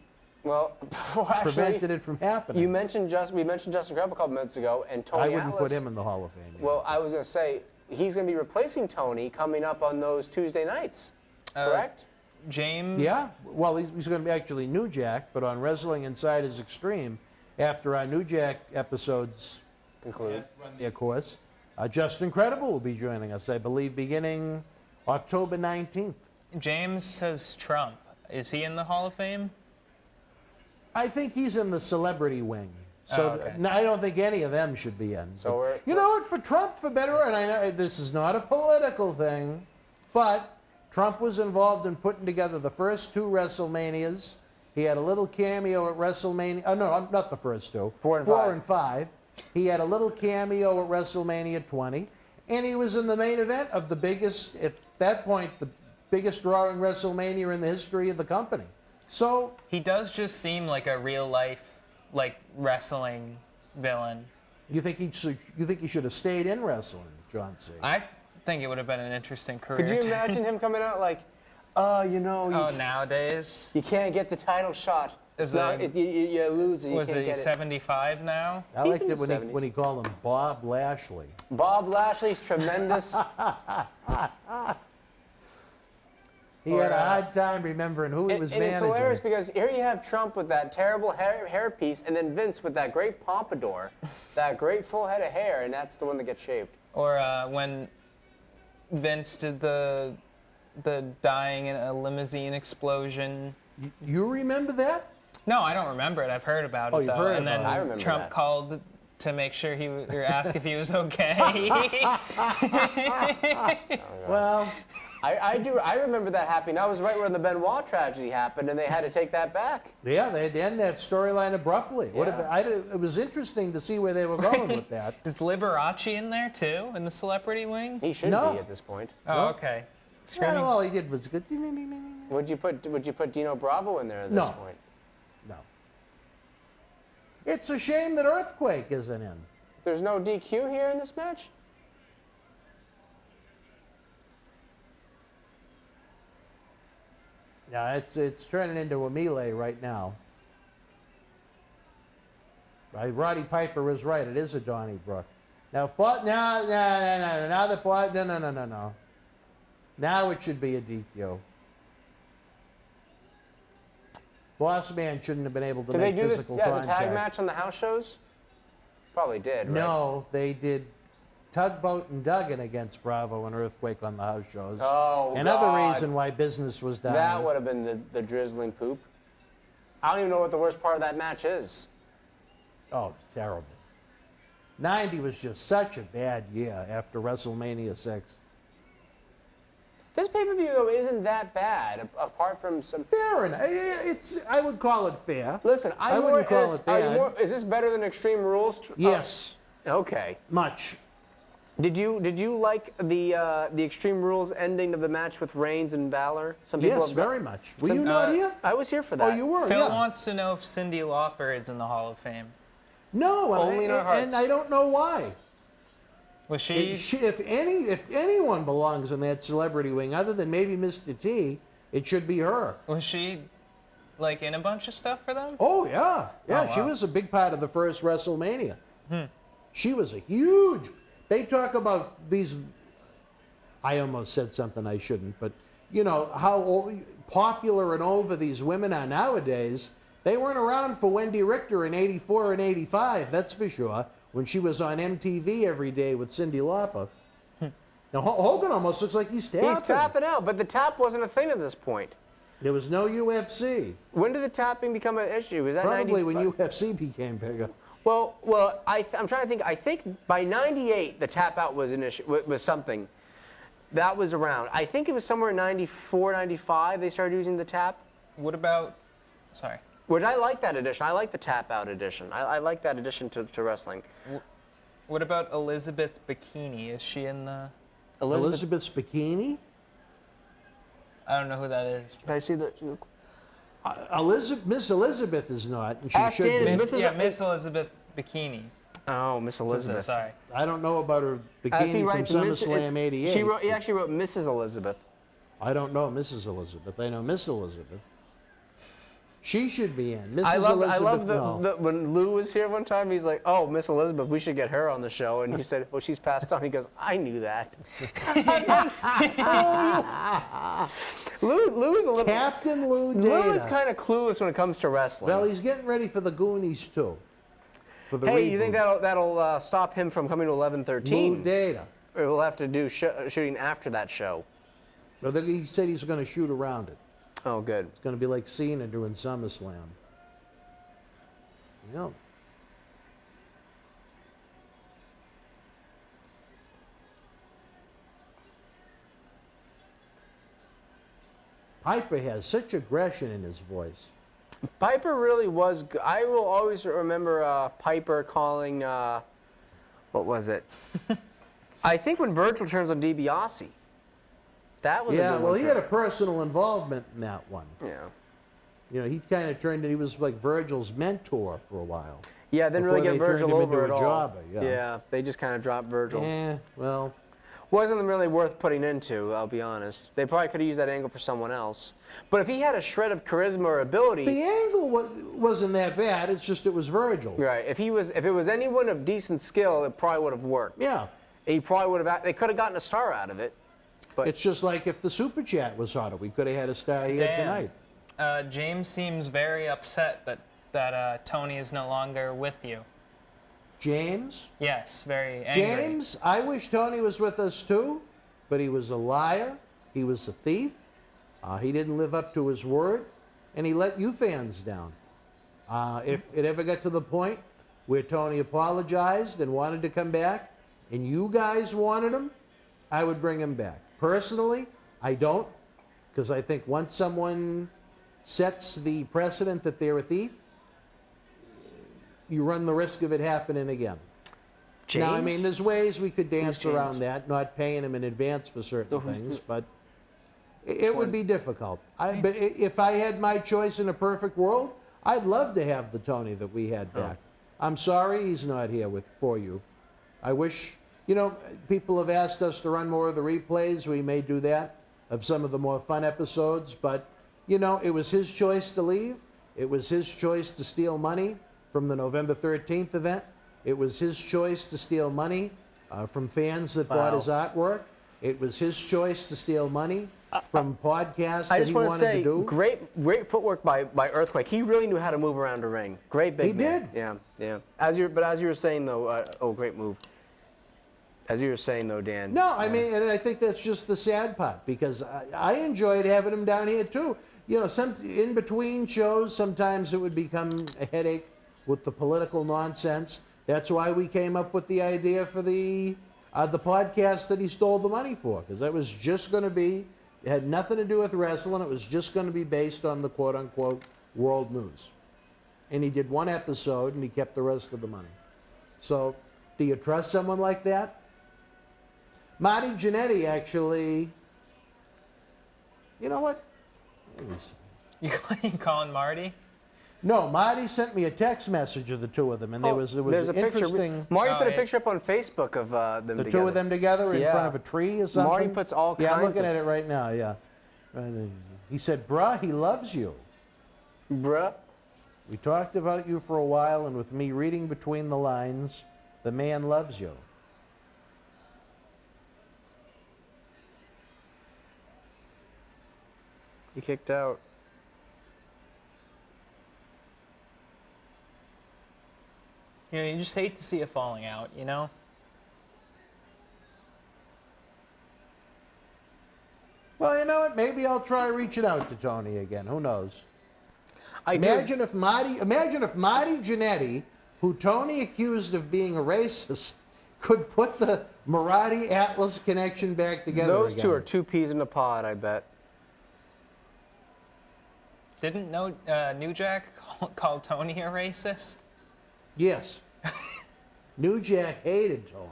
prevented it from happening.
We mentioned Justin Credible a couple minutes ago, and Tony
I wouldn't
Atlas,
put him in the Hall of Fame.
Well, I was going to say he's going to be replacing Tony coming up on those Tuesday nights, correct?
James.
Yeah. Well, he's going to be actually New Jack, but on Wrestling Inside is Extreme, after our New Jack episodes
conclude,
of course, Justin Credible will be joining us, I believe, beginning October 19th.
James says Trump. Is he in the Hall of Fame?
I think he's in the celebrity wing. So
okay.
I don't think any of them should be in.
So
you know what? For Trump, for better, and I know this is not a political thing, but Trump was involved in putting together the first 2 WrestleManias. He had a little cameo at WrestleMania. Oh, no, not the first 2.
4 and 5.
He had a little cameo at WrestleMania 20. And he was in the main event of the biggest, at that point, the biggest drawing WrestleMania in the history of the company. So
he does just seem like a real life, like wrestling villain.
you think he should have stayed in wrestling, John C.
I think it would have been an interesting career.
Could you imagine him coming out like,
nowadays
you can't get the title shot. You lose it. You
was
can't
he
get
75 now?
I
He's
liked
in
it
the 70s.
when he called him Bob Lashley.
Bob Lashley's tremendous.
He had a hard time remembering who he was
and
managing.
it's hilarious because here you have Trump with that terrible hairpiece, and then Vince with that great pompadour, that great full head of hair, and that's the one that gets shaved.
Or when Vince did the dying in a limousine explosion.
You remember that?
No, I don't remember it. I've heard about it,
you've
though.
heard
And then
about it.
I remember
Trump
that.
called to make sure or ask if he was okay.
Well,
I do. I remember that happening. That was right when the Benoit tragedy happened, and they had to take that back.
yeah, they had to end that storyline abruptly.
Yeah.
It was interesting to see where they were going with that.
Is Liberace in there, too, in the celebrity wing?
He should
No.
be at this point.
Oh, okay. Screaming.
Well, all he did was good.
Would you put Dino Bravo in there at this
No.
point?
No. It's a shame that Earthquake isn't in.
There's no DQ here in this match?
Yeah, it's turning into a melee right now. Roddy Piper is right. It is a Donnybrook. Now, no. Now the no. Now it should be a DQ. Boss Man shouldn't have been able to
Did they
make
do this
physical
as a
contact.
tag match on the house shows? Probably did, right?
No, they did Tugboat and Duggan against Bravo and Earthquake on the house shows.
Oh,
Another
God.
reason why business was down.
That would have been the drizzling poop. I don't even know what the worst part of that match is.
Oh, terrible. 90 was just such a bad year after WrestleMania 6.
This pay-per-view, though, isn't that bad, apart from some...
Fair enough. I would call it fair.
Listen,
I wouldn't call it bad.
Is this better than Extreme Rules?
Yes,
Okay.
much.
Did you like the Extreme Rules ending of the match with Reigns and Balor? Some people
Yes,
have
very much. Were you not here?
I was here for that.
Oh, you were.
Phil
yeah.
wants to know if Cyndi Lauper is in the Hall of Fame.
No,
Only in our hearts.
and I don't know why.
Was she?
If anyone belongs in that celebrity wing, other than maybe Mr. T, it should be her.
Was she, like, in a bunch of stuff for them?
Oh yeah, yeah.
Oh,
She
wow.
was a big part of the first WrestleMania. She was a huge. They talk about these. I almost said something I shouldn't, but you know how popular and over these women are nowadays. They weren't around for Wendy Richter in '84 and '85. That's for sure. When she was on MTV every day with Cyndi Lauper. Now Hogan almost looks like he's tapping.
He's tapping out, but the tap wasn't a thing at this point.
There was no UFC.
When did the tapping become an issue? Was that
Probably
95?
when UFC became bigger.
Well, I'm trying to think. I think by '98 the tap out was an issue. Was something that was around. I think it was somewhere in '94, '95 they started using the tap.
What about? Sorry.
Which I like that edition. I like the tap out edition. I like that addition to wrestling.
What about Elizabeth Bikini? Is she in the...
Elizabeth's bikini?
I don't know who that is.
Can I see the...
Miss Elizabeth is not, and she
Ask
should
Dan,
be.
is
Miss Elizabeth Bikini.
Oh, Miss Elizabeth.
Sorry.
I don't know about her
As he
bikini from
writes, Miss,
SummerSlam '88.
he actually wrote Mrs. Elizabeth.
I don't know Mrs. Elizabeth. I know Miss Elizabeth. She should be in. Mrs.
I
Elizabeth,
love
no.
when Lou was here one time, he's like, "Oh, Miss Elizabeth, we should get her on the show." And he said, "Well, she's passed on." He goes, "I knew that." Lou's a little...
Captain Lou Data.
Lou is kind of clueless when it comes to wrestling.
Well, he's getting ready for the Goonies, too. For the
Hey, you
reboot.
think that'll stop him from coming to 1113?
Lou Data.
Or we'll have to do shooting after that show.
Well, he said he's going to shoot around it.
Oh, good.
It's going to be like Cena doing SummerSlam. Yep. Piper has such aggression in his voice.
Piper really was good. I will always remember Piper calling, what was it? I think when Virgil turns on DiBiase. That was a
Yeah,
good
well,
one
he
for
had a
him.
personal involvement in that one.
Yeah.
You know, he kind of turned, he was like Virgil's mentor for a while.
Yeah, didn't really
Before
get
they turned
Virgil
him
over
into
at
a
all.
jobber, yeah.
Yeah, they just kind of dropped Virgil.
Well,
Wasn't really worth putting into, I'll be honest. They probably could have used that angle for someone else. But if he had a shred of charisma or ability...
the angle wasn't that bad. It's just it was Virgil.
Right, if it was anyone of decent skill, it probably would have worked.
Yeah.
He probably would have... They could have gotten a star out of it. But
It's just like if the Super Chat was hotter, we could have had a star here
Dan,
tonight.
James seems very upset that Tony is no longer with you.
James?
Yes, very angry.
James, I wish Tony was with us too, but he was a liar. He was a thief. He didn't live up to his word, and he let you fans down. If it ever got to the point where Tony apologized and wanted to come back, and you guys wanted him, I would bring him back. Personally, I don't, because I think once someone sets the precedent that they're a thief, you run the risk of it happening again. Now, I mean, there's ways we could dance around that, not paying him in advance for certain things, but it would be difficult. But if I had my choice in a perfect world, I'd love to have the Tony that we had back. I'm sorry he's not here for you. I wish, you know, people have asked us to run more of the replays. We may do that of some of the more fun episodes, but, you know, it was his choice to leave. It was his choice to steal money from the November 13th event. It was his choice to steal money from fans that bought his artwork. It was his choice to steal money from podcasts that he wanted to do.
Great footwork by Earthquake. He really knew how to move around a ring. Great big man.
He did.
Yeah. As you were saying though, great move. As you were saying though, Dan.
No, I mean, and I think that's just the sad part, because I enjoyed having him down here too. You know, in between shows, sometimes it would become a headache with the political nonsense. That's why we came up with the idea for the podcast that he stole the money for, because that was just going to be, it had nothing to do with wrestling. It was just going to be based on the quote-unquote world news. And he did one episode, and he kept the rest of the money. So, do you trust someone like that? Marty Jannetty actually, you know what? Let me see.
You calling Marty?
No, Marty sent me a text message of the two of them, and there was
there's
an
a picture.
interesting.
Marty put a
yeah.
picture up on Facebook of them
The
together.
two of them together in front of a tree or something?
Marty puts all
Yeah, I'm
kinds
looking
of-
at it right now, yeah. He said, bruh, he loves you.
Bruh.
We talked about you for a while, and with me reading between the lines, the man loves you.
He kicked out.
You know, you just hate to see a falling out, you know?
Well, you know what? Maybe I'll try reaching out to Tony again. Who knows? Imagine if Marty Jannetty, who Tony accused of being a racist, could put the Marathi Atlas connection back together
Those
again.
two are two peas in a pod, I bet.
Didn't New Jack call Tony a racist?
Yes. New Jack hated Tony.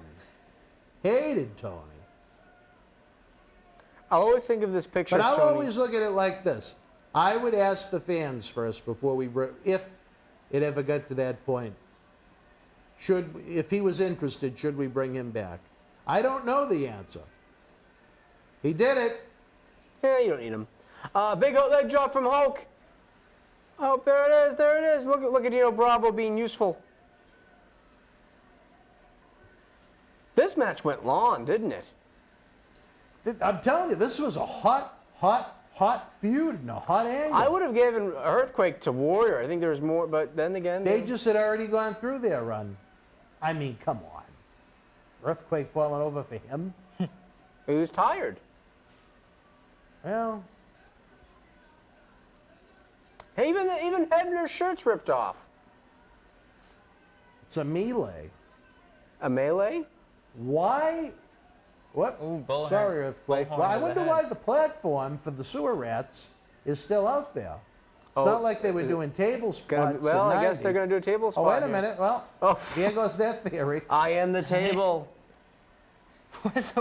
Hated Tony.
I always think of this picture
But
of
I'll
Tony.
always look at it like this. I would ask the fans first before if it ever got to that point. If he was interested, should we bring him back? I don't know the answer. He did it.
Yeah, you don't need him. Big leg drop from Hulk. Oh, there it is. There it is. Look at Dino Bravo being useful. This match went long, didn't it?
I'm telling you, this was a hot feud and a hot angle.
I would have given Earthquake to Warrior. I think there was more, but then again...
They just had already gone through their run. I mean, come on. Earthquake falling over for him?
He was tired.
Well...
Hey, even Hebner's shirt's ripped off.
It's a melee.
A melee?
Why? What?
Ooh, bullhorn.
Sorry, Earthquake.
Bullhorn
Well, I
to the
wonder
head.
why the platform for the sewer rats is still out there.
Oh,
It's not like they were doing table spots.
Well,
in
I guess
90.
they're going to do a table spot.
Oh, wait a
here.
minute. Well,
Oh.
here goes that theory.
I am the table.
Was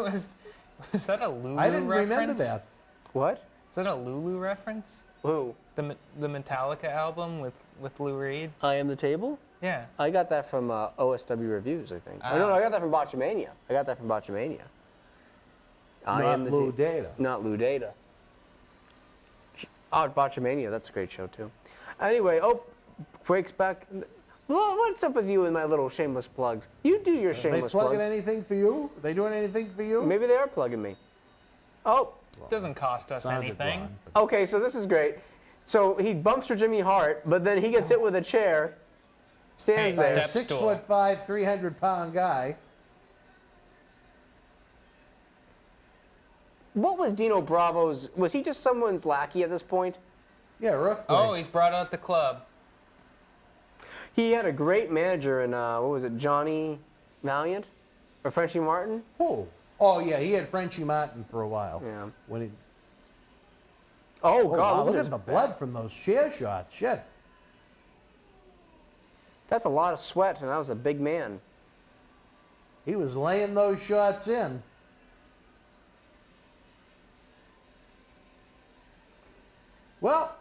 that a Lulu
I didn't
reference?
remember that.
What?
Is that a Lulu reference?
Who?
The Metallica album with Lou Reed?
I am the table?
Yeah.
I got that from OSW Reviews, I think. Oh, no, I got that from Botchamania. I
Not
am the
Lou
ta-
Data.
Not Lou Data. Oh, Botchamania, that's a great show, too. Anyway, Quake's back. What's up with you and my little shameless plugs? You do your
Are they
shameless
plugging
plugs.
anything for you? Are they doing anything for you?
Maybe they are plugging me. Oh,
It doesn't cost us
Sounded
anything.
wrong, but-
okay, so this is great. So he bumps for Jimmy Hart, but then he gets hit with a chair, stands
Hey,
there.
step-
6'5", 300-pound guy.
What was Dino Bravo's? Was he just someone's lackey at this point?
Yeah, Earthquake.
Oh, he's brought out the club.
He had a great manager in, what was it, Johnny Valiant? Or Frenchie Martin?
Who? Oh, yeah, he had Frenchie Martin for a while.
Yeah.
When he,
Oh,
oh,
God,
wow,
look
look
at
at the blood from those chair shots. Shit.
That's a lot of sweat, and I was a big man.
He was laying those shots in. Well,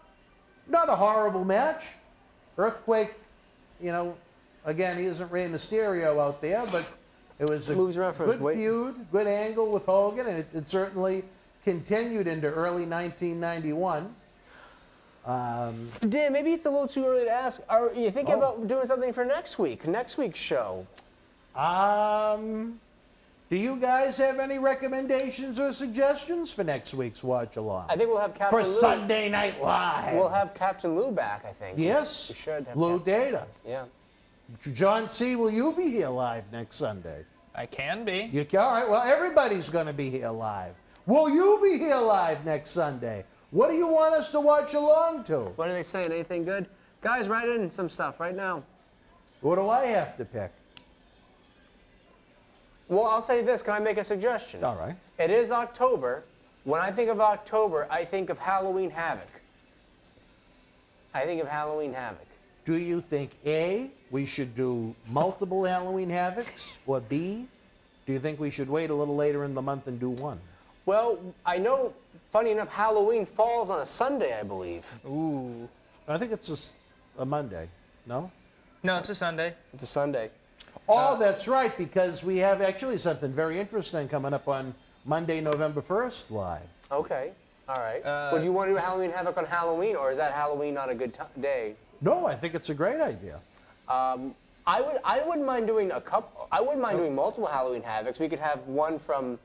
not a horrible match. Earthquake, you know, again, he isn't Rey Mysterio out there, but it was a
Moves around for his
good
weight.
feud, good angle with Hogan, and it certainly continued into early 1991.
Dan, maybe it's a little too early to ask. Are you thinking
Oh.
about doing something for next week's show?
Do you guys have any recommendations or suggestions for next week's watch along?
I think we'll have Captain
For
Lou.
Sunday Night Live.
We'll have Captain Lou back, I think.
Yes.
We should have
Lou Data.
Yeah.
John C., will you be here live next Sunday?
I can be.
All right, well, everybody's going to be here live. Will you be here live next Sunday? What do you want us to watch along to?
What are they saying? Anything good? Guys, write in some stuff right now.
What do I have to pick?
Well, I'll say this. Can I make a suggestion?
All right.
It is October. When I think of October, I think of Halloween Havoc.
Do you think, A, we should do multiple Halloween Havocs, or B, do you think we should wait a little later in the month and do one?
Well, I know, funny enough, Halloween falls on a Sunday, I believe.
Ooh.
I think it's a Monday, no?
No, it's a Sunday.
It's a Sunday.
Oh, that's right, because we have actually something very interesting coming up on Monday, November 1st, live.
Okay. All right. Would you want to do Halloween Havoc on Halloween, or is that Halloween not a good day?
No, I think it's a great idea.
I wouldn't mind doing a couple. I wouldn't mind doing multiple Halloween Havocs. We could have one from.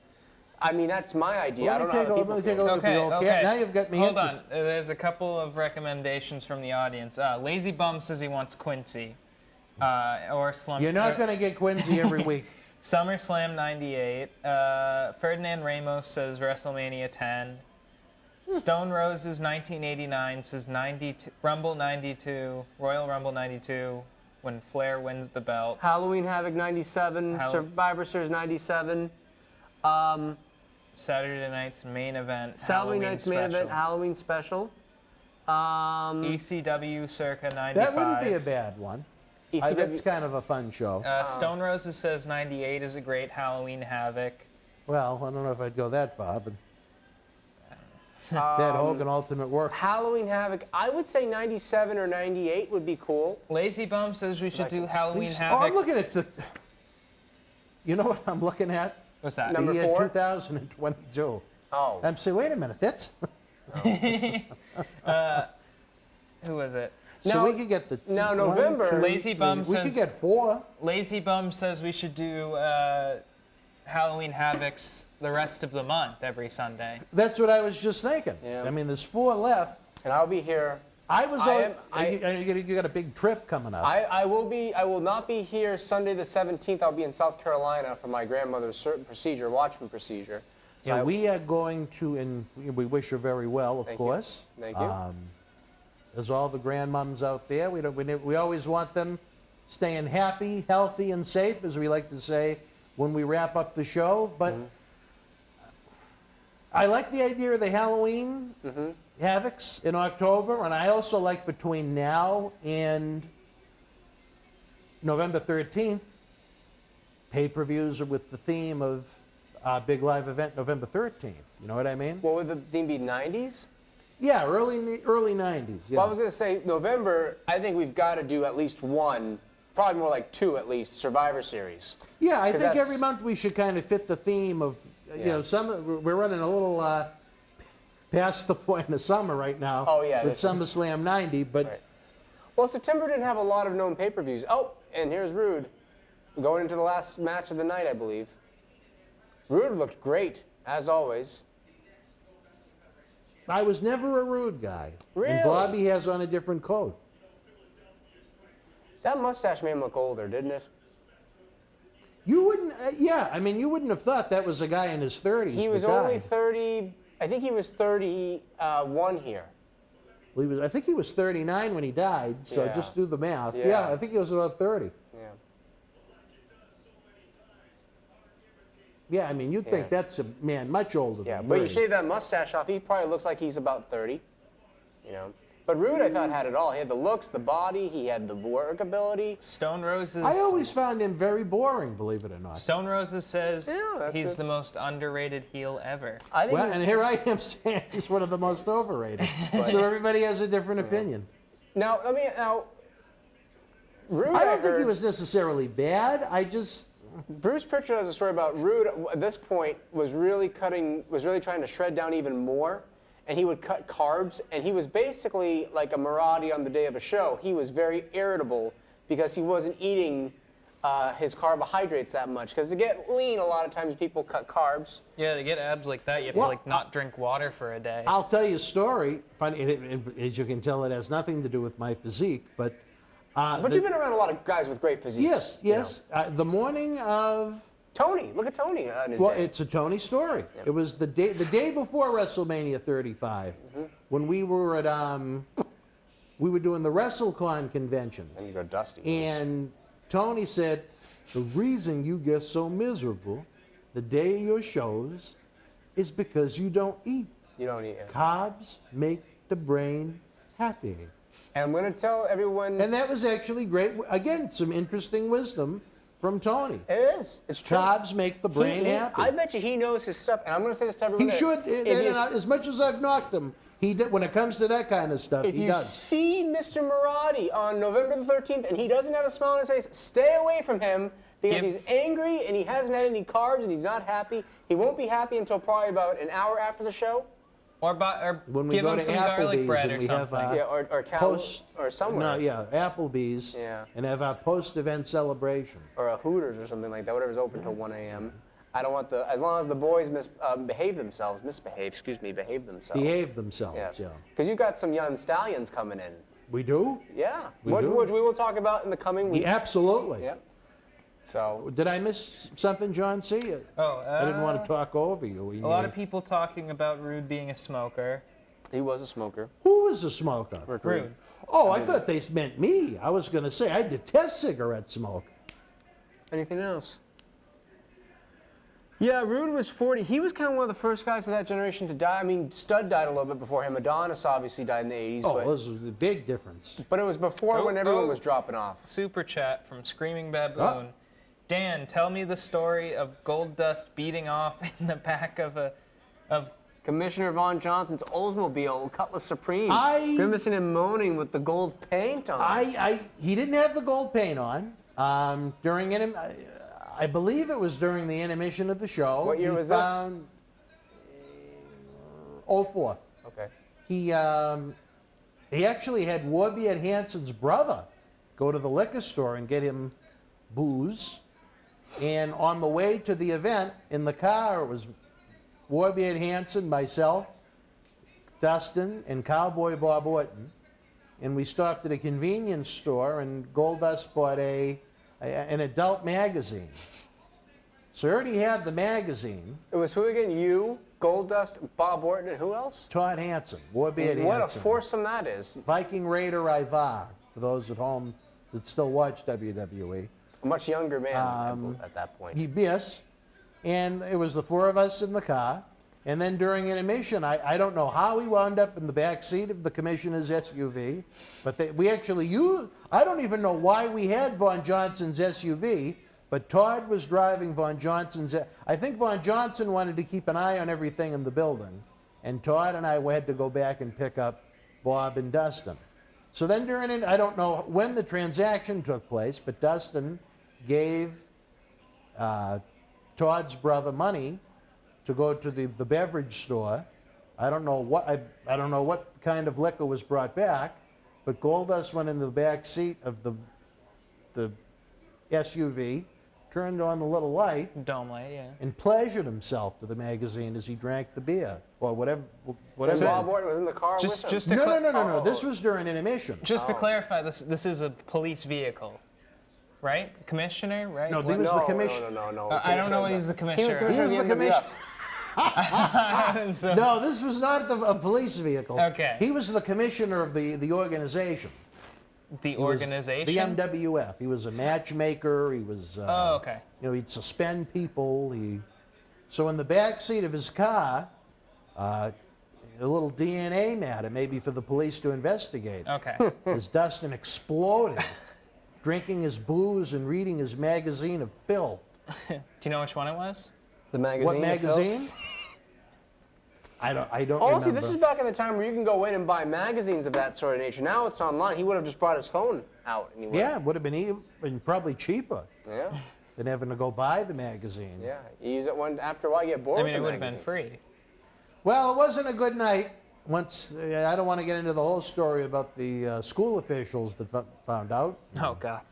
I mean, that's my idea. I
Let
don't
me
know
take
how
a
people
look at
feel.
the
Okay,
old
okay.
cat. Now you've got me
Hold
interested.
on. There's a couple of recommendations from the audience. Lazy Bum says he wants Quincy. Or Slump.
You're not going to get Quincy every week.
SummerSlam 98. Ferdinand Ramos says WrestleMania 10. Stone Roses 1989 says 92, Rumble 92, Royal Rumble 92, when Flair wins the belt.
Halloween Havoc 97, Survivor Series 97.
Saturday night's main event.
Saturday
Halloween
night's main event,
special.
Halloween special.
ECW circa 95.
That wouldn't be a bad one. That's kind of a fun show.
Stone Roses says 98 is a great Halloween Havoc.
Well, I don't know if I'd go that far, but that Hogan Ultimate Work.
Halloween Havoc, I would say 97 or 98 would be cool.
Lazy Bum says we should do Halloween
Oh,
Havoc.
I'm looking at the. You know what I'm looking at?
What's that?
Number
the year
4?
2022.
Oh.
I'm saying, wait a minute, that's.
Who was it?
So
Now-
we could get the.
now
one,
November-
two,
Lazy Bum
we could
says-
get 4.
Lazy Bum says we should do Halloween Havocs the rest of the month every Sunday.
That's what I was just thinking.
Yeah.
I mean, there's 4 left.
And I'll be here.
You got a big trip coming up.
I will not be here Sunday the 17th. I'll be in South Carolina for my grandmother's procedure, Watchman procedure. So
yeah, we are going to, and we wish her very well, of
Thank you.
course.
Thank you.
There's all the grandmoms out there. We always want them staying happy, healthy, and safe, as we like to say when we wrap up the show. But I like the idea of the Halloween Havocs in October, and I also like between now and November 13th, pay-per-views with the theme of big live event November 13th. You know what I mean?
What would the theme be? 90s?
Yeah, early 90s. Yeah.
Well, I was going to say November. I think we've got to do at least one, probably more like 2 at least, Survivor Series.
Yeah, I
'Cause
think
that's-
every month we should kind of fit the theme of, you know, we're running a little past the point of summer right now.
Oh, yeah,
with
this is-
SummerSlam 90, but
Right. Well, September didn't have a lot of known pay-per-views. Oh, and here's Rude, going into the last match of the night, I believe. Rude looked great, as always.
I was never a Rude guy.
Really?
And Bobby has on a different coat.
That mustache made him look older, didn't it?
You wouldn't, yeah, I mean, you wouldn't have thought that was a guy in his 30s.
He was
that
only
died.
30. I think he was 31 here.
I think he was 39 when he died, so
Yeah.
just do the math.
Yeah.
Yeah, I think he was about 30.
Yeah.
Yeah, I mean, you'd think
Yeah.
that's a man much older
Yeah,
than
but you
30.
shave that mustache off, he probably looks like he's about 30. You know. But Rude, I thought, had it all. He had the looks, the body, he had the work ability.
Stone Roses.
I always found him very boring, believe it or not.
Stone Roses says
Yeah, that's
he's
it.
the most underrated heel ever.
I think
Well,
he's-
and here I am saying he's one of the most overrated. So everybody has a different opinion.
Now, Rude,
I don't think
heard,
he was necessarily bad. I just,
Bruce Pritchard has a story about Rude at this point was really trying to shred down even more, and he would cut carbs, and he was basically like a Marty on the day of a show. He was very irritable because he wasn't eating his carbohydrates that much. Because to get lean, a lot of times people cut carbs.
Yeah, to get abs like that, you have
Well,
to like not drink water for a day.
I'll tell you a story. Funny, as you can tell, it has nothing to do with my physique, but.
But you've been around a lot of guys with great physiques.
Yes,
you know.
yes. The morning of.
Tony, look at Tony on his
Well,
day.
it's a Tony story. It was the day before WrestleMania 35, when we were at we were doing the WrestleCon convention,
And you go Dusty.
and Tony said, "The reason you get so miserable the day of your shows is because you don't eat.
You don't eat.
Carbs make the brain happy."
And I'm going to tell everyone.
And that was actually great. Again, some interesting wisdom from Tony.
It is. It's true.
Carbs make the brain happy.
I bet you he knows his stuff, and I'm going to say this to everyone.
He
that
should. As much as I've knocked him, he did, when it comes to that kind of stuff,
if
he
you
does.
see Mr. Marty on November the 13th and he doesn't have a smile on his face, stay away from him because he's angry and he hasn't had any carbs and he's not happy. He won't be happy until probably about an hour after the show.
Or
When we
give
go
him
to
some garlic
Applebee's
bread or
and we have
something.
Yeah, or
post
or somewhere.
No, yeah, Applebee's.
Yeah.
And have our post-event celebration.
Or a Hooters or something like that, whatever's open till 1 a.m. I don't want as long as the boys behave themselves. Behave themselves.
Yes. Yeah.
Because you've got some young stallions coming in.
We do?
Yeah.
We
Which
do.
we will talk about in the coming weeks.
Yeah, absolutely.
Yeah. So.
Did I miss something, John C? I didn't want to talk over you.
A lot of people talking about Rude being a smoker.
He was a smoker.
Who was a smoker?
Rude.
Oh, I thought they meant me. I was going to say, I detest cigarette smoke.
Anything else? Yeah, Rude was 40. He was kind of one of the first guys of that generation to die. I mean, Stud died a little bit before him. Adonis obviously died in the 80s.
Oh,
but,
this was a big difference.
but it was before when everyone was dropping off.
Super chat from Screaming Baboon. Dan, tell me the story of Goldust beating off in the back of
Commissioner Von Johnson's Oldsmobile Cutlass Supreme, grimacing and moaning with the gold paint on.
He didn't have the gold paint on during it. I believe it was during the intermission of the show.
What year was this?
04.
Okay.
He actually had Warbeard Hansen's brother go to the liquor store and get him booze. And on the way to the event, in the car, it was Warbeard Hansen, myself, Dustin, and Cowboy Bob Orton. And we stopped at a convenience store, and Goldust bought an adult magazine. So I already had the magazine.
It was who again? You, Goldust, Bob Orton, and who else?
Todd Hansen, Warbeard Hansen.
What a foursome that is.
Viking Raider Ivar, for those at home that still watch WWE.
A much younger man at that point.
Yes. And it was the four of us in the car. And then during intermission, I don't know how we wound up in the back seat of the commissioner's SUV, but we actually used, I don't even know why we had Von Johnson's SUV, but Todd was driving Von Johnson's. I think Von Johnson wanted to keep an eye on everything in the building, and Todd and I had to go back and pick up Bob and Dustin. So then during it, I don't know when the transaction took place, but Dustin gave Todd's brother money to go to the beverage store. I don't know what kind of liquor was brought back, but Goldust went into the back seat of the SUV, turned on the little light,
dome light, yeah,
and pleasured himself to the magazine as he drank the beer or whatever.
And Bob Orton was in the car with him.
No. This was during intermission.
Just to clarify, this is a police vehicle, right? Commissioner, right?
No, he was the commissioner.
No.
I don't know what he's the commissioner.
He was the commissioner.
No, this was not a police vehicle.
Okay.
He was the commissioner of the organization.
The organization?
The MWF. He was a matchmaker. He was.
Okay.
You know, he'd suspend people. So in the back seat of his car, a little DNA matter, maybe for the police to investigate.
Okay.
As Dustin exploded, drinking his booze and reading his magazine of filth.
Do you know which one it was?
The magazine.
What magazine? I don't
Oh,
remember.
see, this is back in the time where you can go in and buy magazines of that sort of nature. Now it's online. He would have just brought his phone out. And
Yeah, it would have been probably cheaper
Yeah.
than having to go buy the magazine.
Yeah. You use it after a while, you get bored
I
with
mean,
the
it would have
magazine.
been free.
Well, it wasn't a good night. Once I don't want to get into the whole story about the school officials that found out.
Oh, God.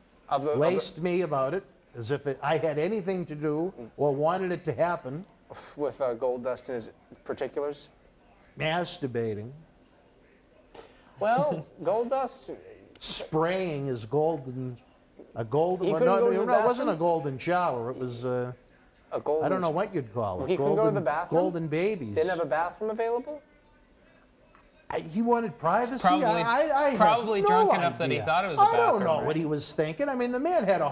Laced me about it as if I had anything to do or wanted it to happen.
With Goldust in his particulars?
Masturbating.
Well, Goldust.
Spraying his golden. A golden.
He
No,
couldn't go to the
it wasn't a
bathroom?
golden shower. It was.
A golden.
I don't know what you'd call it.
He couldn't go to the bathroom?
Golden babies.
Didn't have a bathroom available?
He wanted privacy.
Probably,
I have
probably
no
drunk enough that he
idea.
thought it was a
I
bathroom.
don't know
right?
what he was thinking. I mean, the man had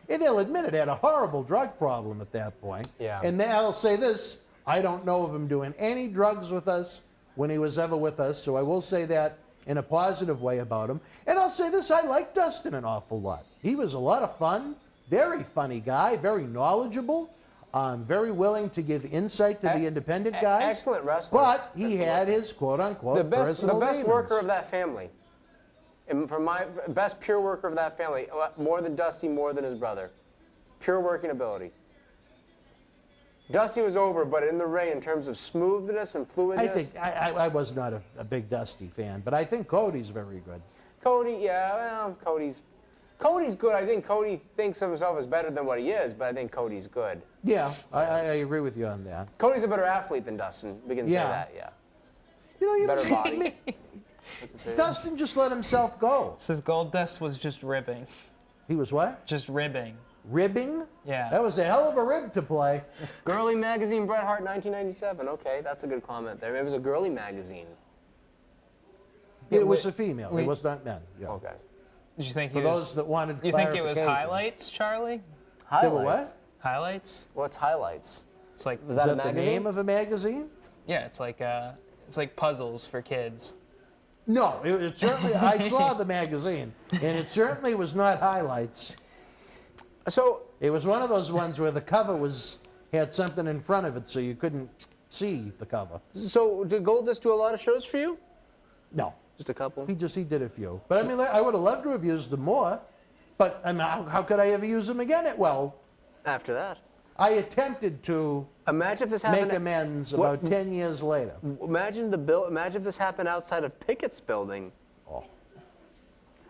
he'll admit it, had a horrible drug problem at that point.
Yeah.
And then I'll say this, I don't know of him doing any drugs with us when he was ever with us, so I will say that in a positive way about him. And I'll say this, I like Dustin an awful lot. He was a lot of fun, very funny guy, very knowledgeable, very willing to give insight to the independent guys.
Excellent wrestler.
But he had his quote-unquote
the best
personal demons.
worker of that family. And for my best pure worker of that family, more than Dusty, more than his brother. Pure working ability. Dusty was over, but in the ring, in terms of smoothness and fluidness.
I think I was not a big Dusty fan, but I think Cody's very good.
Cody, yeah, well, Cody's good. I think Cody thinks of himself as better than what he is, but I think Cody's good.
Yeah, I agree with you on that.
Cody's a better athlete than Dustin. We can say
Yeah.
that, yeah.
You know,
Better body.
Dustin just let himself go.
Says Goldust was just ribbing.
He was what?
Just ribbing.
Ribbing?
Yeah.
That was a hell of a rib to play.
Girly magazine, Bret Hart, 1997. Okay, that's a good comment there. It was a girly magazine.
It was a female. It was not men. Yeah.
Okay.
Did you think
For
he was?
those that wanted
You think it was
clarification.
highlights, Charlie?
They were
Highlights.
what?
Highlights?
What's highlights?
It's like
Was
Is
that a
that the
magazine?
name of a magazine?
yeah, it's like puzzles for kids.
No, it certainly, I saw the magazine, and it certainly was not highlights.
So,
It was one of those ones where the cover had something in front of it, so you couldn't see the cover.
so did Goldust do a lot of shows for you?
No,
Just a couple.
he did a few. But I mean, I would have loved to have used them more, but I mean, how could I ever use them again? Well,
After that,
I attempted to
imagine if this happened.
make amends
What-
about 10 years later.
Imagine if this happened outside of Pickett's building.
Oh.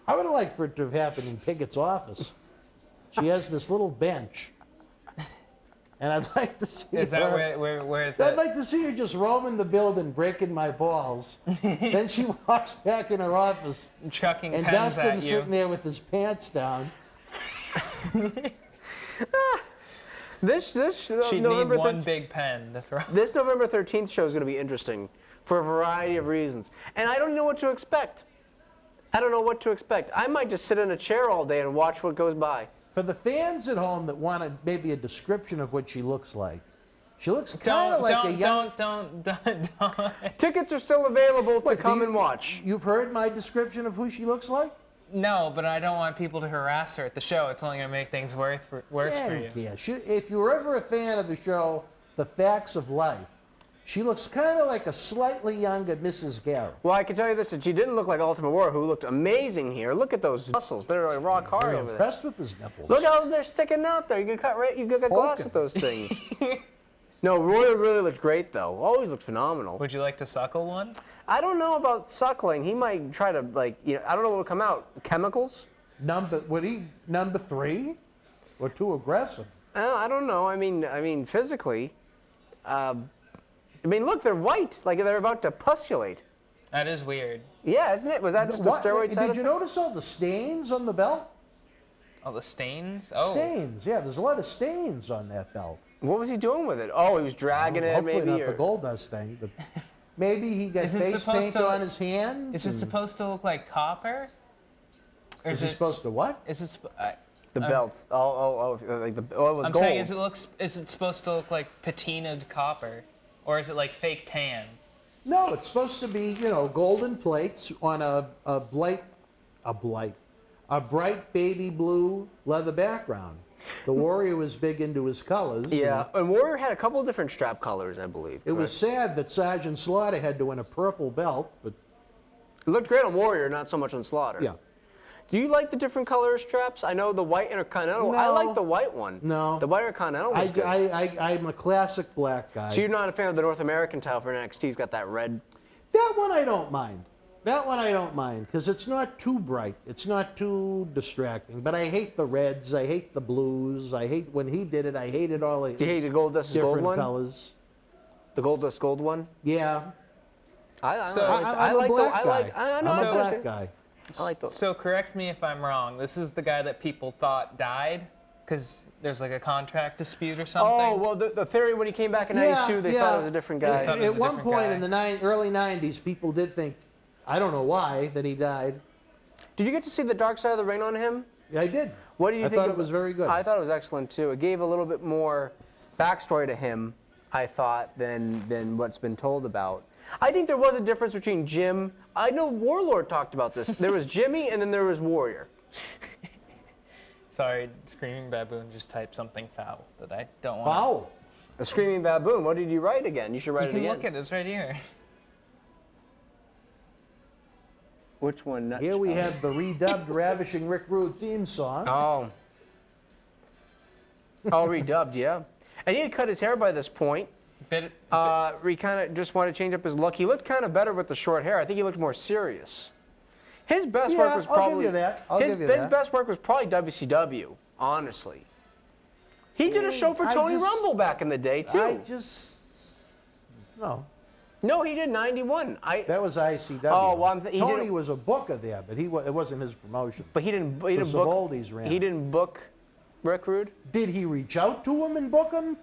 I would have liked for it to have happened in Pickett's office. She has this little bench. And I'd like to see
Is that
her.
where
I'd
the,
like to see her just roaming the building, breaking my balls. Then she walks back in her office,
chucking
and
pens
Dustin
at you?
sitting there with his pants down.
This
She'd need
November
one big pen to throw.
This November 13th show is going to be interesting for a variety of reasons. And I don't know what to expect. I don't know what to expect. I might just sit in a chair all day and watch what goes by.
For the fans at home that wanted maybe a description of what she looks like, she looks kind of like a young...
Don't.
Tickets are still available to
What,
come and watch.
You've heard my description of who she looks like?
No, but I don't want people to harass her at the show. It's only going to make things worse for you.
Yeah. If you were ever a fan of the show, The Facts of Life, she looks kind of like a slightly younger Mrs. Garrett.
Well, I can tell you this, that she didn't look like Ultimate Warrior, who looked amazing here. Look at those muscles. They're like rock hard
Very
over there.
impressed with his nipples.
Look how they're sticking out there. You can cut right, you can get gloss
Poking.
with those things. No, Roy really looked great, though. Always looked phenomenal.
Would you like to suckle one?
I don't know about suckling. He might try to, I don't know what will come out. Chemicals?
Number 3? Or too aggressive?
I don't know. I mean, physically. Look, they're white. Like they're about to pustulate.
That is weird.
Yeah, isn't it? Was that just a steroid side
Did you notice all the stains on the belt?
Oh, the stains? Oh.
Stains, yeah. There's a lot of stains on that belt.
What was he doing with it? Oh, he was dragging it,
Hopefully
maybe.
not the Goldust thing, but maybe he got
Is it
face
supposed
paint
to-
on his hands.
Is it supposed to look like copper? Or
Is it supposed to what?
Is it?
The belt. It was
I'm
gold.
saying, is it supposed to look like patinaed copper, or is it like fake tan?
No, it's supposed to be, golden plates on a bright baby blue leather background. The Warrior was big into his colors.
Yeah, and Warrior had a couple of different strap colors, I believe.
It was sad that Sergeant Slaughter had to win a purple belt, but
It looked great on Warrior, not so much on Slaughter.
yeah.
Do you like the different color straps? I know the white Intercontinental. I
No.
like the white one.
No.
The white Intercontinental was good.
I'm a classic black guy.
So you're not a fan of the North American title for NXT? He's got that red.
That one I don't mind. Because it's not too bright. It's not too distracting. But I hate the reds. I hate the blues. I hate when he did it. I hated all the
Do you hate the Goldust
different
gold one?
colors.
The Goldust gold one?
Yeah.
I
I'm a black guy.
I know.
I'm a
I
black
understand.
guy.
I like those.
So correct me if I'm wrong. This is the guy that people thought died because there's like a contract dispute or something.
Oh, well, the theory when he came back in '92, they thought it was a different guy.
thought it was
At
a
one
different
point
guy.
in the early 90s, people did think, I don't know why, that he died.
Did you get to see the Dark Side of the Ring on him?
I did.
What do you
I
think?
thought it was very good.
I thought it was excellent too. It gave a little bit more backstory to him, I thought, than what's been told about. I think there was a difference between Jim. I know Warlord talked about this. There was Jimmy, and then there was Warrior.
Sorry, Screaming Baboon just typed something foul that I don't want.
Foul.
A Screaming Baboon. What did you write again? You should write
You
it
can
again.
look at it. It's right here.
Which one?
Here we have the redubbed Ravishing Rick Rude theme song.
Oh, redubbed, yeah. And he had cut his hair by this point. He kind of just wanted to change up his look. He looked kind of better with the short hair. I think he looked more serious. His best work was
I'll
probably
give you that. I'll give you
his
that.
best work was probably WCW, honestly. He did a show for
I
Tony
just-
Rumble back in the day too.
No,
No, he did 91.
that was ICW.
Oh, well, he
Tony
did-
was a booker there, but it wasn't his promotion.
But he didn't book.
Savoldi's ran
He
it.
didn't book Rick Rude.
Did he reach out to him and book him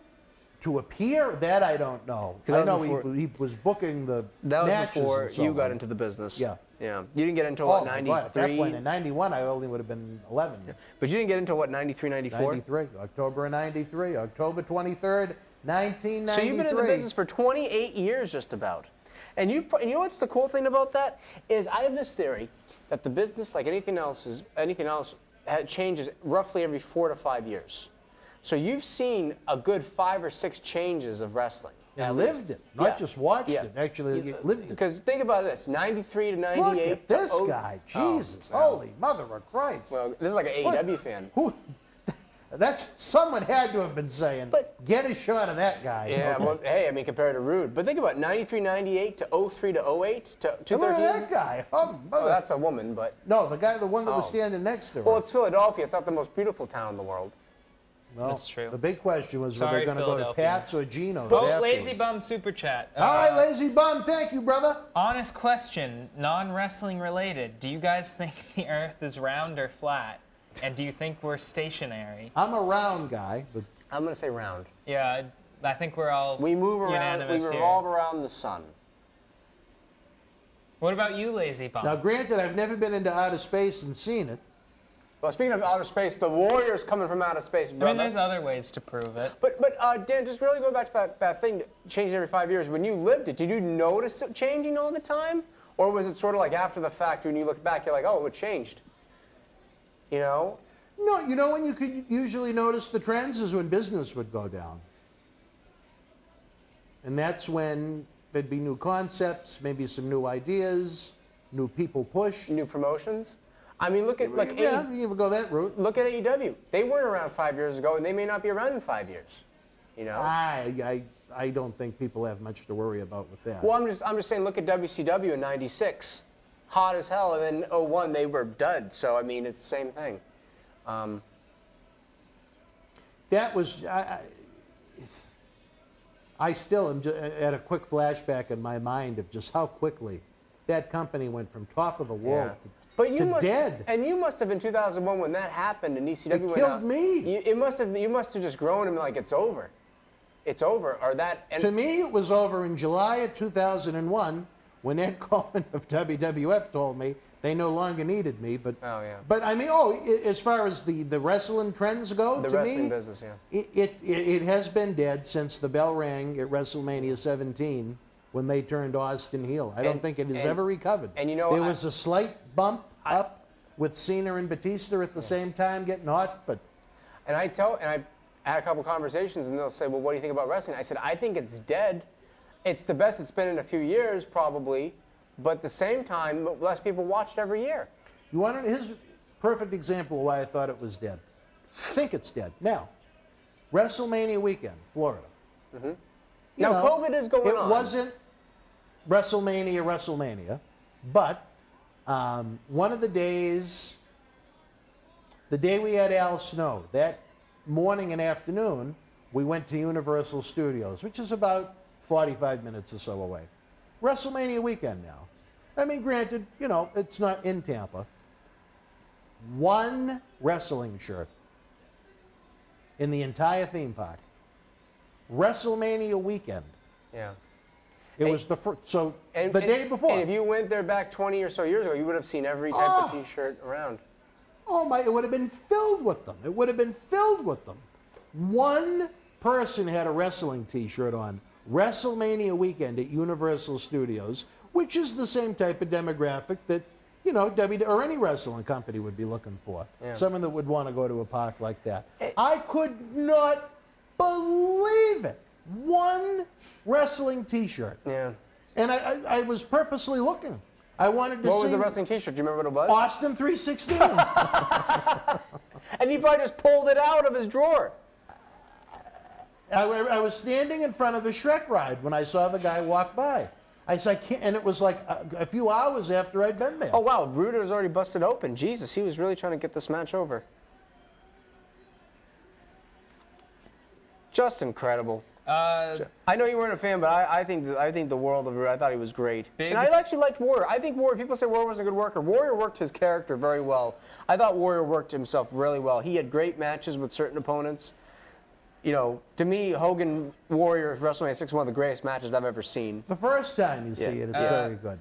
to appear? That I don't know.
'Cause
I
that
know
was before-
he was booking the
That was
matches
before
and so
you got
on.
into the business.
Yeah.
Yeah. You didn't get into
Oh,
what,
my God, at that point
93?
in 91, I only would have been 11.
But you didn't get into what, 93, 94?
93, October of 93, October 23rd, 1993.
So you've been in the business for 28 years, just about. And you know what's the cool thing about that is I have this theory that the business, like anything else, changes roughly every 4 to 5 years. So you've seen a good 5 or 6 changes of wrestling.
And lived it, not just watched it. Actually, lived it.
Because think about this: 93 to 98.
Look at this guy, Jesus, holy mother of Christ!
Well, this is like an AEW fan.
Who? That's someone had to have been saying.
But
get a shot of that guy.
Yeah, well, hey, I mean, compared to Rude. But think about 93, 98 to 03 to 08 to 2013.
Look at that guy. Oh,
well, that's a woman, but
no, the one that was standing next to her.
Well, it's Philadelphia. It's not the most beautiful town in the world.
Well,
that's true.
The big question was, were they going to go to Pat's or Gino's?
Oh, Lazy Bum Super Chat.
All right, Lazy Bum, thank you, brother.
Honest question, non-wrestling related. Do you guys think the Earth is round or flat? And do you think we're stationary?
I'm a round guy, but
I'm going to say round.
Yeah, I think we're all
We move around.
unanimous
We
here.
revolve around the sun.
What about you, Lazy Bum?
now granted, I've never been into outer space and seen it.
Well, speaking of outer space, the Warriors coming from outer space, brother.
I mean, there's other ways to prove it.
But Dan, just really going back to that thing, changing every 5 years. When you lived it, did you notice it changing all the time? Or was it sort of like after the fact, when you look back, you're like, oh, it changed? You know?
No, you know when you could usually notice the trends is when business would go down. And that's when there'd be new concepts, maybe some new ideas, new people push.
New promotions? I mean, look at like
yeah, you can go that route.
Look at AEW. They weren't around 5 years ago, and they may not be around in 5 years. You know?
I don't think people have much to worry about with that.
Well, I'm just saying. Look at WCW in '96, hot as hell, and then '01 they were dud. So I mean, it's the same thing.
That was I still am at a quick flashback in my mind of just how quickly that company went from top of the world to dead.
And you must have in 2001 when that happened and ECW
It
went
killed
out.
me.
You must have just grown and been like, it's over. It's over. Or that. And
to me, it was over in July of 2001 when Ed Coleman of WWF told me they no longer needed me. But But I mean, as far as the wrestling trends go,
the
to
wrestling
me,
business, yeah.
It has been dead since the bell rang at WrestleMania 17 when they turned Austin heel. I don't think it has ever recovered.
And you know,
there was a slight bump up with Cena and Batista at the same time getting hot, but.
And I've had a couple conversations, and they'll say, "Well, what do you think about wrestling?" I said, "I think it's dead. It's the best it's been in a few years, probably, but at the same time, less people watched every year."
You want his perfect example of why I thought it was dead. I think it's dead now. WrestleMania weekend, Florida.
Mm-hmm. Now, COVID is going on.
It wasn't WrestleMania, but one of the days, the day we had Al Snow, that morning and afternoon, we went to Universal Studios, which is about 45 minutes or so away. WrestleMania weekend now. I mean, granted, it's not in Tampa. One wrestling shirt in the entire theme park. WrestleMania weekend.
Yeah.
It was the first, so the day before.
And if you went there back 20 or so years ago, you would have seen every type of T-shirt around.
Oh my, it would have been filled with them. It would have been filled with them. One person had a wrestling T-shirt on WrestleMania weekend at Universal Studios, which is the same type of demographic that, or any wrestling company would be looking for.
Yeah.
Someone that would want to go to a park like that. I could not believe it. One wrestling T-shirt.
Yeah.
And I was purposely looking. I wanted to see.
What was the wrestling T-shirt? Do you remember what it was?
Austin 316.
And he probably just pulled it out of his drawer.
I was standing in front of the Shrek ride when I saw the guy walk by. I said, I can't, and it was like a few hours after I'd been there.
Oh, wow. Ruder was already busted open. Jesus, he was really trying to get this match over. Just incredible. I know you weren't a fan, but I think the world of Rude. I thought he was great. And I actually liked Warrior. I think Warrior, people say Warrior was a good worker. Warrior worked his character very well. I thought Warrior worked himself really well. He had great matches with certain opponents. To me, Hogan Warrior WrestleMania 6 is one of the greatest matches I've ever seen.
The first time you see it, it's very good.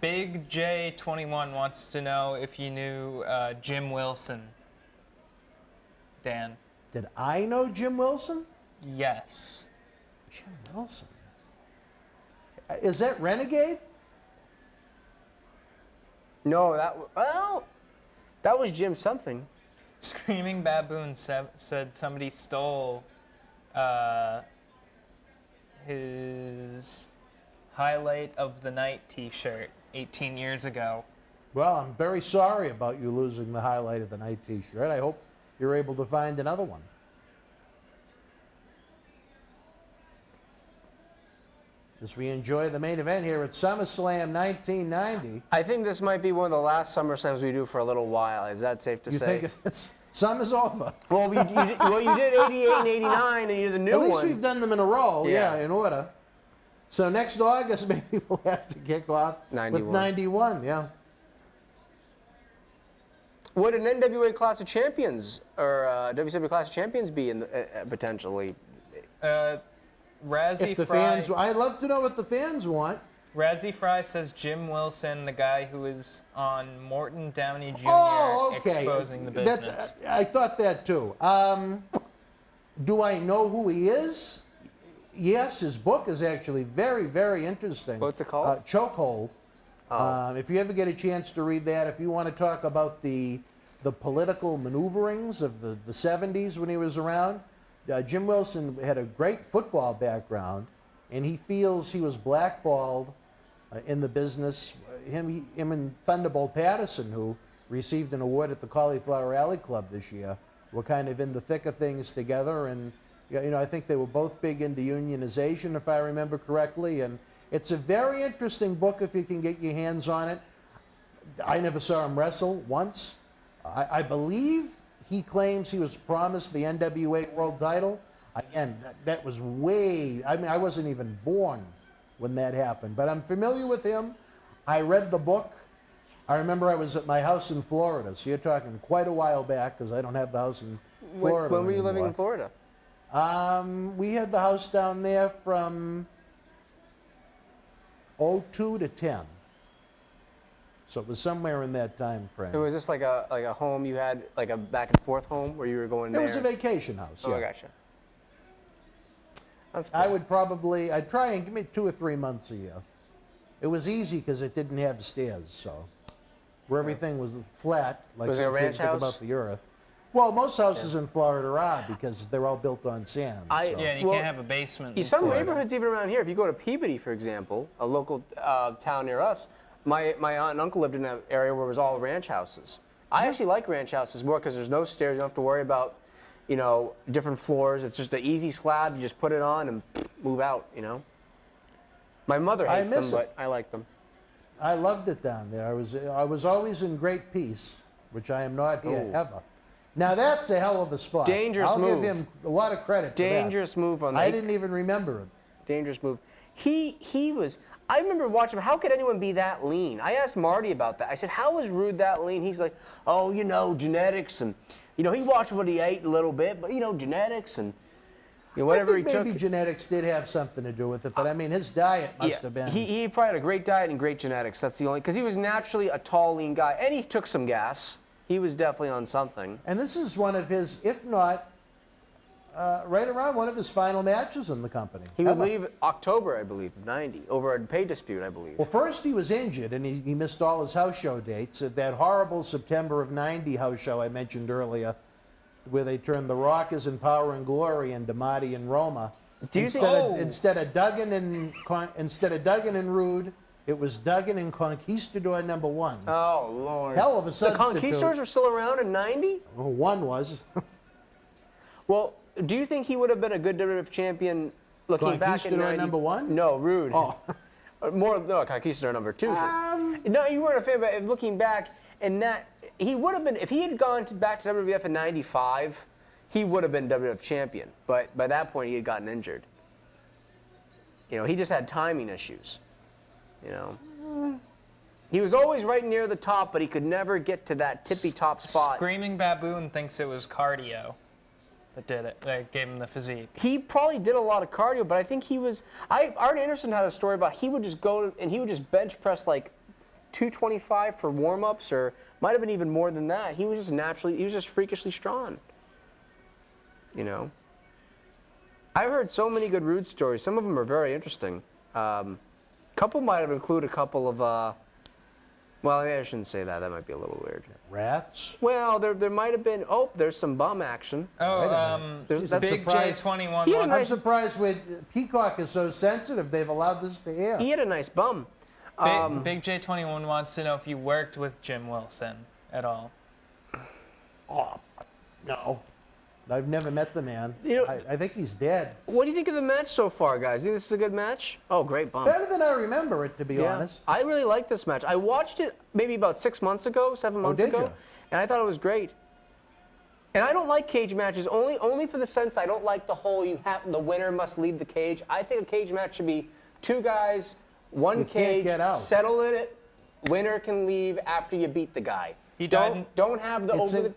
Big J21 wants to know if you knew Jim Wilson. Dan.
Did I know Jim Wilson?
Yes.
Jim Wilson. Is that Renegade?
No, that was Jim something.
Screaming Baboon said somebody stole his highlight of the night T-shirt 18 years ago.
Well, I'm very sorry about you losing the highlight of the night T-shirt. I hope you're able to find another one. As we enjoy the main event here at SummerSlam 1990.
I think this might be one of the last SummerSlams we do for a little while. Is that safe to say?
You think summer's over?
Well, you did 88 and 89, and you're the new
At
one.
least we've done them in a row,
Yeah.
in order. So next August, maybe we'll have to kick off
91.
with 91, yeah.
Would an NWA Class of Champions or WCW Class of Champions be in potentially?
Razzie
If the
Fry,
fans, I'd love to know what the fans want.
Razzie Fry says Jim Wilson, the guy who is on Morton Downey Jr.
Oh, okay.
exposing the business.
I thought that too. Do I know who he is? Yes, his book is actually very, very interesting.
What's it called?
Chokehold. If you ever get a chance to read that, if you want to talk about the political maneuverings of the 70s when he was around, Jim Wilson had a great football background, and he feels he was blackballed in the business. Him and Thunderbolt Patterson, who received an award at the Cauliflower Alley Club this year, were kind of in the thick of things together, and I think they were both big into unionization, if I remember correctly, and it's a very interesting book if you can get your hands on it. I never saw him wrestle once. I believe he claims he was promised the NWA World title. Again, that was I wasn't even born when that happened, but I'm familiar with him. I read the book. I remember I was at my house in Florida, so you're talking quite a while back, because I don't have the house in Florida
When were you
anymore.
living in Florida?
We had the house down there from 02 to 10. So it was somewhere in that time frame.
And was this like a home you had, like a back and forth home where you were going there?
It was a vacation house,
Oh,
yeah.
I gotcha. That's cool.
I'd try and give me 2 or 3 months a year. It was easy because it didn't have stairs, so where everything was flat, like
Was it a
you
ranch
think
house?
about the earth. Well, most houses in Florida are because they're all built on sand.
I-
so.
Yeah, and you
Well,
can't have a basement. in
Some
Florida.
neighborhoods even around here, if you go to Peabody, for example, a local town near us, my aunt and uncle lived in an area where it was all ranch houses. I actually like ranch houses more because there's no stairs. You don't have to worry about, different floors. It's just an easy slab. You just put it on and move out, My mother hates them, but I like them.
I loved it down there. I was always in great peace, which I am not here ever. Now that's a hell of a spot.
Dangerous
I'll
move.
give him a lot of credit for that.
Dangerous move on that.
I didn't even remember him.
Dangerous move. He was. I remember watching him. How could anyone be that lean? I asked Marty about that. I said, "How was Rude that lean?" He's like, "Oh, genetics, and he watched what he ate a little bit, but genetics and whatever
I think
he took."
maybe genetics did have something to do with it, but I mean his diet must
Yeah,
have been.
he probably had a great diet and great genetics. That's the only, because he was naturally a tall, lean guy, and he took some gas. He was definitely on something.
And this is one of his, if not, right around one of his final matches in the company.
He would
ever.
leave October, I believe, of '90, over a pay dispute, I believe.
Well, first he was injured and he missed all his house show dates. At that horrible September of '90 house show I mentioned earlier, where they turned the Rockers in Power and Glory into Marty and Roma.
Do you think?
Instead of Duggan and Rude, it was Duggan and Conquistador #1.
Oh Lord!
Hell of a
The
substitute.
Conquistadors were still around in '90.
Well, one was.
Well, do you think he would have been a good WWF champion looking back at
Conquistador
'90?
#1?
No, Rude.
Oh.
Conquistador #2. No, you weren't a fan, but looking back, and that he would have been, if he had gone back to WWF in '95, he would have been WWF champion. But by that point, he had gotten injured. He just had timing issues. He was always right near the top, but he could never get to that tippy top spot.
Screaming Baboon thinks it was cardio that did it, that gave him the physique.
He probably did a lot of cardio, but I think he was. Art Anderson had a story about he would just go and he would just bench press like 225 for warm-ups, or might have been even more than that. He was just freakishly strong. I've heard so many good Rude stories. Some of them are very interesting. Couple might have included a couple of, well, maybe I shouldn't say that. That might be a little weird.
Rats?
Well, there might have been, there's some bum action.
Big
surprised.
J21
He had a
wants.
I'm
nice-
surprised with Peacock is so sensitive. They've allowed this to air.
He had a nice bum.
Big J21 wants to know if you worked with Jim Wilson at all.
Oh, no. I've never met the man.
You know-
I think he's dead.
What do you think of the match so far, guys? You think this is a good match? Oh, great bum.
Better than I remember it, to be honest.
I really like this match. I watched it maybe about 6 months ago, 7 months
did
ago,
you?
and I thought it was great. And I don't like cage matches only for the sense I don't like the whole the winner must leave the cage. I think a cage match should be 2 guys, 1
You can't
cage,
get out.
settle it. Winner can leave after you beat the guy. Don't have the over the.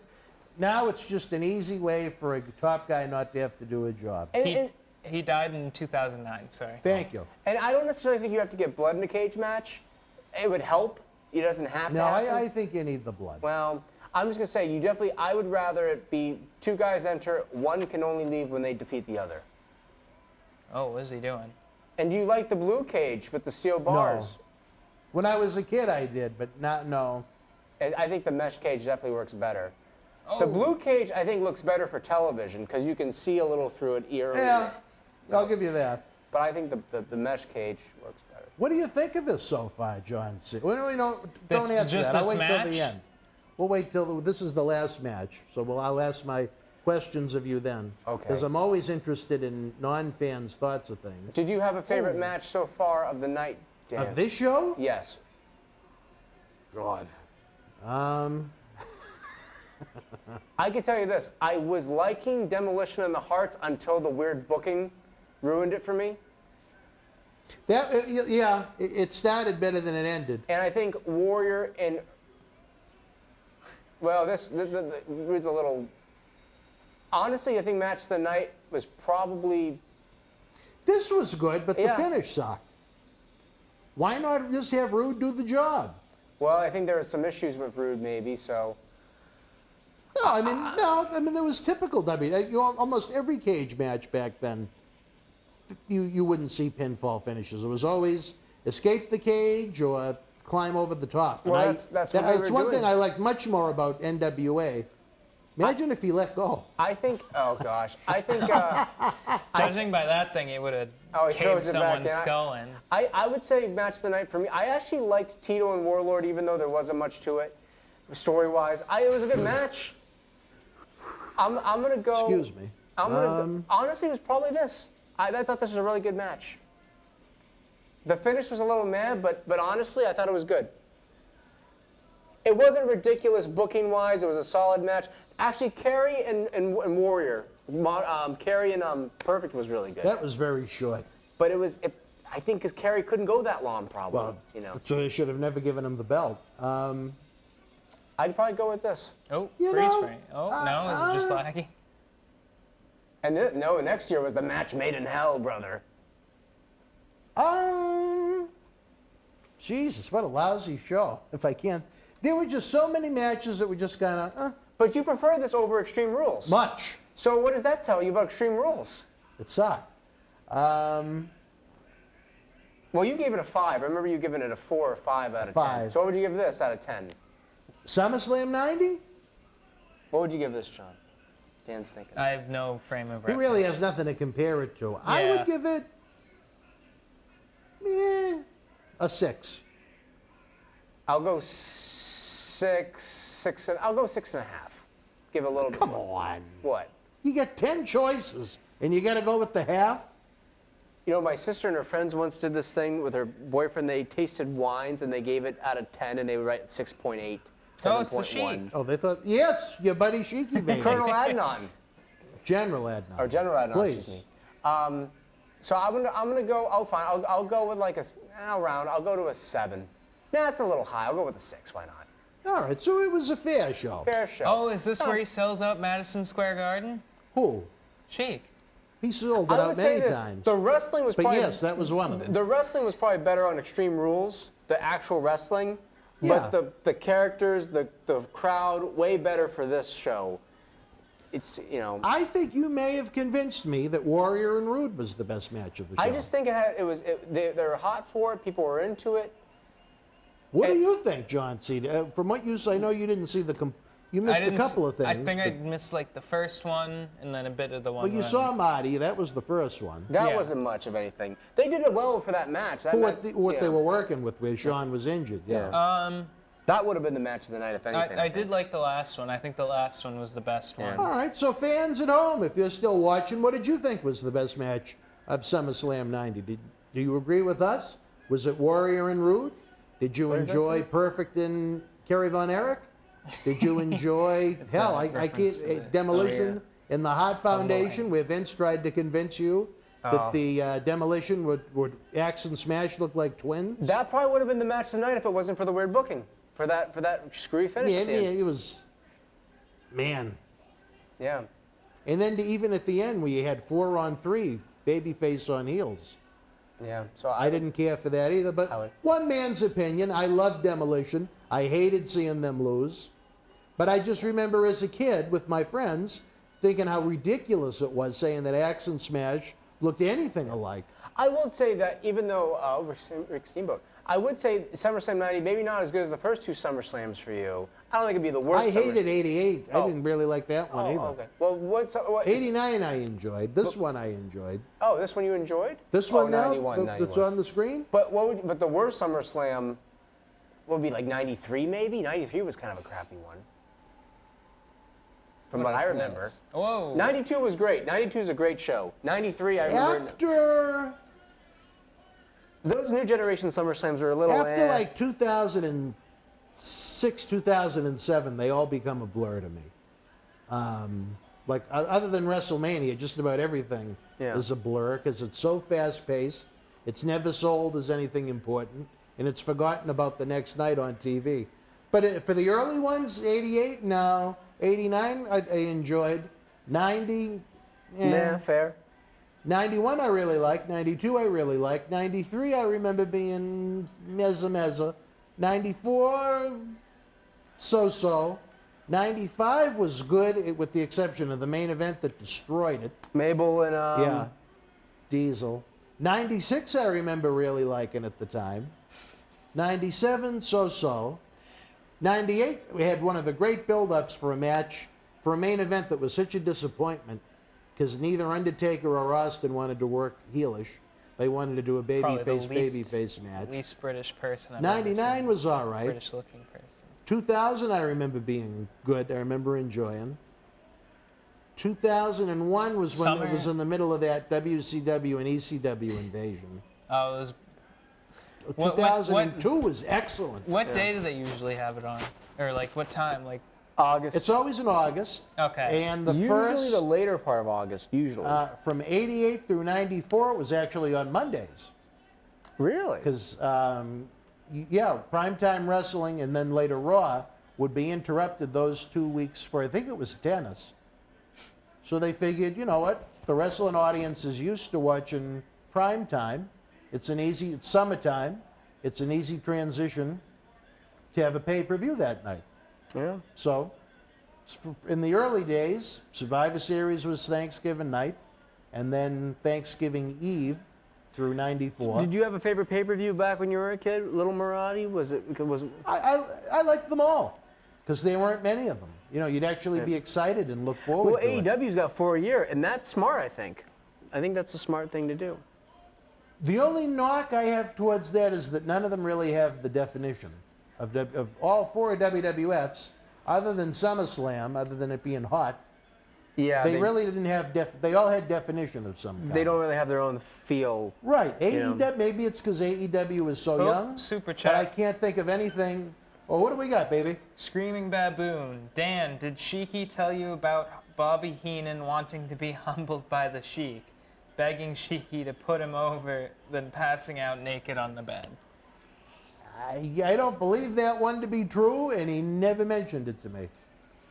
Now it's just an easy way for a top guy not to have to do a job.
He died in 2009, sorry.
Thank you.
And I don't necessarily think you have to get blood in a cage match. It would help. It doesn't have to
No,
happen.
I think you need the blood.
Well, I'm just going to say, I would rather it be 2 guys enter, 1 can only leave when they defeat the other.
Oh, what is he doing?
And do you like the blue cage with the steel bars?
When I was a kid, I did, but no.
And I think the mesh cage definitely works better. The blue cage, I think, looks better for television because you can see a little through it eerily.
Yeah, I'll give you that.
But I think the mesh cage works better.
What do you think of this so far, John C? Well, don't
This-
answer
just
that. I'll
this
wait till
match?
the end. We'll wait till this is the last match, so I'll ask my questions of you then.
Okay.
Because I'm always interested in non-fans' thoughts of things.
Did you have a favorite match so far of the night, Dan?
Of this show?
Yes.
God.
I can tell you this. I was liking Demolition in the Hearts until the weird booking ruined it for me.
It started better than it ended.
And I think Warrior and... Well, this reads a little... Honestly, I think Match of the Night was probably...
This was good, but
Yeah.
the finish sucked. Why not just have Rude do the job?
Well, I think there were some issues with Rude, maybe, so...
No, I mean, there was typical almost every cage match back then, you wouldn't see pinfall finishes. It was always escape the cage or climb over the top.
Well,
And
that's what they were
it's one
doing.
thing I like much more about NWA. Imagine if he let go.
I think... Oh, gosh. I think...
Judging by that thing, he would have
he
caved
throws it back
someone's
in.
skull in.
I would say Match of the Night for me. I actually liked Tito and Warlord, even though there wasn't much to it, story-wise. It was a good match. I'm going to go...
Excuse me.
I'm gonna honestly, it was probably this. I thought this was a really good match. The finish was a little mad, but honestly, I thought it was good. It wasn't ridiculous booking-wise. It was a solid match. Actually, Kerry and Warrior, Kerry and Perfect was really good.
That was very short.
But I think because Kerry couldn't go that long, probably.
So they should have never given him the belt.
I'd probably go with this.
Oh,
You
freeze
know,
frame. Oh, no, it's just laggy.
And no, next year was the match made in hell, brother.
Jesus, what a lousy show. If I can, there were just so many matches that were just kind of
But you prefer this over Extreme Rules.
much.
So what does that tell you about Extreme Rules?
It sucked.
Well, you gave it a 5. I remember you giving it a 4 or 5 out of 10.
5.
So what would you give this out of 10?
SummerSlam 90?
What would you give this, John? Dan's thinking.
I have no frame of
He
reference.
really has nothing to compare it to. I
Yeah.
would give it a 6.
I'll go 6. I'll go 6.5. Give it a little bit.
Come
more.
on.
What?
You get 10 choices, and you got to go with the half?
You know, my sister and her friends once did this thing with her boyfriend. They tasted wines and they gave it out of 10, and they would write 6.8, 7.1.
Oh, it's the Sheik.
Oh, they thought, yes, your buddy Sheiky baby.
Colonel Adnan.
General Adnan.
Or General Adnan,
Please.
excuse me. So I'm gonna go. Oh, fine. I'll go with like I'll round. I'll go to a 7. Nah, that's a little high. I'll go with a 6. Why not?
All right, so it was a fair show.
Fair show.
Oh, is this where he sells out Madison Square Garden?
Who?
Sheik.
He sold it
I
out
would say
many
this.
times.
The wrestling was
But
probably
yes, that was one of them.
the wrestling was probably better on Extreme Rules. The actual wrestling.
Yeah.
But the characters, the crowd, way better for this show. it's, you know.
I think you may have convinced me that Warrior and Rude was the best match of the show.
I just think they were hot for it. People were into it.
What do you think, John C? From what you say, I know you didn't see you missed a couple of things.
I think I missed like the first one and then a bit of the one.
Well, you saw Marty. That was the first one.
That wasn't much of anything. They did it well for that match.
For what they were working with, where Sean was injured. Yeah.
That would have been the match of the night, if anything.
I did like the last one. I think the last one was the best one.
All right, so fans at home, if you're still watching, what did you think was the best match of SummerSlam 90? Do you agree with us? Was it Warrior and Rude? Did you enjoy Perfect and Kerry Von Erich? Did you enjoy, hell, I can't, Demolition in the Hart Foundation, where Vince tried to convince you that the Demolition would Axe and Smash look like twins?
That probably would have been the match tonight if it wasn't for the weird booking. For that screwy finish at the end.
It was, man.
Yeah.
And then even at the end, where you had 4-on-3, babyface on heels.
Yeah. So
I didn't care for that either. But one man's opinion, I love Demolition. I hated seeing them lose. But I just remember as a kid with my friends thinking how ridiculous it was saying that Axe and Smash looked anything alike.
I will say that even though Rick Steamboat, I would say SummerSlam 90, maybe not as good as the first two SummerSlams for you. I don't think it'd be the worst.
I hated 88. I didn't really like that one either.
Okay. Well, what
89 I enjoyed. This one I enjoyed.
Oh, this one you enjoyed?
This one now?
91,
That's on the screen?
But but the worst SummerSlam would be like 93 maybe? 93 was kind of a crappy one. From what I remember.
Whoa.
92 was great. 92 is a great show. 93, I remember.
After
those new generation SummerSlams are a little.
After like 2006, 2007, they all become a blur to me. Like other than WrestleMania, just about everything is a blur because it's so fast-paced. It's never sold as anything important, and it's forgotten about the next night on TV. But for the early ones, 88, no. 89, I enjoyed. 90,
yeah, fair.
91 I really liked. 92 I really liked. 93 I remember being mezza. 94, so-so. 95 was good, with the exception of the main event that destroyed it.
Mabel and
Diesel. 96 I remember really liking at the time. 97, so-so. 98, we had one of the great build-ups for a match, for a main event that was such a disappointment, because neither Undertaker or Austin wanted to work heelish. They wanted to do a babyface match.
Least British person I've
99 was all right.
British-looking person.
2000 I remember being good. I remember enjoying. 2001 was when it was in the middle of that WCW and ECW invasion.
Oh, it was.
2002 was excellent.
What day do they usually have it on? Or like what time? Like
August.
It's always in August.
Okay.
And the
usually the later part of August, usually.
From 88 through 94, it was actually on Mondays.
Really?
Because, primetime wrestling and then later Raw would be interrupted those 2 weeks for, I think it was tennis. So they figured, you know what? The wrestling audience is used to watching primetime. It's summertime. It's an easy transition to have a pay-per-view that night.
Yeah.
So, in the early days, Survivor Series was Thanksgiving night, and then Thanksgiving Eve through 94.
Did you have a favorite pay-per-view back when you were a kid? Little Marty?
I liked them all, because there weren't many of them. You know, you'd actually be excited and look forward to it.
Well, AEW's got 4 a year, and that's smart, I think. I think that's a smart thing to do.
The only knock I have towards that is that none of them really have the definition of all 4 WWFs, other than SummerSlam, other than it being hot.
Yeah,
they really didn't have they all had definition of some kind.
They don't really have their own feel.
Right. AEW, maybe it's because AEW is so young.
Super chat.
But I can't think of anything. Oh, what do we got, baby?
Screaming Baboon. Dan, did Sheiky tell you about Bobby Heenan wanting to be humbled by the Sheik, begging Sheiky to put him over, then passing out naked on the bed?
I don't believe that one to be true, and he never mentioned it to me.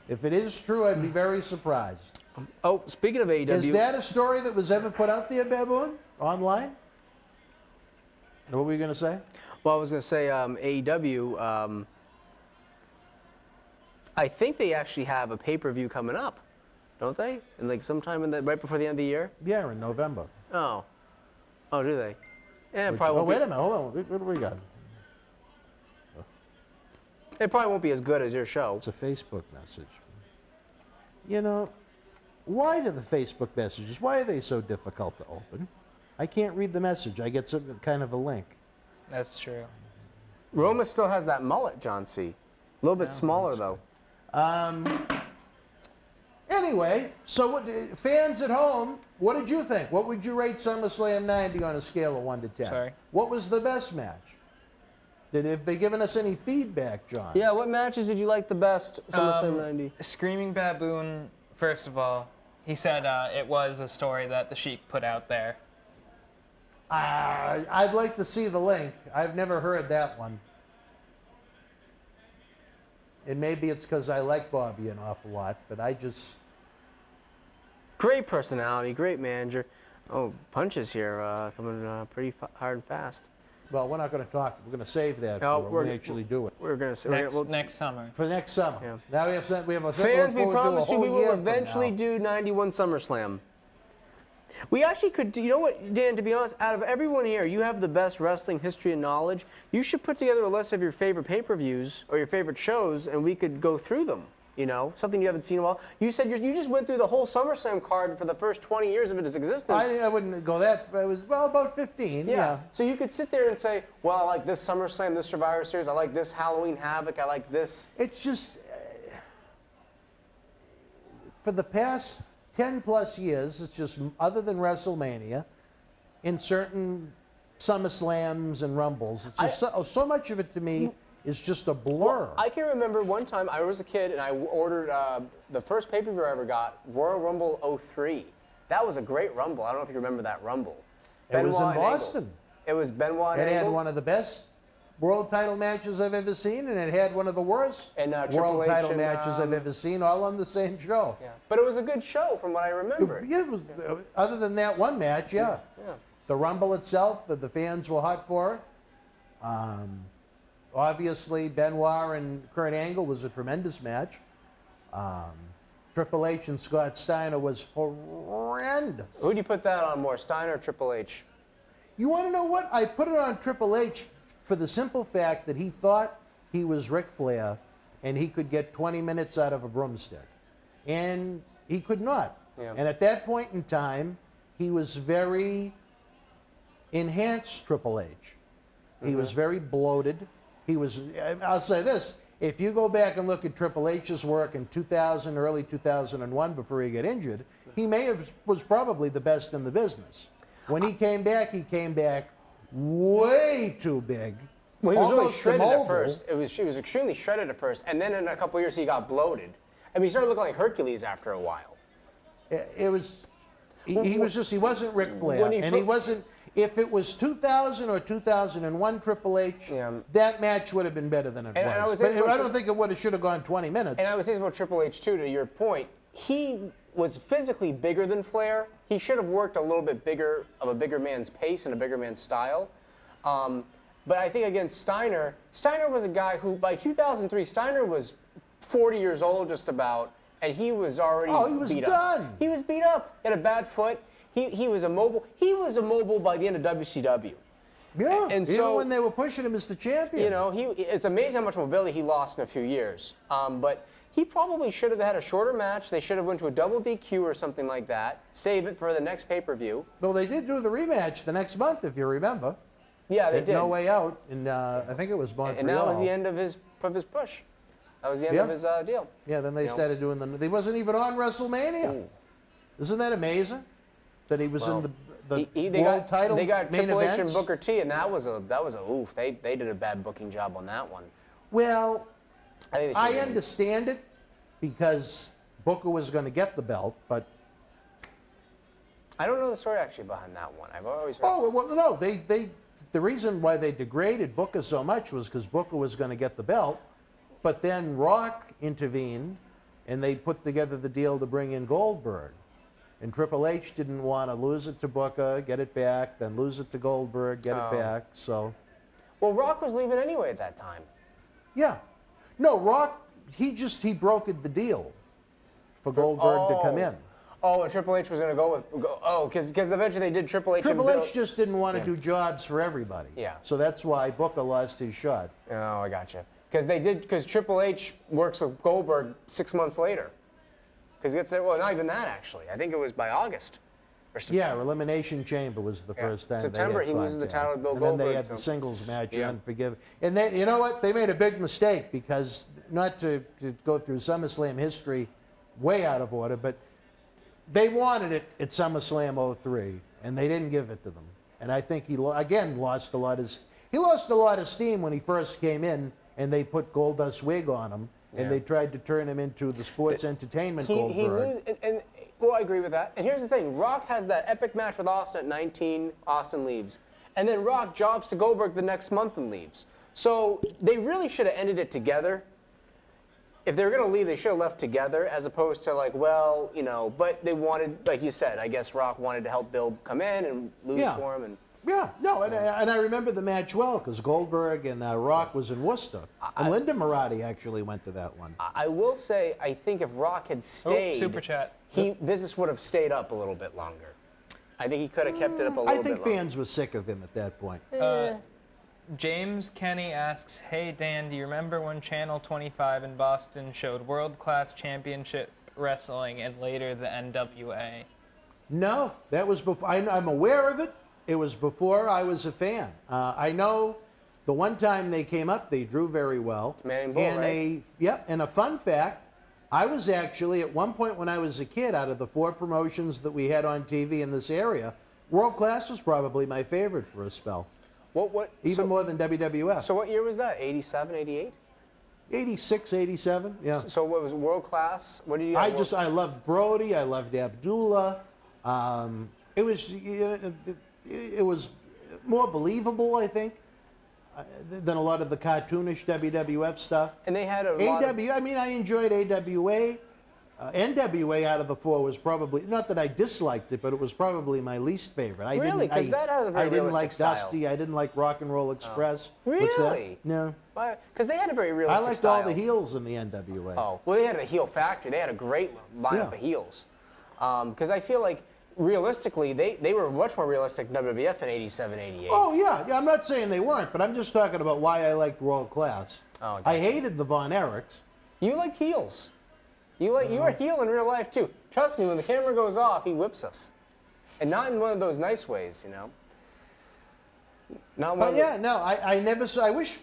If it is true, I'd be very surprised.
Oh, speaking of AEW...
Is that a story that was ever put out there, Baboon, online? What were you going to say?
Well, I was going to say AEW, I think they actually have a pay-per-view coming up. don't they? And like sometime right before the end of the year?
Yeah, in November.
Oh. Oh, do they? Yeah, it probably
Oh,
won't
wait
be,
a minute. Hold on. What do we got?
it probably won't be as good as your show.
It's a Facebook message. You know, why do the Facebook messages, why are they so difficult to open? I can't read the message. I get some kind of a link.
That's true.
Roma still has that mullet, John C. A little bit smaller, though.
Anyway, so what, fans at home, what did you think? What would you rate SummerSlam 90 on a scale of 1 to 10?
Sorry?
What was the best match? Have they given us any feedback, John?
Yeah, what matches did you like the best, SummerSlam 90?
Screaming Baboon, first of all, he said it was a story that the Sheik put out there.
I'd like to see the link. I've never heard that one. And maybe it's because I like Bobby an awful lot, but I just...
Great personality, great manager. Oh, punches here coming pretty hard and fast.
Well, we're not going to talk. We're going to save that
Oh,
for when we actually do it.
We're going to say
Next summer.
For next summer.
Yeah.
Now we have a
fans, we
look forward to a
promise you
whole
we will
year from
eventually
now.
do 91 SummerSlam. We actually could do, you know what, Dan, to be honest, out of everyone here, you have the best wrestling history and knowledge. You should put together a list of your favorite pay-per-views or your favorite shows, and we could go through them, you know, something you haven't seen in a while. You said you just went through the whole SummerSlam card for the first 20 years of its existence.
I wouldn't go that. It was, well, about 15. Yeah.
So you could sit there and say, well, I like this SummerSlam, this Survivor Series, I like this Halloween Havoc, I like this.
It's just, for the past 10 plus years, it's just, other than WrestleMania, in certain SummerSlams and Rumbles, it's just so much of it to me is just a blur.
Well, I can remember one time I was a kid and I ordered the first pay-per-view I ever got, Royal Rumble 03. That was a great Rumble. I don't know if you remember that Rumble.
It was in
Benoit and
Boston.
Angle. It was Benoit and
It had
Angle.
one of the best world title matches I've ever seen, and it had one of the worst
And, Triple
world
H
title
and,
matches I've ever seen, all on the same show.
Yeah. But it was a good show from what I remember.
Yeah, it was, other than that one match, yeah.
Yeah.
The Rumble itself, the fans were hot for. Obviously, Benoit and Kurt Angle was a tremendous match. Triple H and Scott Steiner was horrendous.
Who do you put that on more, Steiner or Triple H?
You want to know what? I put it on Triple H for the simple fact that he thought he was Ric Flair and he could get 20 minutes out of a broomstick. And he could not.
Yeah.
And at that point in time, he was very enhanced Triple H. He was very bloated. He was, I'll say this, if you go back and look at Triple H's work in 2000, early 2001, before he got injured, he was probably the best in the business. When he came back way too big.
Well, he was really
almost
shredded
immobile.
at first. He was extremely shredded at first, and then in a couple of years he got bloated. I mean, he started looking like Hercules after a while.
It was, he wasn't Ric Flair,
When
and he wasn't. If it was 2000 or 2001 Triple H, that match would have been better than it was. But I don't think it should have gone 20 minutes.
And I was thinking about Triple H too. To your point, he was physically bigger than Flair. He should have worked a little bit bigger of a bigger man's pace and a bigger man's style. But I think against Steiner was a guy who by 2003 Steiner was 40 years old just about, and he was already beat
done.
up. He was beat up. He had a bad foot. He was immobile. He was immobile by the end of WCW.
Yeah,
and
even
so,
when they were pushing him as the champion.
You know, it's amazing how much mobility he lost in a few years. But he probably should have had a shorter match. They should have went to a double DQ or something like that. Save it for the next pay-per-view.
Well, they did do the rematch the next month, if you remember.
Yeah, they did.
No Way Out, and I think it was Montreal.
And that was the end of his push. That was the end of his deal.
Yeah, then they started doing he wasn't even on WrestleMania.
Ooh.
Isn't that amazing? That he was in the
they
world
got,
title
They got
main
Triple H
events.
and Booker T, and that was a oof. They did a bad booking job on that one.
Well, I
think
understand it because Booker was going to get the belt, but
I don't know the story actually behind that one. I've always heard.
oh well, no, the reason why they degraded Booker so much was because Booker was going to get the belt, but then Rock intervened, and they put together the deal to bring in Goldberg. And Triple H didn't want to lose it to Booker, get it back, then lose it to Goldberg, get it back. So,
well, Rock was leaving anyway at that time.
yeah, no, Rock he brokered the deal for Goldberg to come in.
Oh, and Triple H was going to go with, because eventually they did Triple H.
Triple H just didn't want to do jobs for everybody.
Yeah.
So that's why Booker lost his shot.
Oh, I gotcha. Because Triple H works with Goldberg 6 months later. Because he gets there, well, not even that actually. I think it was by August. Or September.
Yeah, Elimination Chamber was the first time.
September,
they had
he loses the title to Bill
and
Goldberg.
then they had the singles match, Unforgiven. And they, you know what? They made a big mistake because, not to go through SummerSlam history way out of order, but they wanted it at SummerSlam 03, and they didn't give it to them. And I think he, again, lost a lot of steam when he first came in, and they put Goldust's wig on him, and they tried to turn him into the sports entertainment Goldberg.
Well, I agree with that. And here's the thing. Rock has that epic match with Austin at 19. Austin leaves. And then Rock jobs to Goldberg the next month and leaves. So they really should have ended it together. If they were going to leave, they should have left together as opposed to like, well, you know, but they wanted, like you said, I guess Rock wanted to help Bill come in and lose for him. And
And I remember the match well because Goldberg and Rock was in Worcester. And Linda Marotti actually went to that one.
I will say, I think if Rock had stayed,
Super Chat.
business would have stayed up a little bit longer. I think he could have kept it up a little bit longer.
I think fans were sick of him at that point.
James Kenny asks, hey Dan, do you remember when Channel 25 in Boston showed world-class championship wrestling and later the NWA?
No, that was before. I'm aware of it. It was before I was a fan. I know the one time they came up, they drew very well.
Man Bull, right?
And a fun fact, I was actually, at one point when I was a kid, out of the 4 promotions that we had on TV in this area, World Class was probably my favorite for a spell. Even more than WWF.
So what year was that? 87, 88?
86, 87, yeah.
So what was World Class? What did you
I loved Brody, I loved Abdullah. It was more believable, I think, than a lot of the cartoonish WWF stuff.
And they had I
enjoyed AWA. NWA out of the 4 was probably, not that I disliked it, but it was probably my least favorite.
Really? Because that had a very realistic style.
I didn't like Dusty. I didn't like Rock and Roll Express.
Really?
What's that? No.
Because they had a very realistic style.
I liked all the heels in the NWA.
Oh, well, they had a heel factory. They had a great lineup of heels. Because I feel like, realistically, they were much more realistic than WWF in 87, 88.
Oh, yeah. I'm not saying they weren't, but I'm just talking about why I liked World Class.
Oh,
I hated the Von Erichs.
You like heels. You are a heel in real life, too. Trust me, when the camera goes off, he whips us. And not in one of those nice ways, you know?
I never saw, I wish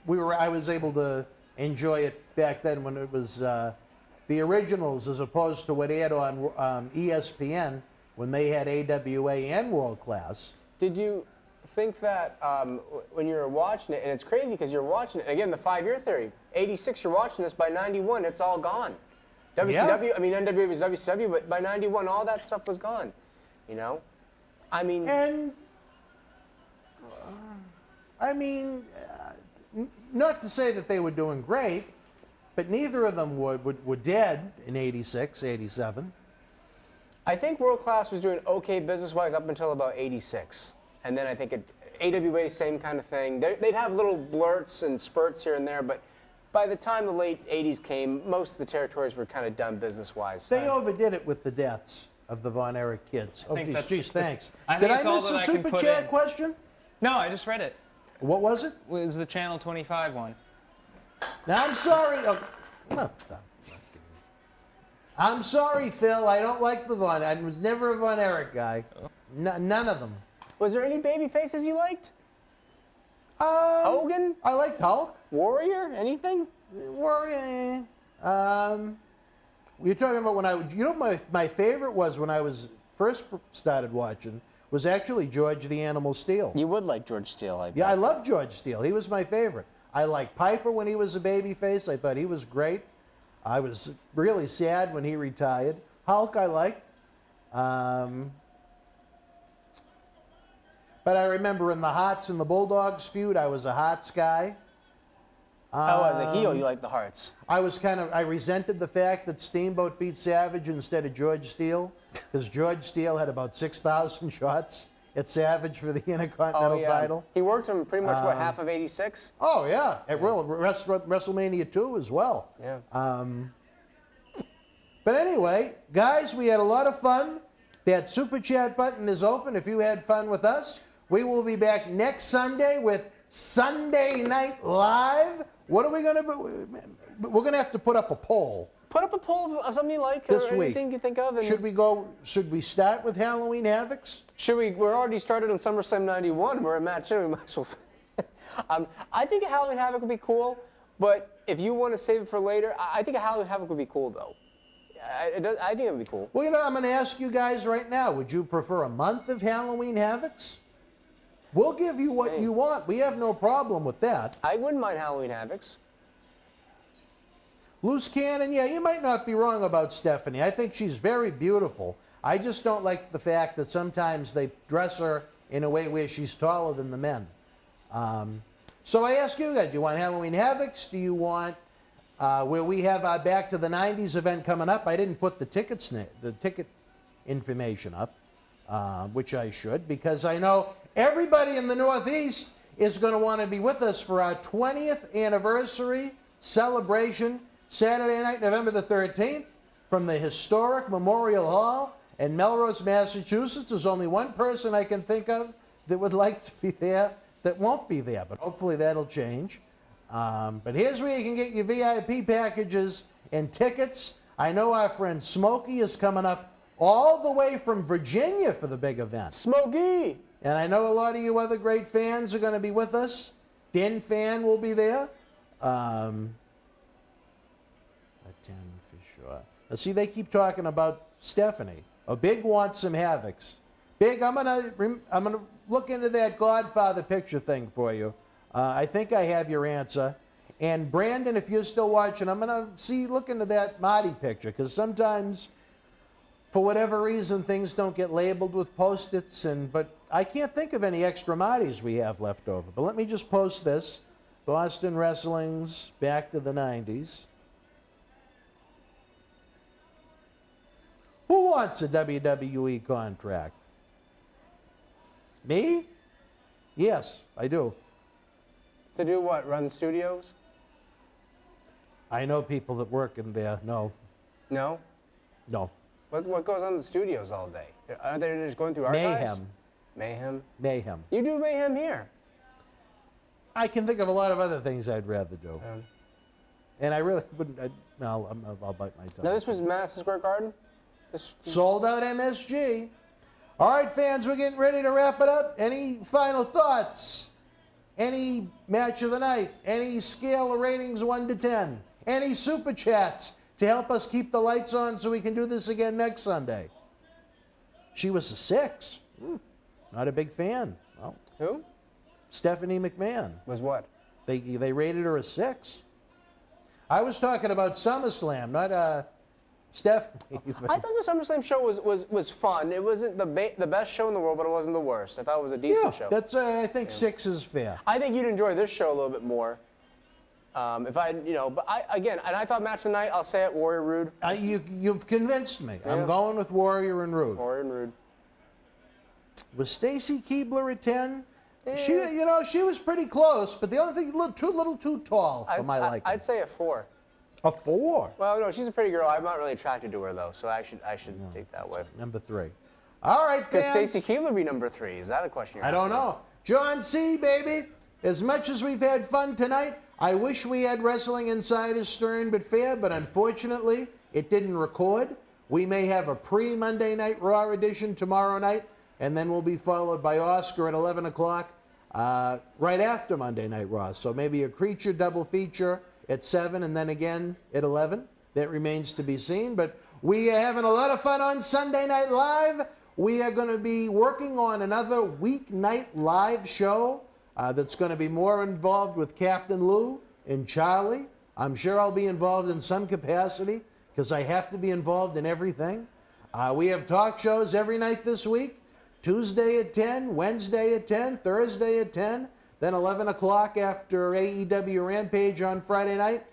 I was able to enjoy it back then when it was the originals as opposed to what aired on ESPN when they had AWA and World Class.
Did you think that when you were watching it, and it's crazy because you're watching it, again, the 5-year theory, 86, you're watching this, by 91, it's all gone. WCW, I mean, NWA was WCW, but by 91, all that stuff was gone, you know?
Not to say that they were doing great, but neither of them were dead in 86, 87.
I think World Class was doing okay business-wise up until about 86. And then I think AWA, same kind of thing. They'd have little blurts and spurts here and there, but by the time the late 80s came, most of the territories were kind of done business-wise.
They overdid it with the deaths of the Von Erich kids. Geez, thanks.
Did I
miss a Super Chat question?
No, I just read it.
What was it?
It was the Channel 25 one.
Now, I'm sorry. I'm sorry, Phil. I don't like the Von. I was never a Von Erich guy. None of them.
Was there any baby faces you liked? Hogan?
I liked Hulk.
Warrior? Anything?
Warrior. You're talking about when my favorite was when I was first started watching was actually George the Animal Steele.
You would like George Steele, I bet.
Yeah, I love George Steele. He was my favorite. I liked Piper when he was a babyface. I thought he was great. I was really sad when he retired. Hulk I liked. But I remember in the Hearts and the Bulldogs feud, I was a Hearts guy.
As a heel, you like the Hearts.
I resented the fact that Steamboat beat Savage instead of George Steele, because George Steele had about 6,000 shots at Savage for the Intercontinental title.
He worked him pretty much, half of 86?
Oh, yeah. At WrestleMania 2 as well.
Yeah.
But anyway, guys, we had a lot of fun. That super chat button is open if you had fun with us. We will be back next Sunday with Sunday Night Live. What are we going to do? We're going to have to put up a poll.
Put up a poll of something you like
This
or
week.
anything you think of. And
Should we start with Halloween Havocs?
We're already started on SummerSlam 91. We're at match 2. We might as well. I think a Halloween Havoc would be cool, but if you want to save it for later, I think a Halloween Havoc would be cool, though. I think it would be cool.
Well, I'm going to ask you guys right now, would you prefer a month of Halloween Havocs? We'll give you what you want. We have no problem with that.
I wouldn't mind Halloween Havocs.
Loose cannon, yeah, you might not be wrong about Stephanie. I think she's very beautiful. I just don't like the fact that sometimes they dress her in a way where she's taller than the men. So I ask you guys, do you want Halloween Havocs? Do you want where we have our Back to the 90s event coming up? I didn't put the ticket information up, which I should, because I know everybody in the Northeast is going to want to be with us for our 20th anniversary celebration, Saturday night, November the 13th, from the historic Memorial Hall in Melrose, Massachusetts. There's only one person I can think of that would like to be there that won't be there, but hopefully that'll change. But here's where you can get your VIP packages and tickets. I know our friend Smokey is coming up all the way from Virginia for the big event.
Smokey!
And I know a lot of you other great fans are going to be with us. Den Fan will be there. For sure. Now, see, they keep talking about Stephanie. Oh, Big wants some Havocs. Big, I'm gonna look into that Godfather picture thing for you. I think I have your answer. And Brandon, if you're still watching, I'm gonna look into that Marty picture, because sometimes, for whatever reason, things don't get labeled with Post-its, but I can't think of any extra Martys we have left over. But let me just post this. Boston Wrestling's Back to the 90s. Who wants a WWE contract? Me? Yes, I do.
To do what? Run studios?
I know people that work in there. No.
No?
No.
What goes on in the studios all day? Aren't they just going through archives?
Mayhem.
Mayhem?
Mayhem.
You do mayhem here.
I can think of a lot of other things I'd rather do. And I really wouldn't. I'll bite my tongue.
Now, this was Madison Square Garden?
Sold out MSG. All right, fans, we're getting ready to wrap it up. Any final thoughts? Any match of the night? Any scale of ratings 1 to 10? Any super chats to help us keep the lights on so we can do this again next Sunday? She was a 6. Not a big fan. Well,
who?
Stephanie McMahon.
Was what?
They rated her a 6. I was talking about SummerSlam, not Stephanie.
I thought the SummerSlam show was fun. It wasn't the best show in the world, but it wasn't the worst. I thought it was a decent show.
That's I think 6 is fair.
I think you'd enjoy this show a little bit more. But I thought match of the night, I'll say it, Warrior Rude.
You've convinced me. Yeah. I'm going with Warrior and Rude.
Warrior and Rude.
Was Stacy Keibler a 10?
Yeah.
She was pretty close, but the only thing, little too tall for my liking.
I'd say a 4.
A 4?
Well, no, she's a pretty girl. I'm not really attracted to her, though, so I should take that way.
Number 3. All right, fans.
Could Stacy Keibler be number 3? Is that a question you're asking?
I don't know. John C., baby, as much as we've had fun tonight, I wish we had Wrestling Insider Stern but Fair, but unfortunately, it didn't record. We may have a pre-Monday Night Raw edition tomorrow night, and then we'll be followed by Oscar at 11 o'clock right after Monday Night Raw. So maybe a Creature double feature at 7 and then again at 11. That remains to be seen. But we are having a lot of fun on Sunday Night Live. We are going to be working on another weeknight live show that's going to be more involved with Captain Lou and Charlie. I'm sure I'll be involved in some capacity because I have to be involved in everything. We have talk shows every night this week. Tuesday at 10, Wednesday at 10, Thursday at 10, then 11 o'clock after AEW Rampage on Friday night.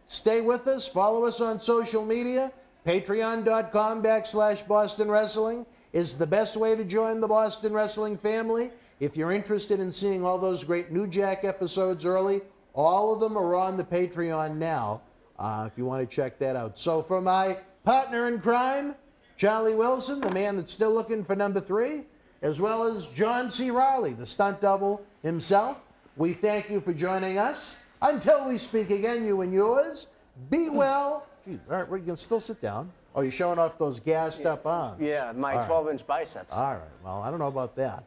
Stay with us. Follow us on social media. Patreon.com/Boston Wrestling is the best way to join the Boston Wrestling family. If you're interested in seeing all those great New Jack episodes early, all of them are on the Patreon now. if you want to check that out. So for my partner in crime, Charlie Wilson, the man that's still looking for number 3, as well as John C. Riley, the stunt double himself, we thank you for joining us. Until we speak again, you and yours, be well. Geez, all right, you can still sit down. Oh, you're showing off those gassed up arms.
Yeah, my 12-inch biceps.
All right, well, I don't know about that.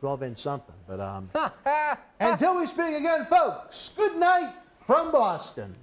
12-inch something, but until we speak again, folks, good night from Boston.